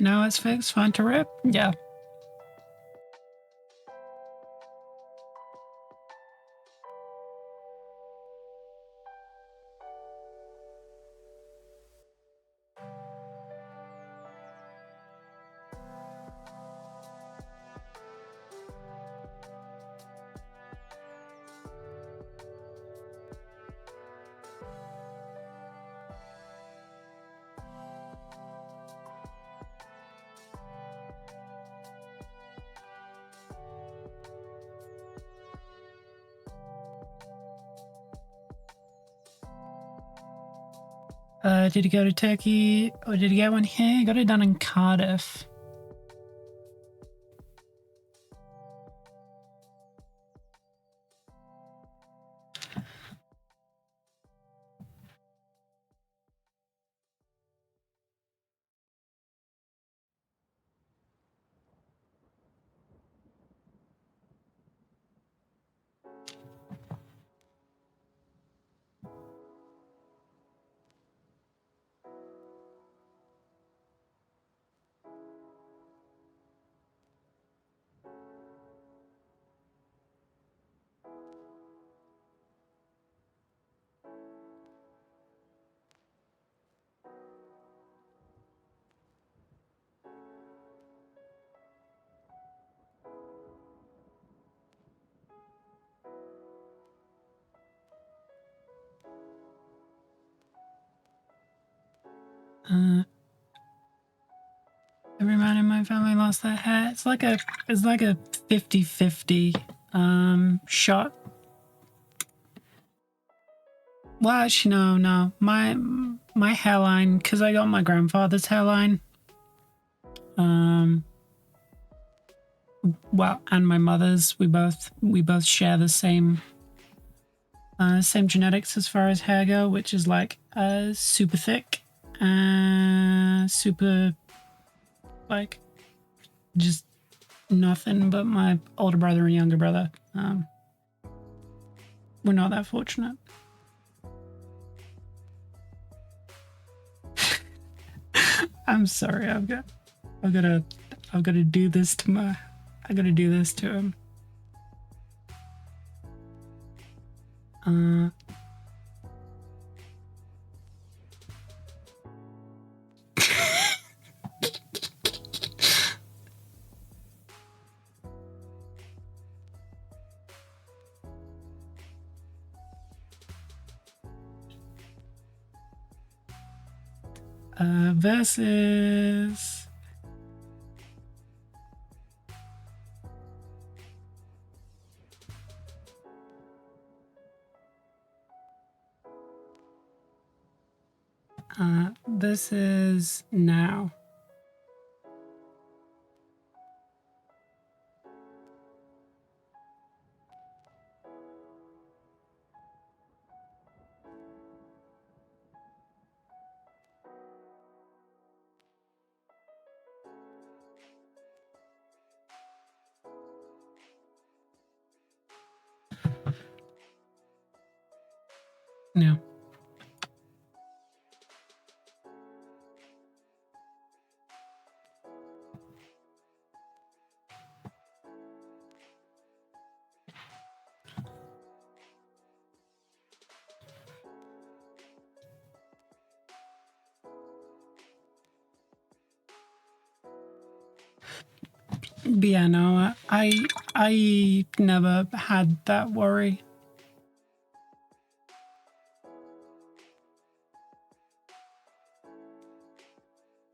Now it's fixed, fine to rip? Yeah. Did he go to Turkey or did he get one here? He got it done in Cardiff. Every man in my family lost their hair. It's like a 50-50 shot. Well, actually, no. My hairline, because I got my grandfather's hairline. Well, and my mother's. We both share the same genetics as far as hair go, which is like super thick, super like just nothing. But my older brother and younger brother, we're not that fortunate. I'm sorry. I've got to do this to I got to do this to him. Versus this is now. No. But yeah, no, I never had that worry.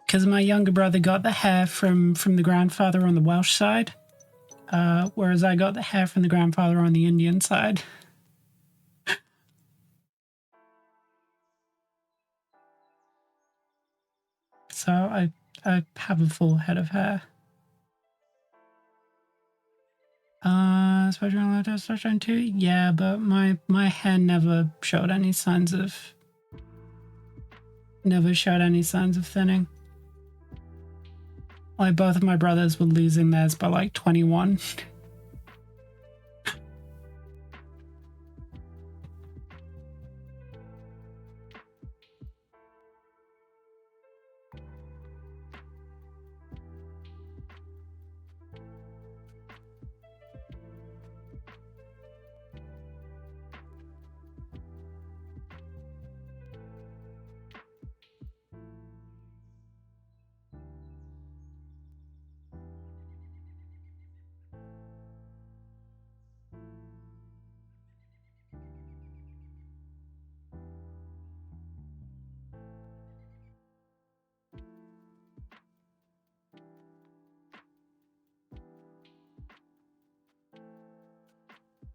Because my younger brother got the hair from the grandfather on the Welsh side, whereas I got the hair from the grandfather on the Indian side. So I have a full head of hair. Testosterone too? Yeah, but my hair never showed any signs of thinning. Like both of my brothers were losing theirs by like 21.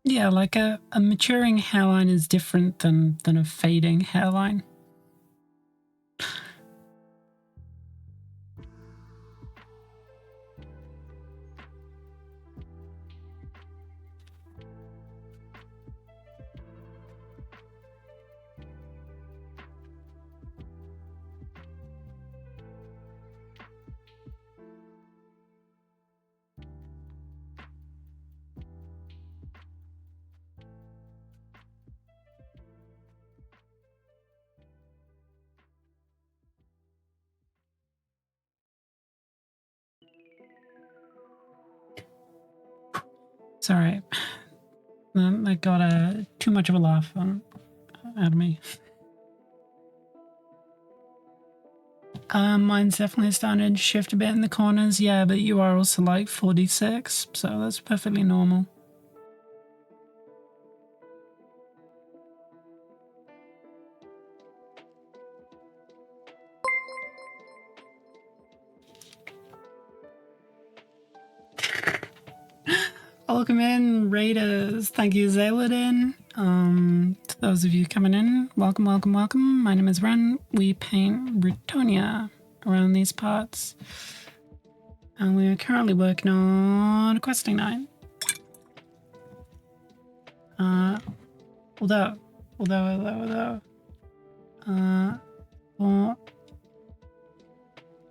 Yeah, like a maturing hairline is different than a fading hairline. Sorry, that got too much of a laugh out of me. Mine's definitely starting to shift a bit in the corners, yeah, but you are also like 46, so that's perfectly normal. Welcome in, Raiders. Thank you, Zaladin. To those of you coming in, welcome, welcome, welcome. My name is Ren. We paint Bretonnia around these parts. And we are currently working on a questing night. Although, for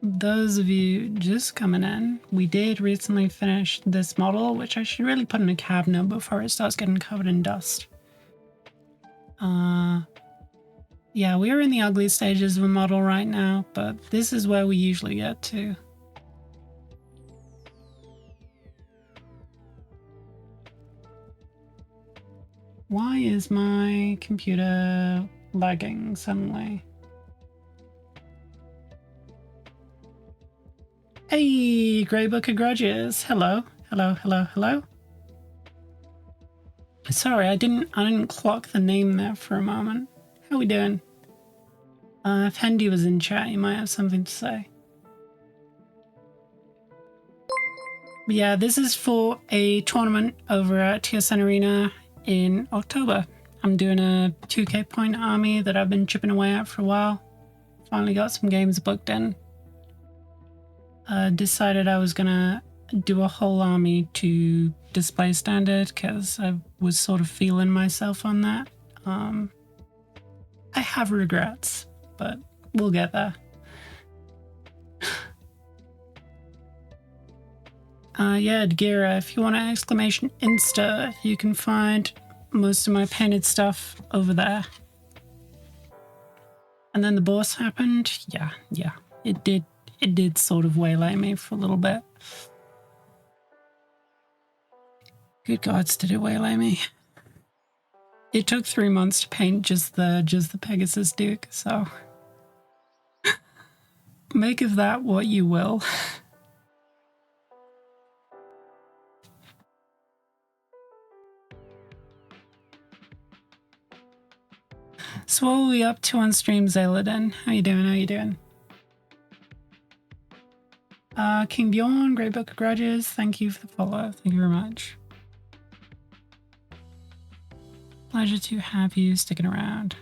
those of you just coming in, we did recently finish this model, which I should really put in a cabinet before it starts getting covered in dust. Yeah, we're in the ugly stages of a model right now, but this is where we usually get to. Why is my computer lagging suddenly? Hey, Grey Book of Grudges. Hello, hello, hello, hello. Sorry, I didn't clock the name there for a moment. How we doing? If Hendy was in chat, you might have something to say. But yeah, this is for a tournament over at TSN Arena in October. I'm doing a 2k point army that I've been chipping away at for a while. Finally got some games booked in. Decided I was gonna do a whole army to display standard because I was sort of feeling myself on that. I have regrets, but we'll get there. Yeah, Dgira, if you want an exclamation Insta, you can find most of my painted stuff over there. And then the boss happened. Yeah, it did sort of waylay me for a little bit. Good gods, did it waylay me? It took 3 months to paint just the Pegasus Duke, so make of that what you will. So what were we up to on stream, Zaladin? How you doing? How you doing? King Bjorn, Great Book of Grudges, thank you for the follow. Thank you very much. Pleasure to have you sticking around.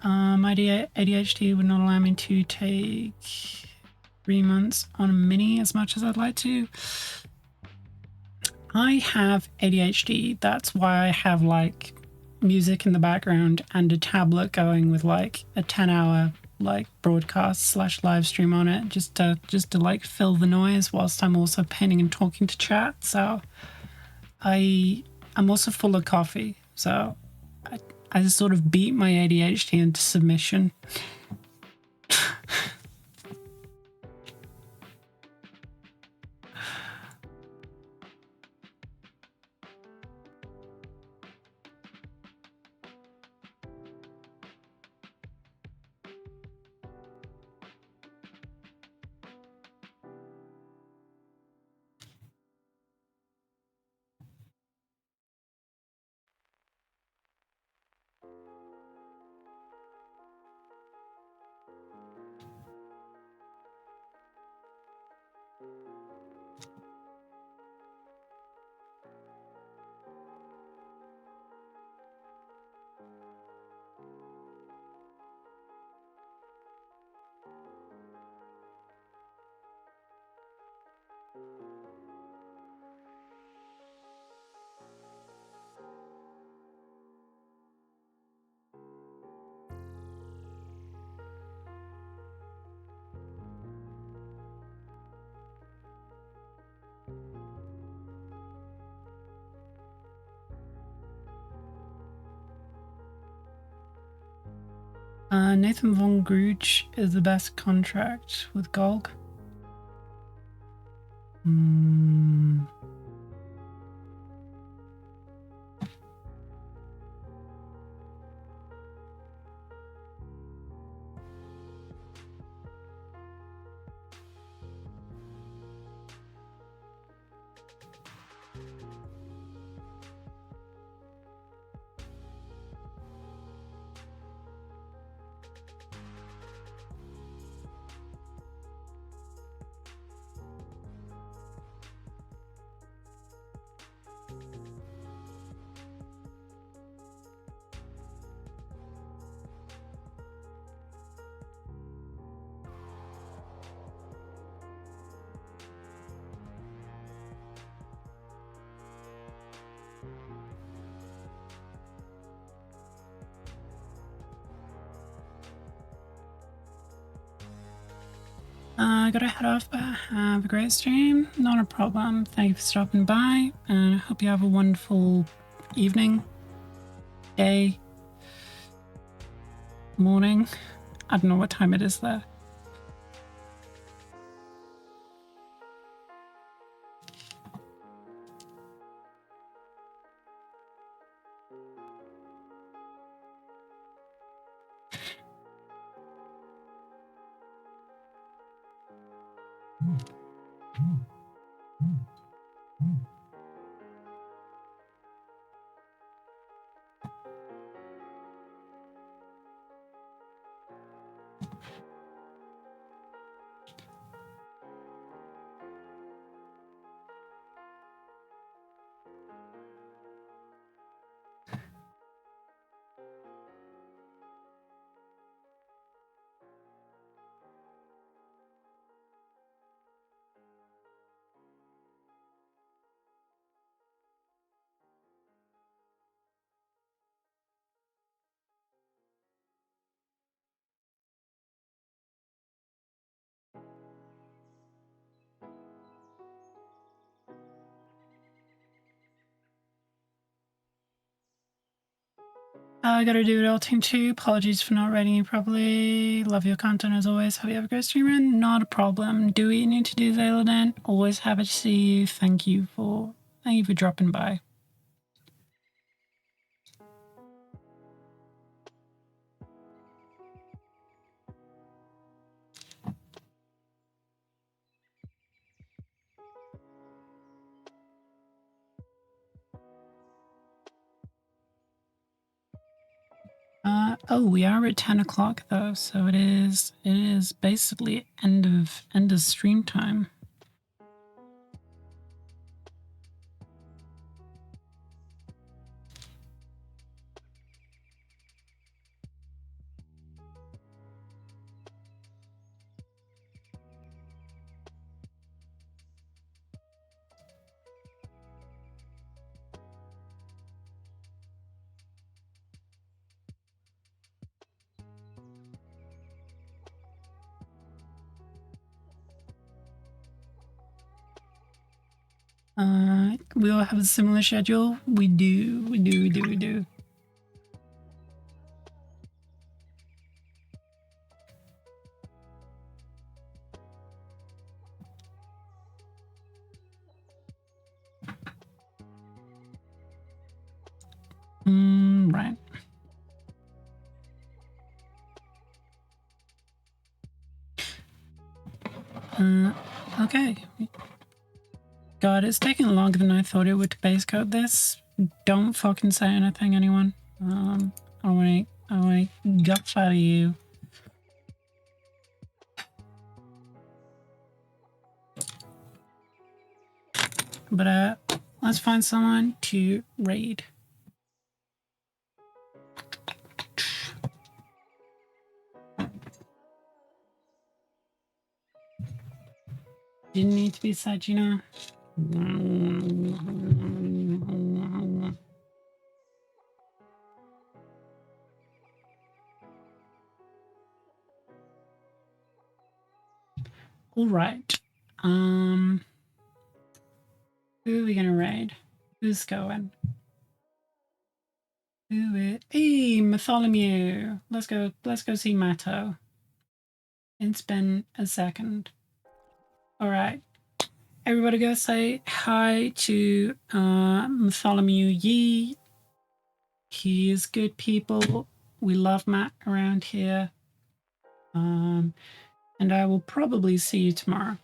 My ADHD would not allow me to take 3 months on a mini as much as I'd like to. I have ADHD. That's why I have like music in the background and a tablet going with like a 10-hour like broadcast / live stream on it just to like fill the noise whilst I'm also painting and talking to chat. So I'm also full of coffee. So I just sort of beat my ADHD into submission. Nathan von Gruch is the best contract with Golg. I gotta head off, but have a great stream. Not a problem. Thank you for stopping by, and I hope you have a wonderful evening, day, morning. I don't know what time it is there. I gotta do it all team too. Apologies for not rating you properly. Love your content as always. Hope you have a great stream run. Not a problem. Do what you need to do, Zayladan. Always happy to see you. Thank you for dropping by. Oh, we are at 10 o'clock though, so it is basically end of stream time. We all have a similar schedule. We do. Right. Okay. God, it's taking longer than I thought it would to base code this. Don't fucking say anything, anyone. I want to guts out of you. But let's find someone to raid. Didn't need to be said, you know. All right. Who are we gonna raid? Who's going? Hey, Bartholomew. Let's go see Matto. It's been a second. All right. Everybody go say hi to Bartholomew Yee. He is good people. We love Matt around here. And I will probably see you tomorrow.